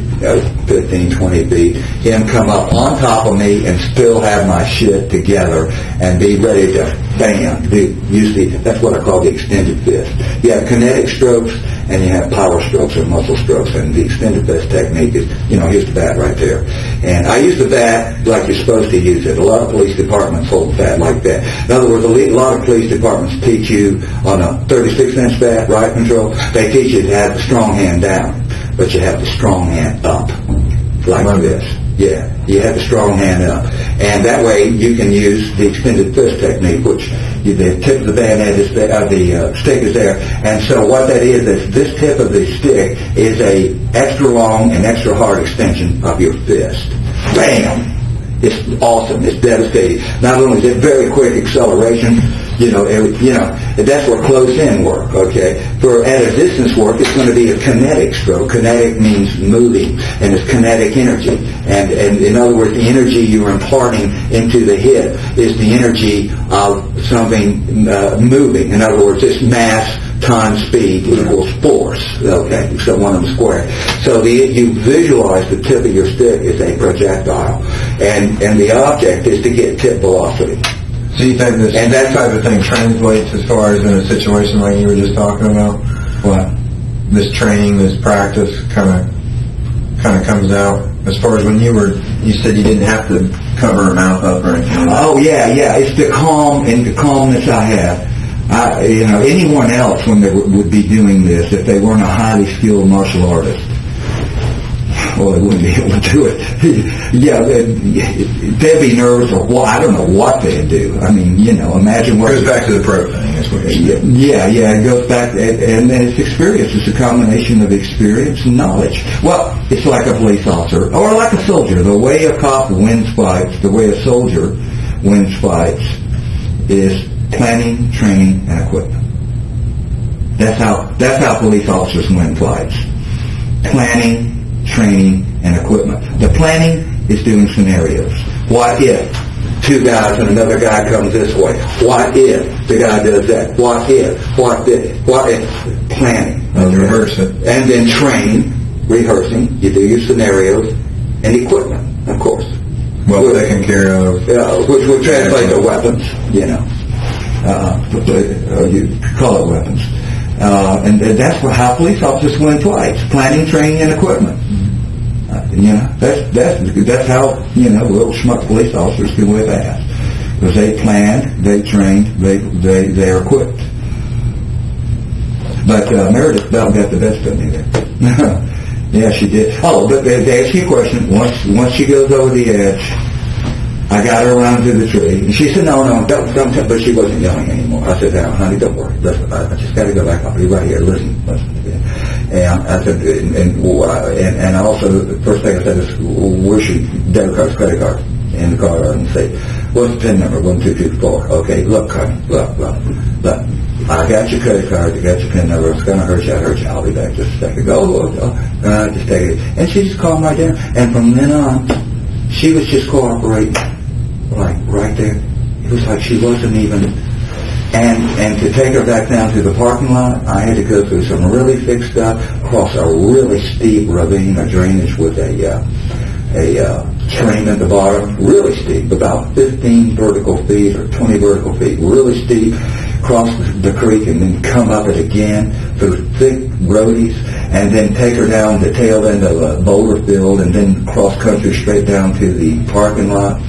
15, 20 feet. Him come up on top of me and still have my shit together and be ready to bam. That's what I call the extended fist. You have kinetic strokes and you have power strokes or muscle strokes. And the extended fist technique is, here's the bat right there. And I use the bat like you're supposed to use it. A lot of police departments hold the bat like that. In other words, a lot of police departments teach you on a 36-inch bat, right control, they teach you to have the strong hand down, but you have the strong hand up, like this. Yeah, you have the strong hand up. And that way you can use the extended fist technique, which the tip of the bayonet of the stick is there. And so what that is this tip of the stick is a extra long and extra hard extension of your fist. Bam! It's awesome. It's devastating. Not only is it very quick acceleration, that's where close-in work, okay? For at a distance work, it's going to be a kinetic stroke. Kinetic means moving, and it's kinetic energy. And in other words, the energy you're imparting into the hit is the energy of something moving. In other words, it's mass times speed equals force, okay? So one of them squared. So you visualize the tip of your stick is a projectile, and the object is to get tip velocity. So you think that type of thing translates as far as in a situation like you were just talking about? What? This training, this practice kind of comes out as far as when you said you didn't have to cover her mouth up or anything. Oh yeah, it's the calm and the calmness I have. Anyone else when they would be doing this, if they weren't a highly skilled martial artist, well, they wouldn't be able to do it. Yeah, they'd be nervous or I don't know what they'd do. I mean, imagine what... It goes back to the pro thing, is what you're saying. Yeah, it goes back, and then it's experience. It's a combination of experience and knowledge. Well, it's like a police officer, or like a soldier. The way a cop wins fights, the way a soldier wins fights is planning, training, and equipment. That's how police officers win fights. Planning, training, and equipment. The planning is doing scenarios. What if 2 guys and another guy comes this way? What if the guy does that? What if? Planning. And rehearse it. And then training, rehearsing. You do your scenarios, and equipment, of course. Well, taken care of. Which would translate to weapons, you call it weapons. And that's how police officers win fights: planning, training, and equipment. That's how little schmuck police officers can whip ass, because they planned, they trained, they are equipped. But Meredith Bell got the best of me there. Yeah, she did. Oh, but to ask you a question, once she goes over the edge, I got her around to the tree, and she said, no, don't, but she wasn't yelling anymore. I said, now, honey, don't worry. Listen, I just got to go back home. You're right here. Listen. And I said, and also, the first thing I said is, where's your debit card, credit card? In the car, and say, what's the PIN number? 1, 2, 3, 4. Okay, look, honey, look. I got your credit card, I got your PIN number. It's going to hurt you. I'll be back just a second. Go. Just take it. And she just calmed right down. And from then on, she was just cooperating. Like, right there. It was like she wasn't even... And to take her back down to the parking lot, I had to go through some really thick stuff, cross a really steep ravine, a drainage with a stream at the bottom, really steep, about 15 vertical feet or 20 vertical feet, really steep, cross the creek and then come up it again through thick roadies, and then take her down the tail end of a boulder field and then cross country straight down to the parking lot.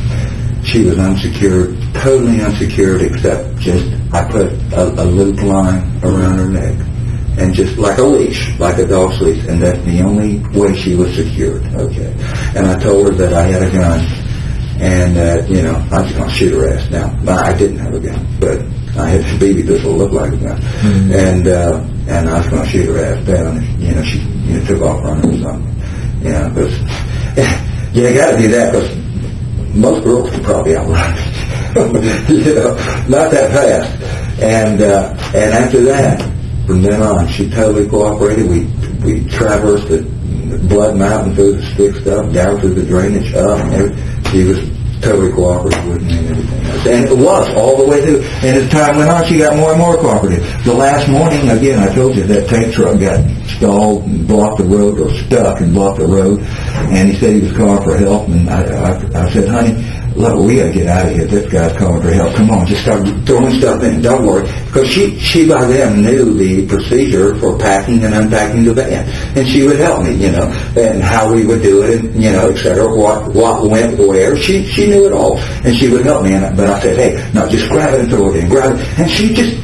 She was unsecured, totally unsecured, except just I put a loop line around her neck. And just like a leash, like a dog's leash, and that's the only way she was secured, okay. And I told her that I had a gun, and that, I was going to shoot her ass down. I didn't have a gun, but I had a BB pistol that looked like a gun. Mm-hmm. And I was going to shoot her ass down, and, she took off running or something. Because, you got to do that, because most girls could probably outrun me. Not that fast. And after that, from then on, she totally cooperated. We traversed the Blood Mountain through the stick stuff, down through the drainage, up, and she was totally cooperative with me and everything else. And it was all the way through. And as time went on, she got more and more cooperative. The last morning, again, I told you that tank truck got stalled and blocked the road, or stuck and blocked the road. And he said he was calling for help. And I said, honey, look, we got to get out of here. This guy's calling for help. Come on, just start throwing stuff in. Don't worry. Because she by then knew the procedure for packing and unpacking the van. And she would help me, and how we would do it, and, et cetera, what went where. She knew it all. And she would help me. But I said, hey, no, just grab it and throw it in. Grab it. And she just,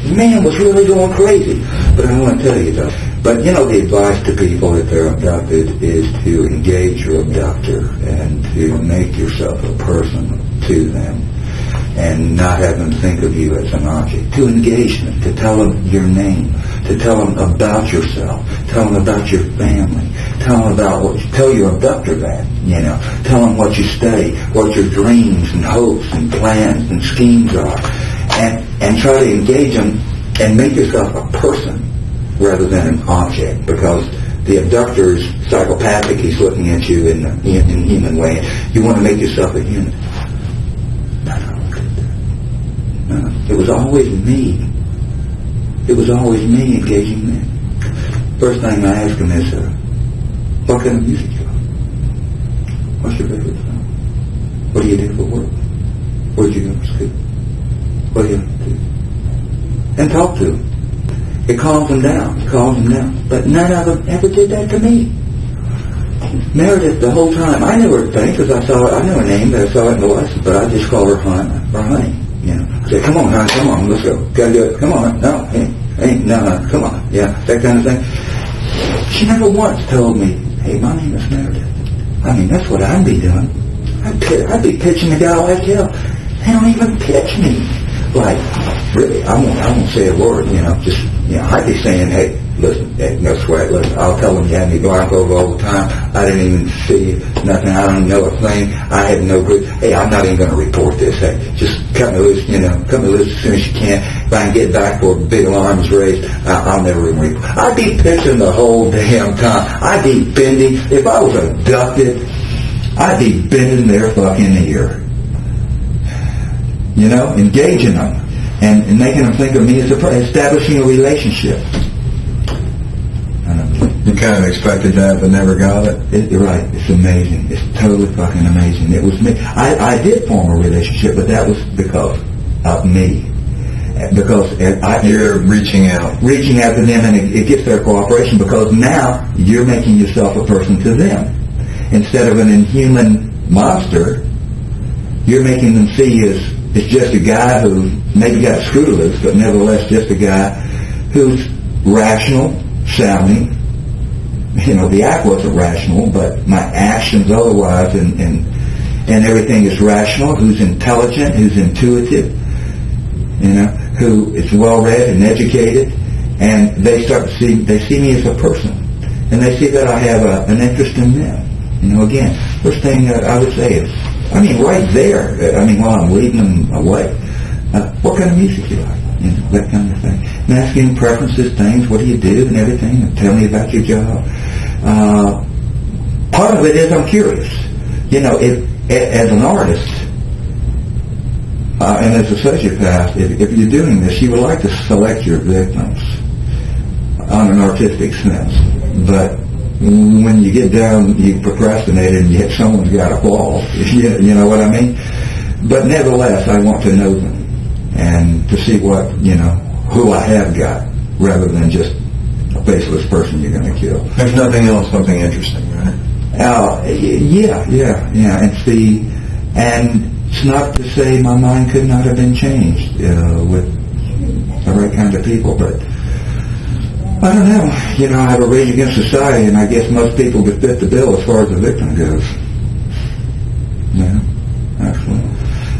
was really going crazy. But I want to tell you, though. But, the advice to people that they're abducted is to engage your abductor and to make yourself a person to them and not have them think of you as an object. To engage them, to tell them your name, to tell them about yourself, tell them about your family, tell your abductor that, tell them what you study, what your dreams and hopes and plans and schemes are, and try to engage them and make yourself a person rather than an object, because the abductor is psychopathic. He's looking at you in a human way. You want to make yourself a human. No, it was always me. It was always me engaging them. First thing I ask them is, what kind of music you like? What's your favorite song? What do you do for work? Where'd you go to school? What do you have to do? And talk to them. It calms them down. But none of them ever did that to me. Meredith, the whole time, I knew her thing because I knew her name, but I saw it in the license, but I just called her honey. I said, come on, honey, come on, let's go. Gotta do it. Come on, no, no, come on. Yeah, that kind of thing. She never once told me, hey, my name is Meredith. That's what I'd be doing. I'd be pitching the guy like hell. They don't even pitch me. Like, really, I won't say a word, I'd be saying, hey, listen, no sweat, listen, I'll tell them you had me blindfolded all the time. I didn't even see nothing. I don't know a thing. I had no clue. Hey, I'm not even going to report this. Hey, just cut me loose, cut me loose as soon as you can. If I can get back before big alarms raised, I'll never even report. I'd be pitching the whole damn time. I'd be bending. If I was abducted, I'd be bending their fucking ear. Engaging them and making them think of me as establishing a relationship. You kind of expected that, but never got it. You're right. It's amazing. It's totally fucking amazing. It was me. I did form a relationship, but that was because of me. Because you're reaching out to them, and it gets their cooperation, because now you're making yourself a person to them. Instead of an inhuman monster, you're making them see as just a guy who maybe got screw loose, but nevertheless just a guy who's rational sounding. The act wasn't rational, but my actions otherwise, and everything is rational. Who's intelligent, who's intuitive, who is well-read and educated, and they see me as a person, and they see that I have an interest in them. Again, first thing that I would say is, right there, while I'm leading them away, what kind of music you like? That kind of thing. And asking preferences, things, what do you do and everything, and tell me about your job. Part of it is I'm curious. As an artist, and as a sociopath, if you're doing this, you would like to select your victims on an artistic sense. But when you get down, you procrastinate and yet someone's got a fall. You know what I mean? But nevertheless, I want to know them and to see what, who I have got, rather than just a faceless person you're going to kill. There's nothing else, something interesting, right? Yeah. And it's not to say my mind could not have been changed with the right kind of people, but I don't know. I have a Rage Against Society, and I guess most people would fit the bill as far as the victim goes. Yeah, actually.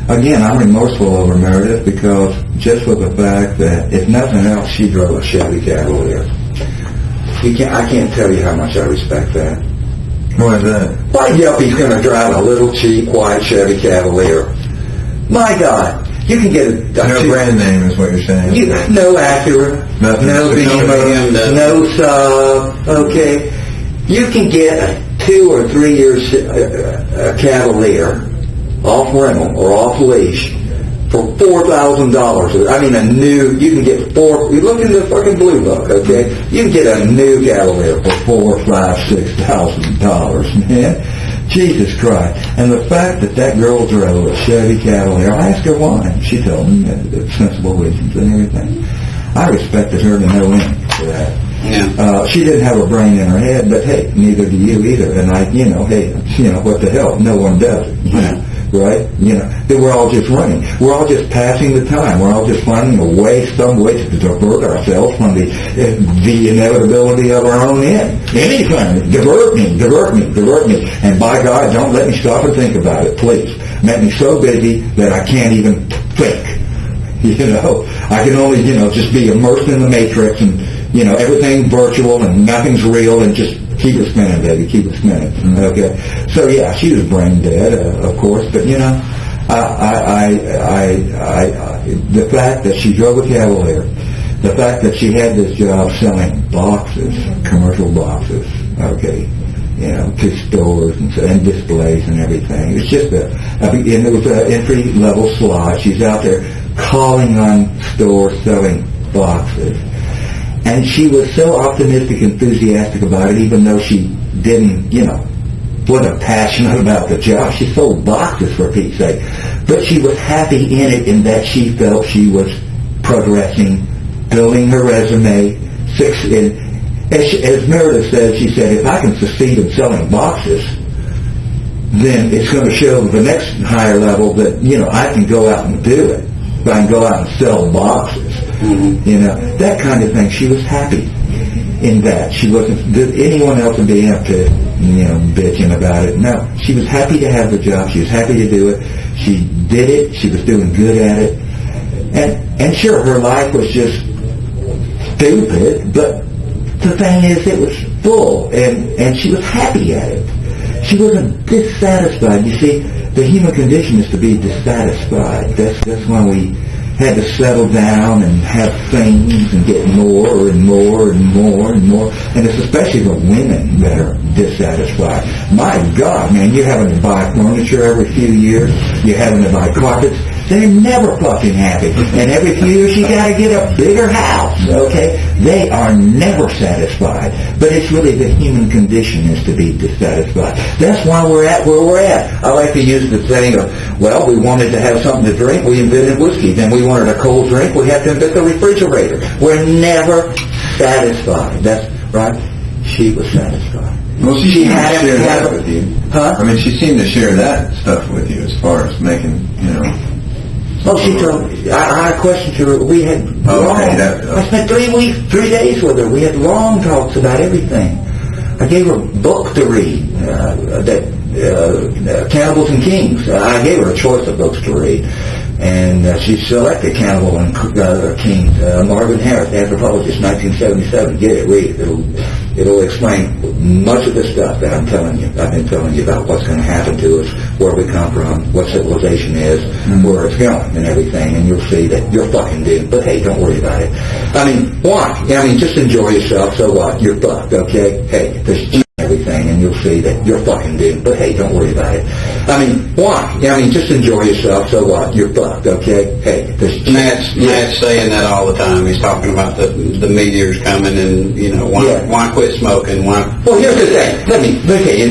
Again, I'm remorseful over Meredith because just for the fact that, if nothing else, she drove a Chevy Cavalier. I can't tell you how much I respect that. Why is that? Why yuppie's going to drive a little cheap white Chevy Cavalier? My God, you can get no brand name is what you're saying. No Acura, no Beamer, no Saab. Okay, you can get a 2 or 3 year Cavalier off rental or off leash for $4,000. A new, you can get you look in the fucking blue book, okay? You can get a new Cavalier for $4,000, $5,000, $6,000, man. Jesus Christ. And the fact that girl drove a Chevy Cavalier, I asked her why. She told me that sensible reasons and everything. I respected her to no end for that. Yeah. She didn't have a brain in her head, but hey, neither do you either. And what the hell? No one does it. Yeah. Right? That we're all just running. We're all just passing the time. We're all just finding some way to divert ourselves from the inevitability of our own end. Anytime. Divert me. And by God, don't let me stop and think about it, please. Make me so busy that I can't even think. I can only, just be immersed in the matrix and, everything virtual and nothing's real, and just keep it spinning, baby. Keep it spinning. Okay. So yeah, she was brain dead, of course. But the fact that she drove a Cavalier, the fact that she had this job selling boxes, commercial boxes, okay, to stores and displays and everything. It's just and it was an entry level slot. She's out there calling on stores selling boxes. And she was so optimistic, enthusiastic about it, even though she didn't, wasn't passionate about the job. She sold boxes, for Pete's sake. But she was happy in it, in that she felt she was progressing, building her resume. As Meredith said, she said, if I can succeed in selling boxes, then it's going to show the next higher level that, I can go out and do it. I can go out and sell boxes. Mm-hmm. That kind of thing. She was happy in that. She wasn't anyone else would be up to, bitching about it. No, she was happy to have the job. She was happy to do it. She did it. She was doing good at it. And sure, her life was just stupid, but the thing is, it was full, and she was happy at it. She wasn't dissatisfied. You see, the human condition is to be dissatisfied. That's when we had to settle down and have things and get more and more and more and more. And it's especially the women that are dissatisfied. My God, man, you're having to buy furniture every few years. You're having to buy carpets. They're never fucking happy. And every few years you gotta get a bigger house, okay? They are never satisfied. But it's really the human condition is to be dissatisfied. That's why we're at where we're at. I like to use the saying of, well, we wanted to have something to drink, we invented whiskey. Then we wanted a cold drink, we had to invent the refrigerator. We're never satisfied. That's right. She was satisfied. Well, she seemed to share that with you. Huh? I mean, she seemed to share that stuff with you as far as making, Oh, she told me. I questioned her. We had I spent 3 days with her. We had long talks about everything. I gave her a book to read, Cannibals and Kings. I gave her a choice of books to read. And she selected Cannibal and Kings. Marvin Harris, anthropologist, 1977. Get it, read it. It'll explain much of the stuff that I've been telling you about what's going to happen to us, where we come from, what civilization is, where it's going, and everything. And you'll see that you're fucking doomed. But hey, don't worry about it. I mean, why? I mean, just enjoy yourself. So what? You're fucked, okay? Hey, there's everything, and you'll see that you're fucking doomed. But hey, don't worry about it. I mean, why? I mean, just enjoy yourself. So what? You're fucked, okay? Hey, there's Matt's saying that all the time. He's talking about the meteors coming, and why quit smoking? Why? Well, here's the thing.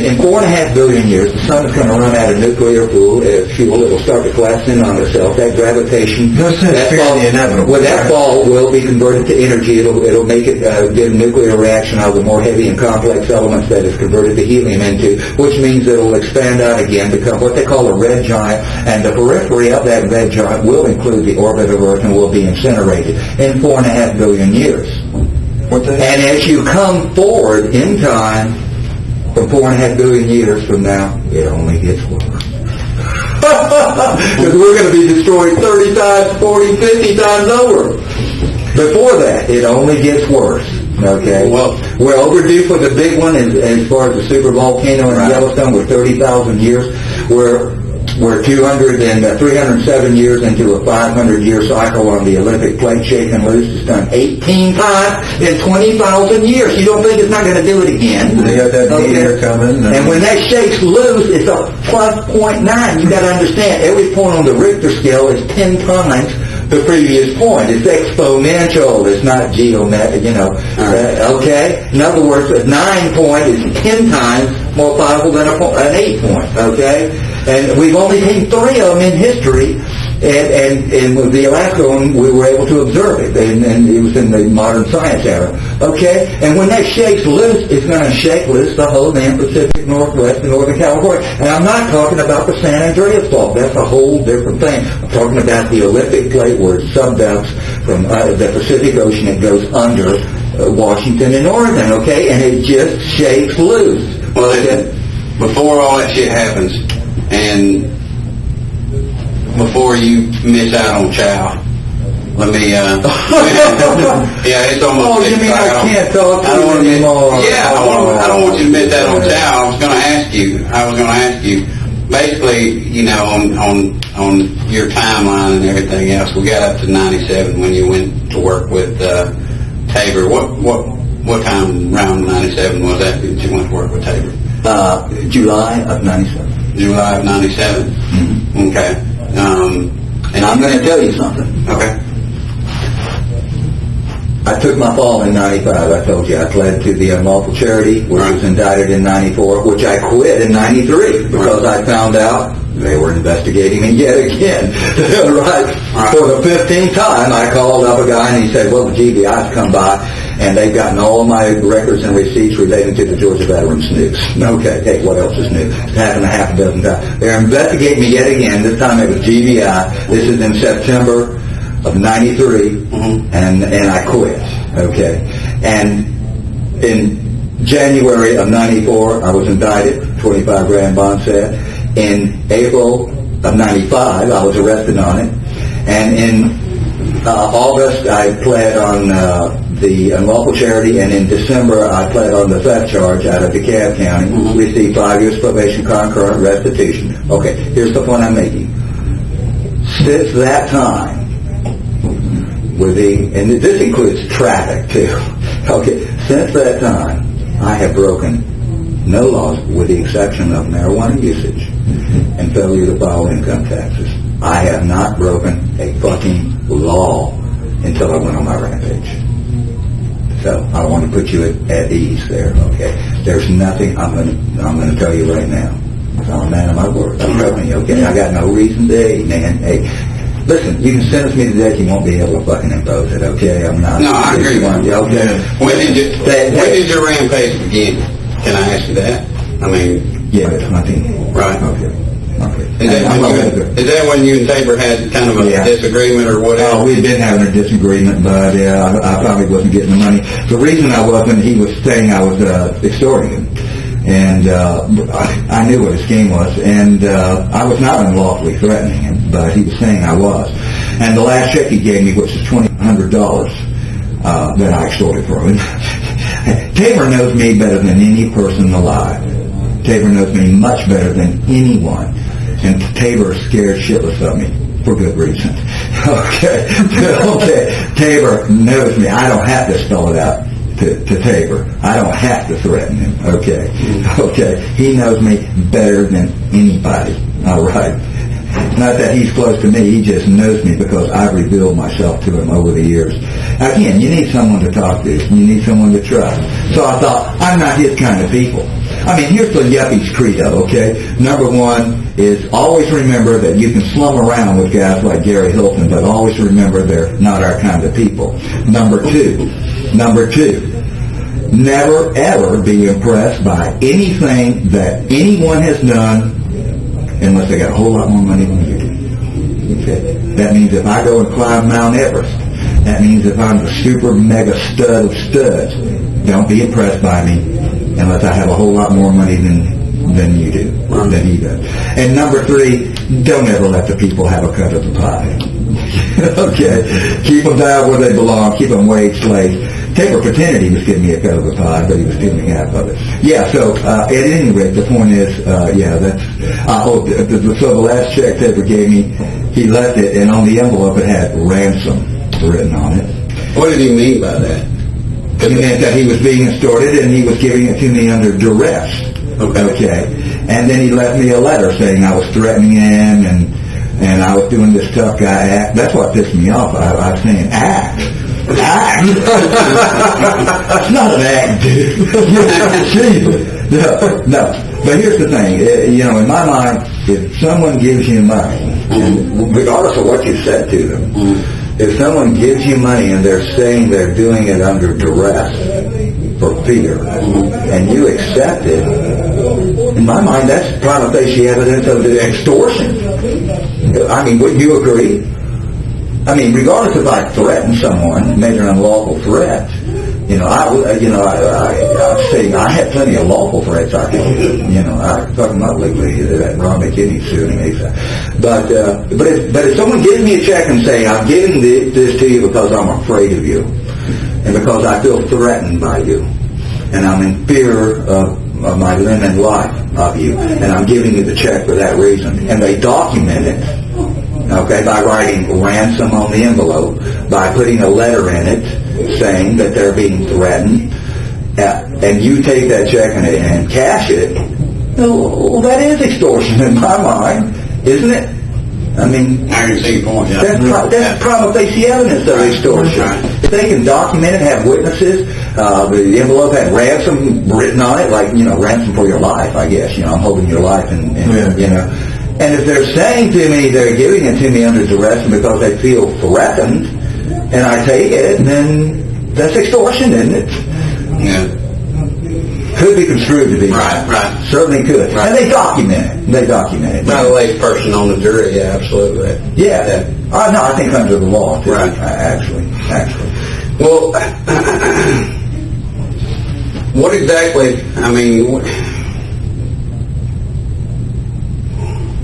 In 4.5 billion years, the sun is going to run out of nuclear fuel. It'll start to collapse in on itself. That gravitation, that ball will be converted to energy. It'll make it get a nuclear reaction out of the more heavy and complex elements that is converted to helium into, which means it'll expand out again, become what they call a red giant, and the periphery of that red giant will include the orbit of Earth and will be incinerated in 4.5 billion years. And as you come forward in time, from 4.5 billion years from now, it only gets worse. Because we're going to be destroyed 30 times, 40, 50 times over. Before that, it only gets worse. Okay. Well, we're overdue for the big one as far as the super volcano in Yellowstone. We're 30,000 years. We're 307 years into a 500-year cycle on the Olympic plate shaking loose. It's done 18 times in 20,000 years. You don't think it's not going to do it again? They got that meteor coming. And when that shakes loose, it's a plus 0.9. You got to understand, every point on the Richter scale is 10 times the previous point. It's exponential. It's not geometric, okay? In other words, a 9 point is 10 times more powerful than an 8 point, okay? And we've only seen 3 of them in history, and with the Alaska one, we were able to observe it, and it was in the modern science era, okay? And when that shakes loose, it's going to shake loose the whole damn Pacific Northwest and Northern California. And I'm not talking about the San Andreas Fault. That's a whole different thing. I'm talking about the Olympic plate where it subducts from the Pacific Ocean. It goes under Washington and Oregon, okay? And it just shakes loose. Well, before all that shit happens, and before you miss out on chow, let me, yeah, it's almost... Oh, you mean I can't talk to you anymore? Yeah, I don't want you to miss out on chow. I was going to ask you, basically, on your timeline and everything else, we got up to 97 when you went to work with Tabor. What time around 97 was that you went to work with Tabor? July of 97. July of 97. Mm-hmm. Okay. And I'm going to tell you something. Okay. I took my fall in 95. I told you I pled to the unlawful charity, which was indicted in 94, which I quit in 93 because I found out they were investigating me yet again. Right. For the 15th time, I called up a guy and he said, well, the GBI's come by and they've gotten all my records and receipts relating to the Georgia Veterans News. Okay, hey, what else is new? It's happened a half a dozen times. They're investigating me yet again. This time it was GBI. This is in September of 93, and I quit. Okay. And in January of 94, I was indicted, 25 grand bond set. In April of 95, I was arrested on it. And in August, I pled on the unlawful charity, and in December, I pled on the theft charge out of DeKalb County, received 5 years probation, concurrent restitution. Okay, here's the point I'm making. Since that time, and this includes traffic too. Okay, since that time, I have broken no laws with the exception of marijuana usage and failure to file income taxes. I have not broken a fucking law until I went on my rampage. So I want to put you at ease there. Okay, there's nothing I'm going to tell you right now. I'm a man of my word. I'm telling you. Okay, I got no reason to hate, man. Hey. Listen, you can sentence me to death, you won't be able to fucking impose it, okay? I'm not... No, I agree. Okay? When did your rampage begin? Can I ask you that? I mean... Yeah, but 20. Right. Okay. Okay. Is that when you and Tabor had kind of a disagreement or whatever? Oh, we'd been having a disagreement, but I probably wasn't getting the money. The reason I wasn't, he was saying I was extorting him. And I knew what his scheme was, and I was not unlawfully threatening him, but he was saying I was. And the last check he gave me, which was $2,100, that I extorted from him. Tabor knows me better than any person alive. Tabor knows me much better than anyone, and Tabor is scared shitless of me for good reason. Okay, Tabor knows me. I don't have to spell it out to Tabor. I don't have to threaten him. Okay. He knows me better than anybody. All right. Not that he's close to me. He just knows me because I've revealed myself to him over the years. Again, you need someone to talk to. You need someone to trust. So I thought, I'm not his kind of people. I mean, here's the yuppie's credo, okay? Number one is always remember that you can slum around with guys like Gary Hilton, but always remember they're not our kind of people. Number two, never ever be impressed by anything that anyone has done unless they got a whole lot more money than you do. Okay? That means if I go and climb Mount Everest, that means if I'm the super mega stud of studs, don't be impressed by me unless I have a whole lot more money than you do, than he does. And number three, don't ever let the people have a cut of the pie. Okay? Keep them down where they belong. Keep them wage slaves. Tabor pretended he was giving me a cut of the pie, but he was giving me half of it. Yeah, so at any rate, the point is, so the last check Tabor gave me, he left it, and on the envelope it had ransom written on it. What did he mean by that? It meant that he was being extorted, and he was giving it to me under duress. Okay. And then he left me a letter saying I was threatening him, and I was doing this tough guy act. That's what pissed me off. I was saying, act. It's not an act, dude. Jesus. No. But here's the thing. In my mind, if someone gives you money, and regardless of what you said to them, if someone gives you money and they're saying they're doing it under duress for fear, and you accept it, in my mind, that's prima facie evidence of the extortion. I mean, wouldn't you agree? I mean, regardless if I threaten someone, made an unlawful threat, I'm saying I had plenty of lawful threats I can do. I'm talking about legally that Ron McKinney suing me. But if someone gives me a check and say I'm giving this to you because I'm afraid of you, and because I feel threatened by you, and I'm in fear of my limb and life of you, and I'm giving you the check for that reason, and they document it. Okay, by writing ransom on the envelope, by putting a letter in it saying that they're being threatened, and you take that check and cash it, well, that is extortion in my mind, isn't it? I mean, I can see your point. Yeah. That's prima facie evidence of extortion. Right. If they can document it, have witnesses, the envelope had ransom written on it, like, ransom for your life, I guess. I'm holding your life, and And if they're saying to me they're giving it to me under duress because they feel threatened, and I take it, then that's extortion, isn't it? Yeah. Could be construed to be. Right. Certainly could. Right. And they document it. Not a lay person on the jury, yeah, absolutely. Yeah. No, I think under the law, too. Right. Actually. Well, what exactly, I mean,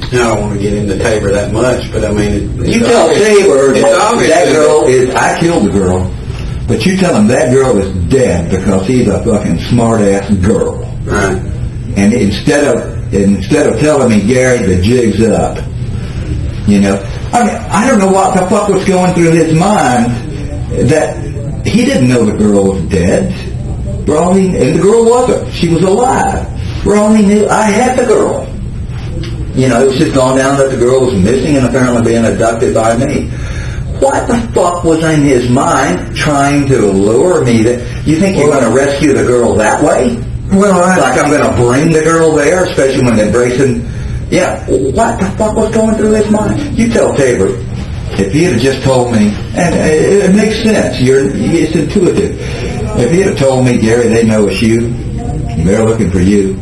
I don't want to get into Tabor that much, but I mean... You tell Tabor that girl is... I killed the girl, but you tell him that girl is dead because he's a fucking smart-ass girl. Right. And instead of telling me, Gary, the jig's up, I mean, I don't know what the fuck was going through his mind that he didn't know the girl was dead. And the girl wasn't. She was alive. For all he knew, I had the girl. It was just gone down that the girl was missing and apparently being abducted by me. What the fuck was in his mind trying to lure me? You think you're going to rescue the girl that way? Well, like I'm going to bring the girl there, especially when they're bracing. Yeah, what the fuck was going through his mind? You tell Tabor, if he had just told me, and it makes sense, it's intuitive. If he had told me, Gary, they know it's you, and they're looking for you,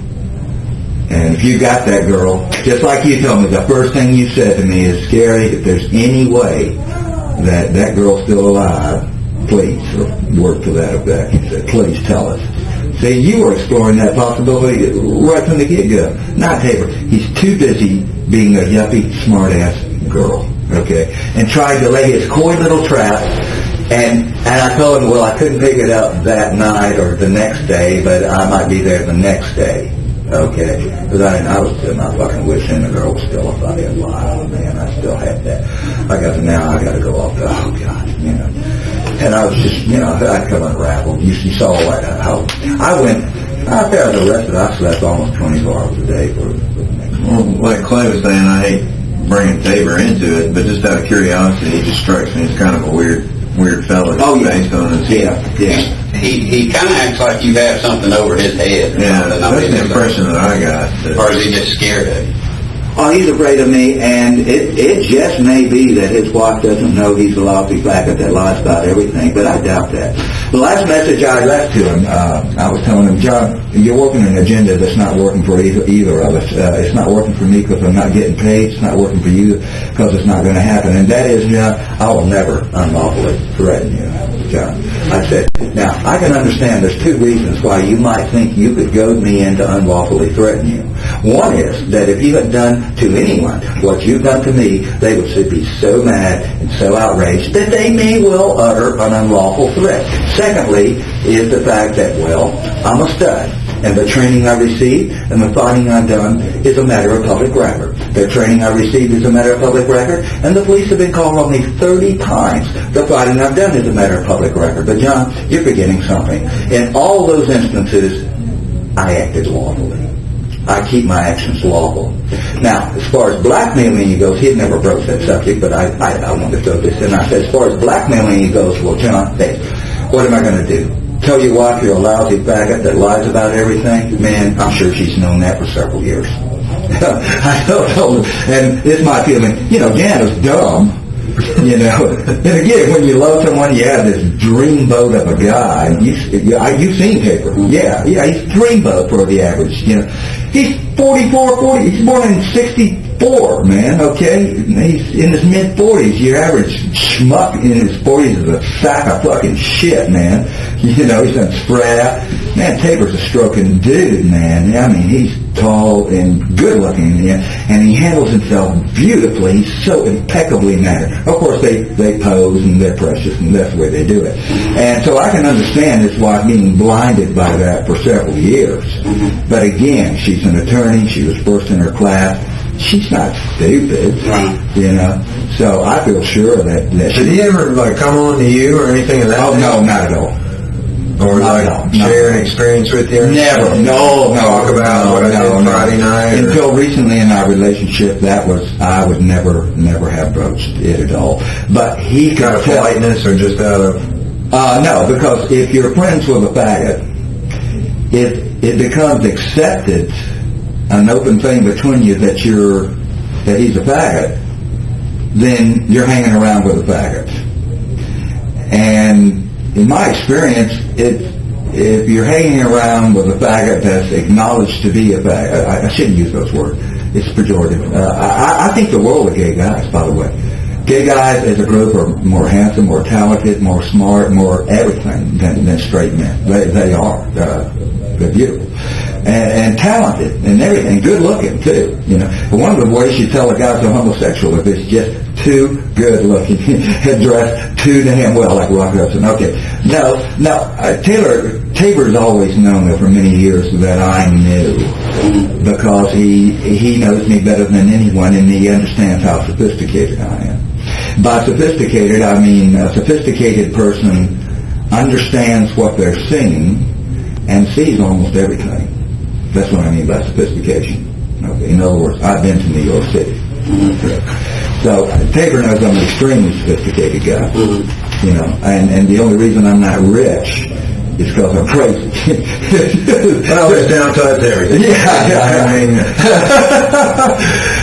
And if you got that girl, just like you told me, the first thing you said to me is, Gary, if there's any way that that girl's still alive, please, or word to that effect, he said, please tell us. See, you were exploring that possibility right from the get-go. Not Tabor. He's too busy being a yuppie, smart-ass girl, okay, and tried to lay his coy little trap. And I told him, well, I couldn't pick it up that night or the next day, but I might be there the next day. Okay, because I was still not fucking wishing the girl was still alive, man. I still had that. I got to go off the, oh God, you know. And I was just, you know, I'd come unraveled. You saw like how I went. After I was arrested, I slept almost 24 hours a day for the next Well, like Clay was saying, I hate bringing Tabor into it, but just out of curiosity, he just strikes me as kind of a weird fella. Oh, yeah. Based on his, yeah. He kind of acts like you have something over his head. Yeah, that's the impression that I got. Or is he just scared of you? Oh, he's afraid of me, and it just may be that his wife doesn't know he's a lousy faggot that lies about everything, but I doubt that. The last message I left to him, I was telling him, John, you're working an agenda that's not working for either of us. It's not working for me because I'm not getting paid. It's not working for you because it's not going to happen. And that is, John, I will never unlawfully threaten you, John. I said, now, I can understand there's two reasons why you might think you could goad me into unlawfully threaten you. One is that if you had done to anyone what you've done to me, they would be so mad and so outraged that they may well utter an unlawful threat. Secondly is the fact that, well, I'm a stud, and the training I received and the fighting I've done is a matter of public record. The training I received is a matter of public record, and the police have been called on me 30 times. The fighting I've done is a matter of public record. But, John, you're forgetting something. In all those instances, I acted lawfully. I keep my actions lawful. Now, as far as blackmailing you goes, he had never broached that subject, but I wanted to throw this in. I said, as far as blackmailing you goes, well, John, hey, what am I going to do? Tell your wife you're a lousy faggot that lies about everything? Man, I'm sure she's known that for several years. I told her, and it's my feeling, you know, Jan is dumb. You know, and again, when you love someone, you have this dreamboat of a guy. You've seen Tabor. Yeah, he's a dreamboat for the average. You know, he's 40. He's born in 64, man. Okay, he's in his mid 40s. Your average schmuck in his 40s is a sack of fucking shit, man. You know, he's done scrap. Man, Tabor's a stroking dude, man. I mean, he's tall and good looking, and he handles himself beautifully. He's so impeccably mannered. Of course, they pose and they're precious, and that's the way they do it. And so I can understand his wife being blinded by that for several years. But again, she's an attorney. She was first in her class. She's not stupid, you know. So I feel sure that Did he ever come on to you or anything of that? Oh no, not at all. Or share an experience with you? Never. No. Talk about what I did Friday night? Until recently in our relationship, I would never have broached it at all. But he could out of politeness or just out of... No, because if you're friends with a faggot, it becomes accepted, an open thing between you that he's a faggot, then you're hanging around with a faggot. And in my experience, if you're hanging around with a faggot that's acknowledged to be a faggot, I shouldn't use those words. It's pejorative. I think the world of gay guys, by the way. Gay guys as a group are more handsome, more talented, more smart, more everything than straight men. They are. They're beautiful. And talented and everything, good looking too. You know, but one of the ways you tell a guy's a homosexual if it's just too good looking, dressed too damn well, like Rock Hudson. Okay, no. Tabor's always known that for many years that I knew because he knows me better than anyone, and he understands how sophisticated I am. By sophisticated, I mean a sophisticated person understands what they're seeing and sees almost everything. That's what I mean by sophistication. Okay. In other words, I've been to New York City. So Tabor knows I'm an extremely sophisticated guy. You know, and the only reason I'm not rich is because I'm crazy. Well, it's down to everything. Yeah. I mean,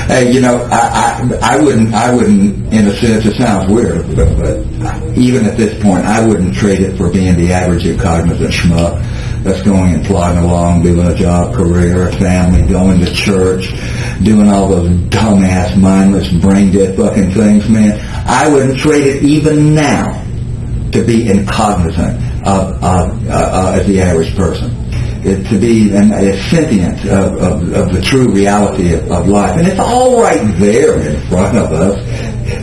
hey, you know, I wouldn't, in a sense, it sounds weird, but even at this point, I wouldn't trade it for being the average cognizant schmuck that's going and plodding along, doing a job, career, family, going to church, doing all those dumbass, mindless, brain-dead fucking things, man. I wouldn't trade it even now to be incognizant as the average person. To be sentient of the true reality of life. And it's all right there in front of us.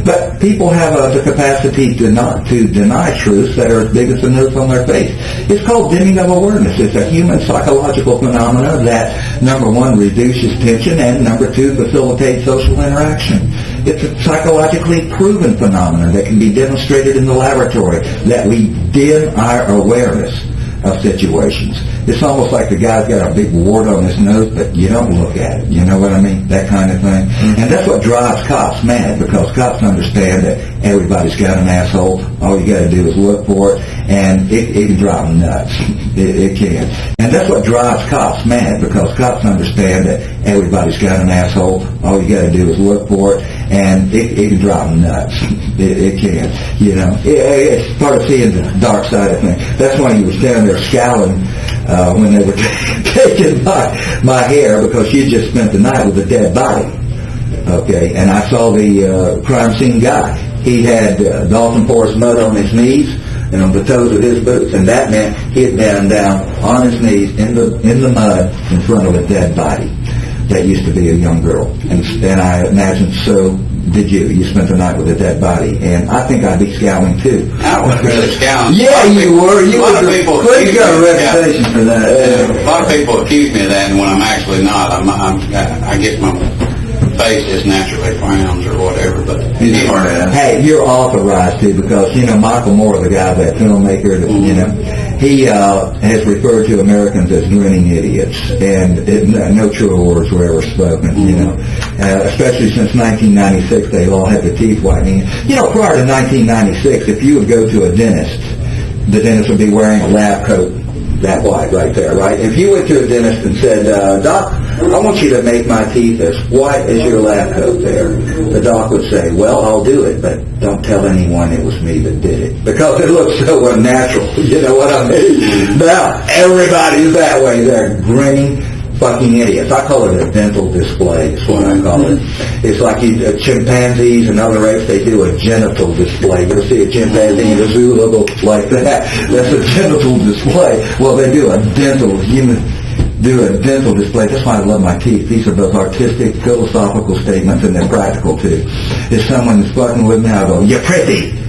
But people have the capacity to deny truths that are as big as the nose on their face. It's called dimming of awareness. It's a human psychological phenomena that, number one, reduces tension, and number two, facilitates social interaction. It's a psychologically proven phenomenon that can be demonstrated in the laboratory, that we dim our awareness of situations. It's almost like the guy's got a big wart on his nose, but you don't look at it. You know what I mean? That kind of thing. And that's what drives cops mad, because cops understand that everybody's got an asshole. All you got to do is look for it, and it can drive them nuts. It can. And that's what drives cops mad, because cops understand that everybody's got an asshole. All you got to do is look for it, and it can drive them nuts. It can. You know, it's part of seeing the dark side of things. That's why you were standing there scowling when they were taking my hair, because she just spent the night with a dead body. Okay, and I saw the crime scene guy. He had Dalton Forest mud on his knees and on the toes of his boots, and that meant he had been down on his knees in the mud in front of a dead body. That used to be a young girl, and I imagine so did you. You spent the night with a dead body, and I think I'd be scowling too. I wasn't really scowling. Yeah, you were. You a lot of people got a reputation for that. A lot of people accuse me of that, and when I'm actually not, I guess my face is naturally frowns or whatever. But hey, you're authorized to, because you know Michael Moore, the guy, that filmmaker, that, you know, he has referred to Americans as grinning idiots, and no truer words were ever spoken. You know, especially since 1996, they all had the teeth whitening. You know, prior to 1996, if you would go to a dentist, the dentist would be wearing a lab coat that white right there, right? If you went to a dentist and said, Doc, I want you to make my teeth as white as your lab coat there, the doc would say, well, I'll do it, but don't tell anyone it was me that did it, because it looks so unnatural. You know what I mean? Now, everybody's that way. They're grinning fucking idiots. I call it a dental display, is what I call it. It's like chimpanzees and other apes, they do a genital display. You'll see a chimpanzee in a zoo look like that. That's a genital display. Well, they do a dental display. That's why I love my teeth. These are both artistic, philosophical statements, and they're practical too. If someone is fucking with me, I'll go, you're pretty.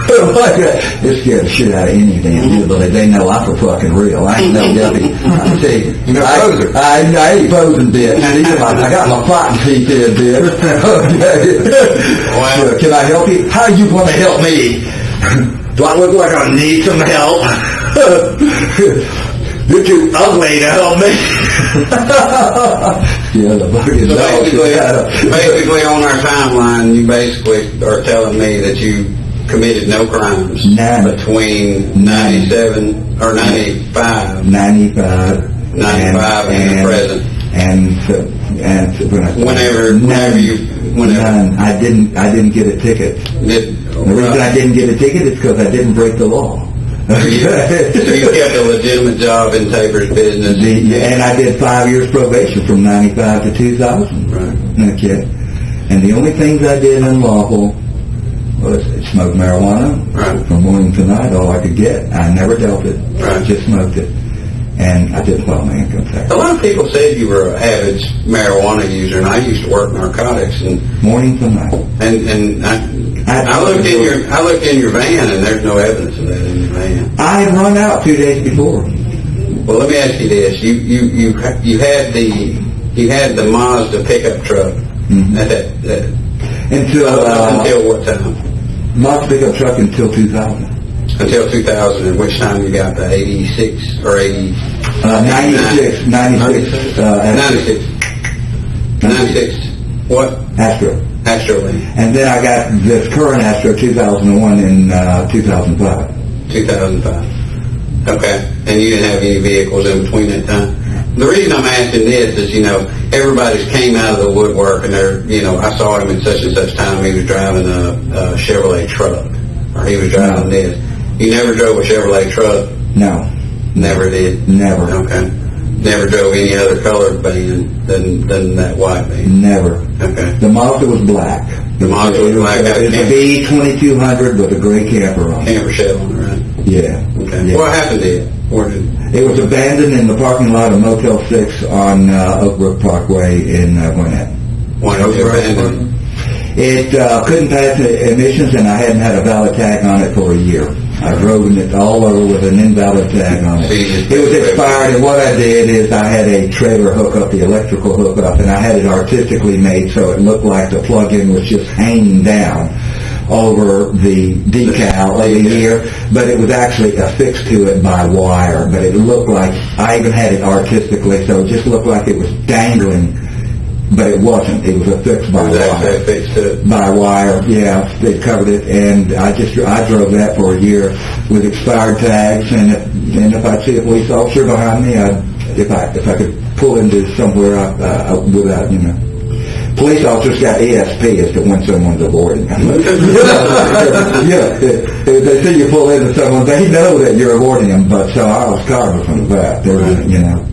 It scared the shit out of any damn dude, but they know I'm for fucking real. I ain't no dummy. I ain't posing, bitch. I got my fighting teeth in, bitch. Well, can I help you? How you want to help me? Do I look like I need some help? You're too ugly to help me. Yeah, the fucking so basically on our timeline, you basically are telling me that you committed no crimes between 97 or 95 and the present. Whenever I didn't get a ticket. The reason I didn't get a ticket is because I didn't break the law. So you kept a legitimate job in Tabor's business. And I did 5 years probation from 95 to 2000. Right. Okay. And the only things I did unlawful was smoke marijuana from morning to night, all I could get. I never dealt it. Right. Just smoked it. And I didn't file my income tax. A lot of people said you were an avid marijuana user, and I used to work narcotics. And morning to night. And I looked in your van, and there's no evidence of that in your van. I had run out 2 days before. Well, let me ask you this: you had the Mazda pickup truck at that until what time? Mazda pickup truck until 2000. Until 2000, at which time you got the 86 or 80? 96. 96. What? Astro. And then I got this current Astro 2001 in 2005. 2005. Okay. And you didn't have any vehicles in between that time? The reason I'm asking this is, everybody's came out of the woodwork, and I saw him at such and such time. He was driving a Chevrolet truck, or he was driving this. You never drove a Chevrolet truck? No. Never did? Never. Okay. Never drove any other colored van than that white van? Never. Okay. The Mazda was black. The Mazda was black. It was a B2200 with a gray camper on it. Camper shell on it, right? Yeah. Okay. Yeah. What happened to it? Where did It was abandoned in the parking lot of Motel 6 on Oak Brook Parkway in Gwinnett. Why did it abandon? It couldn't pass the emissions, and I hadn't had a valid tag on it for a year. I drove it all over with an invalid tag on it. It was expired, and what I did is I had a trailer hookup, the electrical hookup, and I had it artistically made so it looked like the plug-in was just hanging down over the decal of the year, but it was actually affixed to it by wire. But it looked like, I even had it artistically, so it just looked like it was dangling, but it wasn't. It was affixed by wire. Affixed to it? By wire, yeah. They covered it, and I drove that for a year with expired tags, and if I'd see a police officer behind me, if I could pull into somewhere without, police officers got ESP as to when someone's avoiding them. Yeah, if they see you pull into someone, they know that you're avoiding them. But so I was cognizant of that.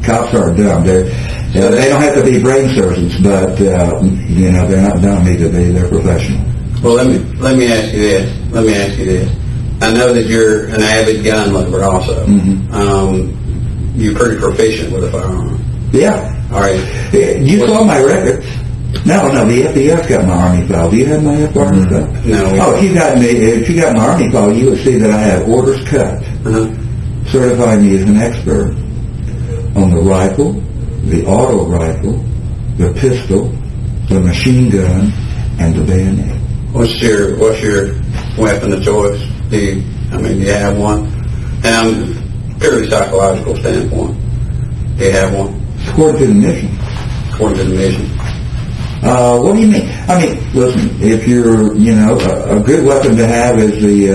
Cops are dumb. They don't have to be brain surgeons, but they're not dumb either. They're professional. Well, let me ask you this. I know that you're an avid gun lover also. Mm-hmm. You're pretty proficient with a firearm. Yeah. All right. You saw my records. No, the FDR's got my Army file. Do you have my Army file? No. Oh, if you got my Army file, you would see that I have orders cut, certifying me as an expert on the rifle, the auto rifle, the pistol, the machine gun, and the bayonet. What's your weapon of choice? Do you have one? And purely psychological standpoint, do you have one? According to the mission. According to the mission. What do you mean? Listen, if you're, a good weapon to have is the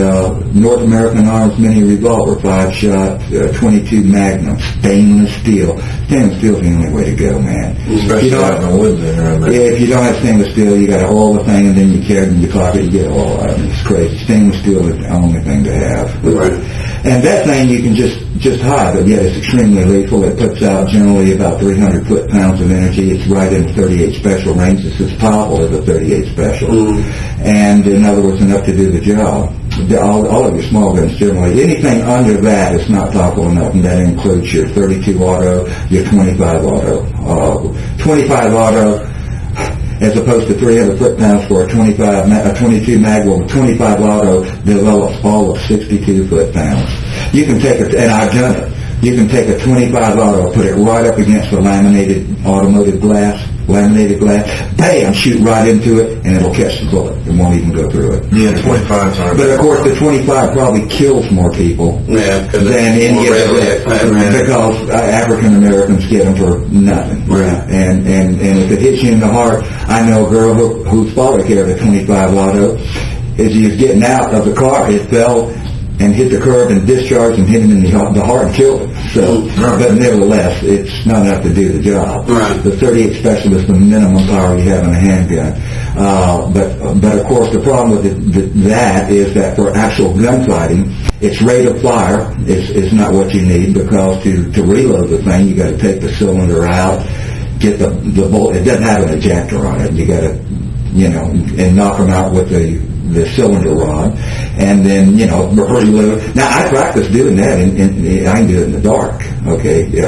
North American Arms Mini Revolver, 5-shot, 22 Magnum, stainless steel. Stainless steel's the only way to go, man. Especially out in the woods there. If you don't have stainless steel, you got to oil the thing, and then you carry it in your pocket, you get oil out of it. It's crazy. Stainless steel is the only thing to have. Right. And that thing you can just hide, but yet it's extremely lethal. It puts out generally about 300 foot-pounds of energy. It's right in the 38 special range. It's as powerful as a 38 special. And in other words, enough to do the job. All of your small guns generally, anything under that is not powerful enough, and that includes your 32 auto, your 25 auto. 25 auto, as opposed to 300 foot-pounds for a 22 mag, well, 25 auto develops all of 62 foot-pounds. You can take and I've done it, you can take a 25 auto, put it right up against the laminated glass, bam, shoot right into it, and it'll catch the bullet. It won't even go through it. Yeah, 25's hard. But of course, the 25 probably kills more people than any other, because African Americans get them for nothing. Right. And if it hits you in the heart, I know a girl whose father carried a 25 auto. As he was getting out of the car, it fell and hit the curb and discharged and hit him in the heart and killed him. So, but nevertheless, it's not enough to do the job. Right. The 38 special is the minimum power you have in a handgun. But of course, the problem with that is that for actual gunfighting, its rate of fire is not what you need, because to reload the thing, you got to take the cylinder out, get the bolt. It doesn't have an ejector on it. You got to, and knock them out with the cylinder rod, and then, reload. Now, I practice doing that, and I can do it in the dark, okay? You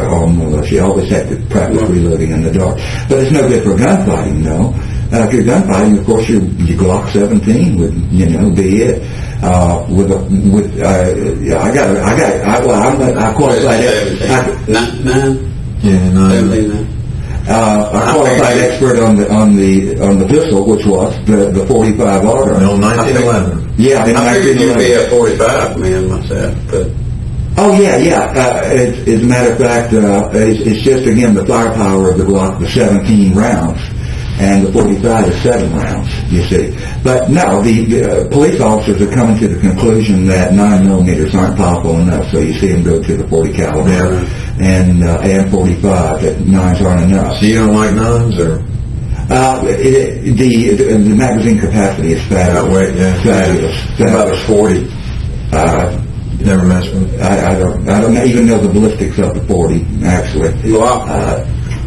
always have to practice reloading in the dark. But it's no good for gunfighting, though. If you're gunfighting, of course, your Glock 17 would, be it. I qualified a qualified expert on the pistol, which was the 45 auto. No, 1911. Yeah, I figured you'd be a 45 man myself, but. Oh yeah. As a matter of fact, it's just again the firepower of the Glock, the 17 rounds, and the 45 is 7 rounds. You see, but no, the police officers are coming to the conclusion that 9mm aren't powerful enough. So you see them go to the 40 caliber. Yeah. And 45, that 9s aren't enough. So you don't like 9s, or? The magazine capacity is fabulous. That way, yeah. Fabulous. About a 40. Never messed with it. I don't even know the ballistics of the 40, actually.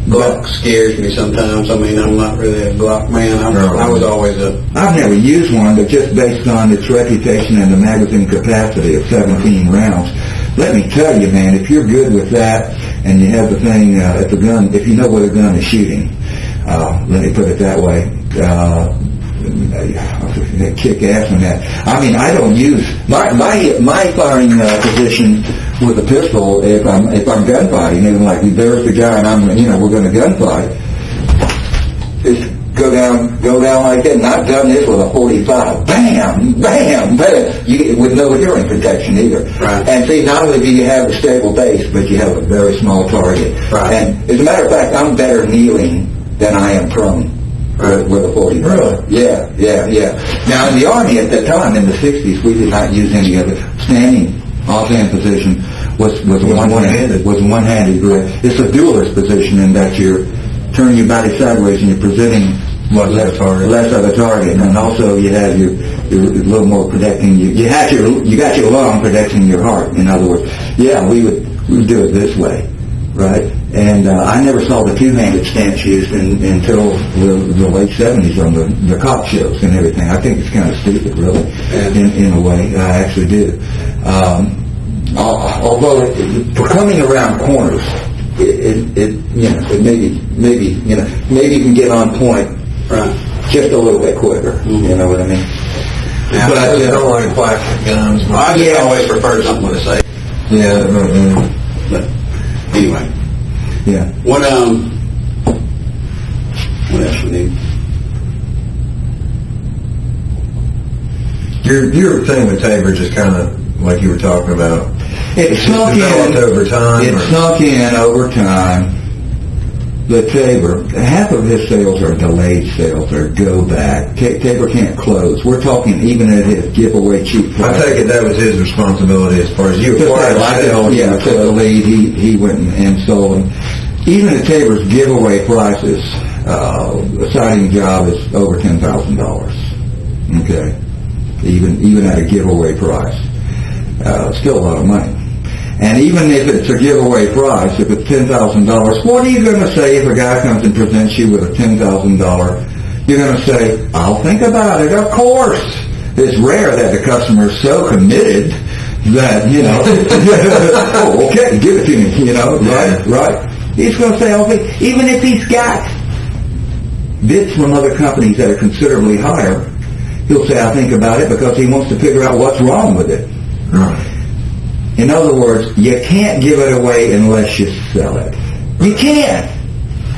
Glock scares me sometimes. I mean, I'm not really a Glock man. I was always I've never used one, but just based on its reputation and the magazine capacity of 17 rounds, let me tell you, man, if you're good with that and you have the thing at the gun, if you know where the gun is shooting, let me put it that way, kick ass on that. I mean, I don't use my firing position with a pistol if I'm gunfighting. Even like there's the guy and we're going to gunfight. Just go down like that. And I've done this with a 45. Bam, bam, bam. With no hearing protection either. Right. And see, not only do you have a stable base, but you have a very small target. Right. And as a matter of fact, I'm better kneeling than I am prone. With a 45. Really? Yeah. Now, in the Army at that time, in the 60s, we did not use any of it. Standing offhand position was one-handed. Was one-handed grip. It's a duelist position in that you're turning your body sideways and you're presenting less of a target, and also you have your a little more protecting you. You got your lung protecting your heart. In other words, yeah, we would do it this way, right? And I never saw the two-handed stance used until the late 70s on the cop shows and everything. I think it's kind of stupid, really, in a way. I actually do. Although for coming around corners, it maybe you can get on point just a little bit quicker. Mm-hmm. You know what I mean? Yeah, but I don't like plastic guns. I just always prefer something with a safe. Yeah. But anyway. Yeah. What else we need? Your thing with Tabor just kind of like you were talking about. It snuck in over time. It snuck in over time. The Tabor, half of his sales are delayed sales or go back. Tabor can't close. We're talking even at his giveaway cheap price. I take it that was his responsibility as far as you acquired sales. Yeah, took the lead. He went and sold them. Even at Tabor's giveaway prices, a siding job is over $10,000. Okay, even at a giveaway price, still a lot of money. And even if it's a giveaway price, if it's $10,000, what are you going to say if a guy comes and presents you with a $10,000? You're going to say, "I'll think about it." Of course, it's rare that the customer is so committed that oh, okay, give it to me. Right. He's going to say, "Okay," even if he's got bids from other companies that are considerably higher. He'll say, "I'll think about it," because he wants to figure out what's wrong with it. Right. In other words, you can't give it away unless you sell it. You can't.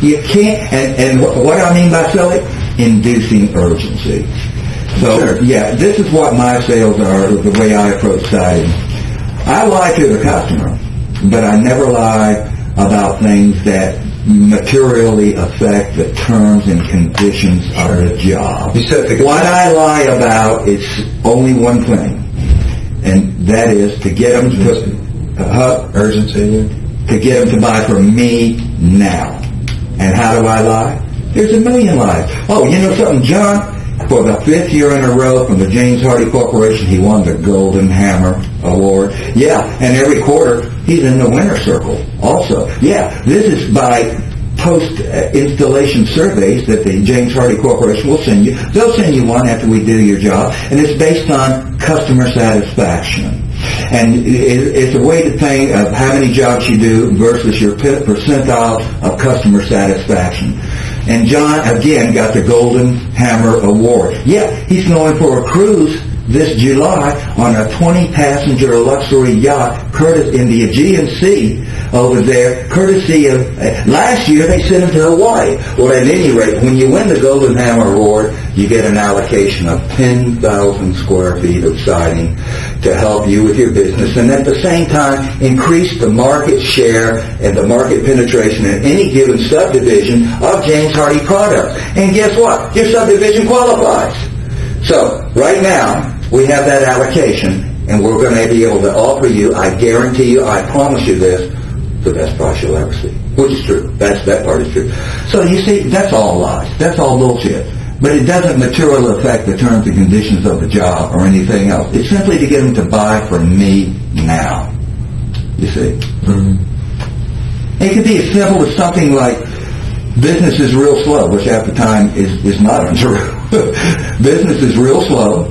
And what I mean by sell it? Inducing urgency. So, sure. Yeah, this is what my sales are, the way I approach siding. I lie to the customer, but I never lie about things that materially affect the terms and conditions of the job. What I lie about is only one thing. And that is to get them to get them to buy from me now. And how do I lie? There's a million lies. Oh, you know something, John? For the 5th year in a row from the James Hardy Corporation, he won the Golden Hammer Award. Yeah, and every quarter he's in the winner's circle also. Yeah, this is by post-installation surveys that the James Hardy Corporation will send you. They'll send you one after we do your job, and it's based on customer satisfaction. And it's a way to think of how many jobs you do versus your percentile of customer satisfaction. And John, again, got the Golden Hammer Award. Yeah, he's going for a cruise this July on a 20-passenger luxury yacht in the Aegean Sea over there, courtesy of... last year, they sent him to Hawaii. Well, at any rate, when you win the Golden Hammer Award, you get an allocation of 10,000 square feet of siding to help you with your business, and at the same time, increase the market share and the market penetration in any given subdivision of James Hardy products. And guess what? Your subdivision qualifies. So, right now, we have that allocation, and we're going to be able to offer you, I guarantee you, I promise you this, the best price you'll ever see. Which is true. That part is true. So, you see, that's all lies. That's all bullshit. But it doesn't materially affect the terms and conditions of the job or anything else. It's simply to get them to buy from me now. You see? Mm-hmm. It could be as simple as something like, business is real slow, which half the time is not untrue. Business is real slow.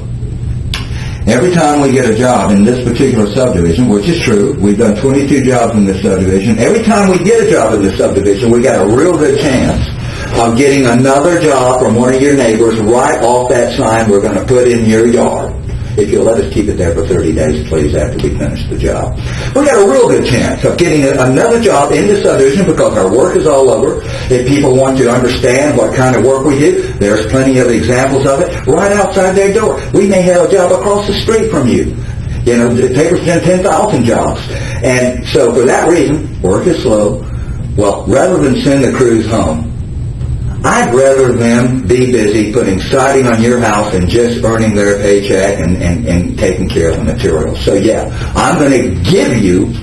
Every time we get a job in this particular subdivision, which is true, we've done 22 jobs in this subdivision. Every time we get a job in this subdivision, we got a real good chance of getting another job from one of your neighbors right off that sign we're going to put in your yard. If you'll let us keep it there for 30 days, please, after we finish the job. We got a real good chance of getting another job in the subdivision because our work is all over. If people want to understand what kind of work we do, there's plenty of examples of it right outside their door. We may have a job across the street from you. You know, Tabor's done 10,000 jobs. And so for that reason, work is slow. Well, rather than send the crews home, I'd rather them be busy putting siding on your house and just earning their paycheck and taking care of the materials. So yeah, I'm going to give you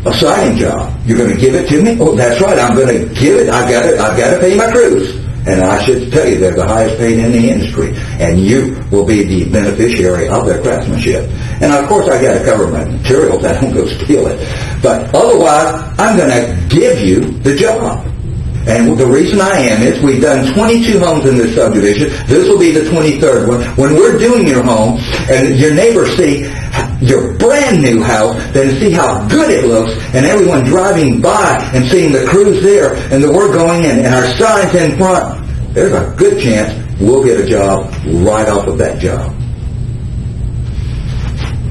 a siding job. You're going to give it to me? Oh, that's right. I'm going to give it. I've got to pay my crews. And I should tell you, they're the highest paid in the industry. And you will be the beneficiary of their craftsmanship. And of course, I got to cover my materials. I don't go steal it. But otherwise, I'm going to give you the job. And the reason I am is we've done 22 homes in this subdivision. This will be the 23rd one. When we're doing your home and your neighbors see your brand new house, then see how good it looks, and everyone driving by and seeing the crews there and the work going in and our signs in front, there's a good chance we'll get a job right off of that job.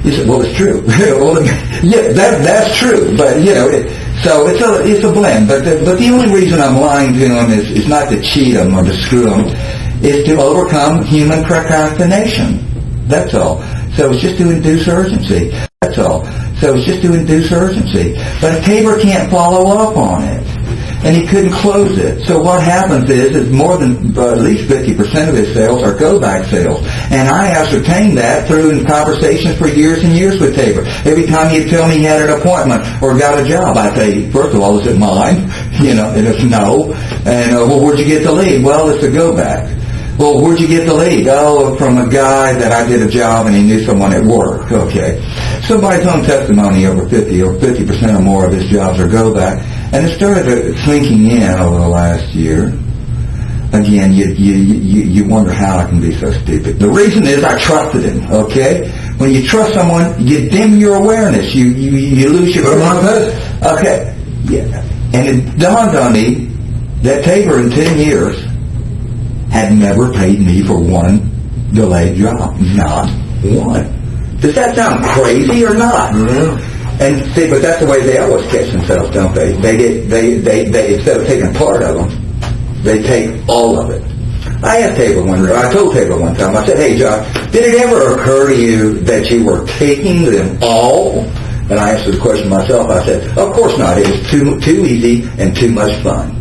You said, well, it's true. Well, yeah, that's true. But, you know, so it's a blend. But the only reason I'm lying to them is not to cheat them or to screw them. Is to overcome human procrastination. That's all. So it's just to induce urgency. That's all. So it's just to induce urgency. But if Tabor can't follow up on it, and he couldn't close it. So what happens is more than at least 50% of his sales are go-back sales. And I ascertained that through conversations for years and years with Tabor. Every time he'd tell me he had an appointment or got a job, I'd say, first of all, is it mine? You know, and it's no. And, well, where'd you get the lead? Well, it's a go-back. Well, where'd you get the lead? Oh, from a guy that I did a job and he knew someone at work. Okay. Somebody's own testimony, over 50% or more of his jobs are go-back. And it started sinking in over the last year. Again, you wonder how I can be so stupid. The reason is I trusted him, okay? When you trust someone, you dim your awareness. You lose your... Okay. Yeah. And it dawned on me that Tabor in 10 years had never paid me for one delayed job. Not one. Does that sound crazy or not? Mm-hmm. And see, but that's the way they always catch themselves, don't they? They instead of taking part of them, they take all of it. I told Tabor one time, I said, hey, John, did it ever occur to you that you were taking them all? And I answered the question myself. I said, of course not. It was too easy and too much fun.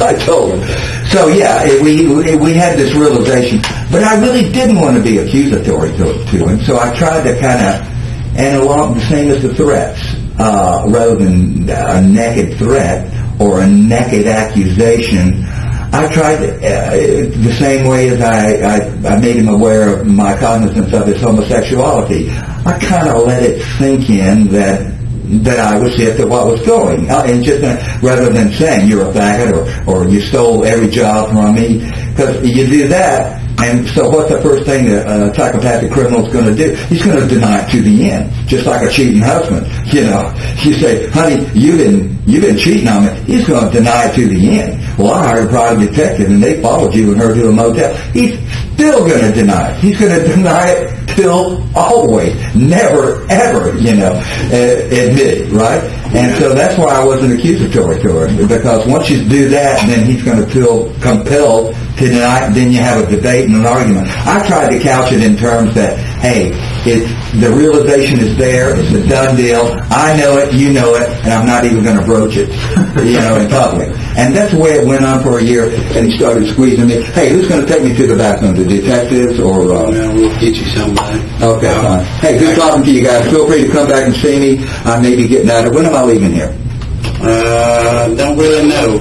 I told him. So yeah, we had this realization, but I really didn't want to be accusatory to him. So I tried to kind of analog the same as the threats, rather than a naked threat or a naked accusation. I tried the same way as I made him aware of my cognizance of his homosexuality. I kind of let it sink in that I was hip to what was going, and just rather than saying you're a faggot or you stole every job from me, because you do that. And so what's the first thing that a psychopathic criminal is going to do? He's going to deny it to the end, just like a cheating husband. You know, you say, honey, you've been cheating on me. He's going to deny it to the end. Well, I hired a private detective, and they followed you and her to a motel. He's still going to deny it. He's going to deny it till always. Never, ever, admit it, right? And so that's why I wasn't accusatory to her, because once you do that, then he's going to feel compelled to deny it. Then you have a debate and an argument. I tried to couch it in terms that, hey, the realization is there, it's a done deal, I know it, you know it, and I'm not even going to broach it, in public. And that's the way it went on for a year, and he started squeezing me. Hey, who's going to take me to the bathroom, the detectives or... No, we'll get you somebody. Okay, fine. Hey, good talking to you guys. Feel free to come back and see me. I may be getting out of... When am I leaving here? Don't really know.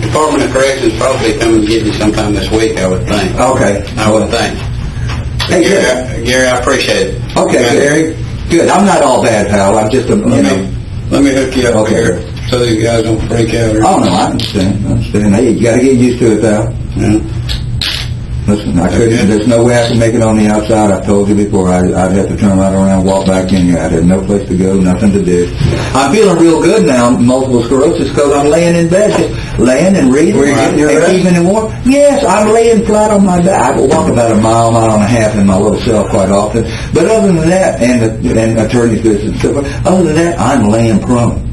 Department of Corrections probably coming to get you sometime this week, I would think. Okay. I would think. Hey, Gary, I appreciate it. Okay, Gary. Good. I'm not all bad, pal. I'm just a, Let me hook you up here so these guys don't freak out. Oh, no, I understand. Hey, you got to get used to it, pal. Yeah. Listen, there's no way I can make it on the outside. I've told you before, I'd have to turn right around and walk back in here. I'd have no place to go, nothing to do. I'm feeling real good now, multiple sclerosis, because I'm laying in bed, just laying and reading. Were you getting your rest? Keeping it warm. Yes, I'm laying flat on my back. I walk about a mile and a half in my little cell quite often. But other than that, and attorney's visits and stuff, other than that, I'm laying prone.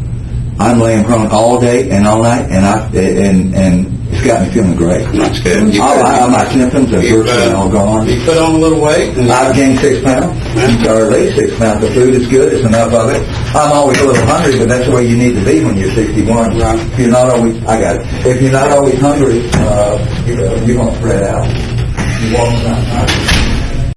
I'm laying prone all day and all night, and it's got me feeling great. That's good. All my symptoms are virtually all gone. You put on a little weight? I've gained 6 pounds, or at least 6 pounds. The food is good. It's enough of it. I'm always a little hungry, but that's the way you need to be when you're 61. Right. If you're not always, if you're not always hungry, you're going to spread out. You walk around.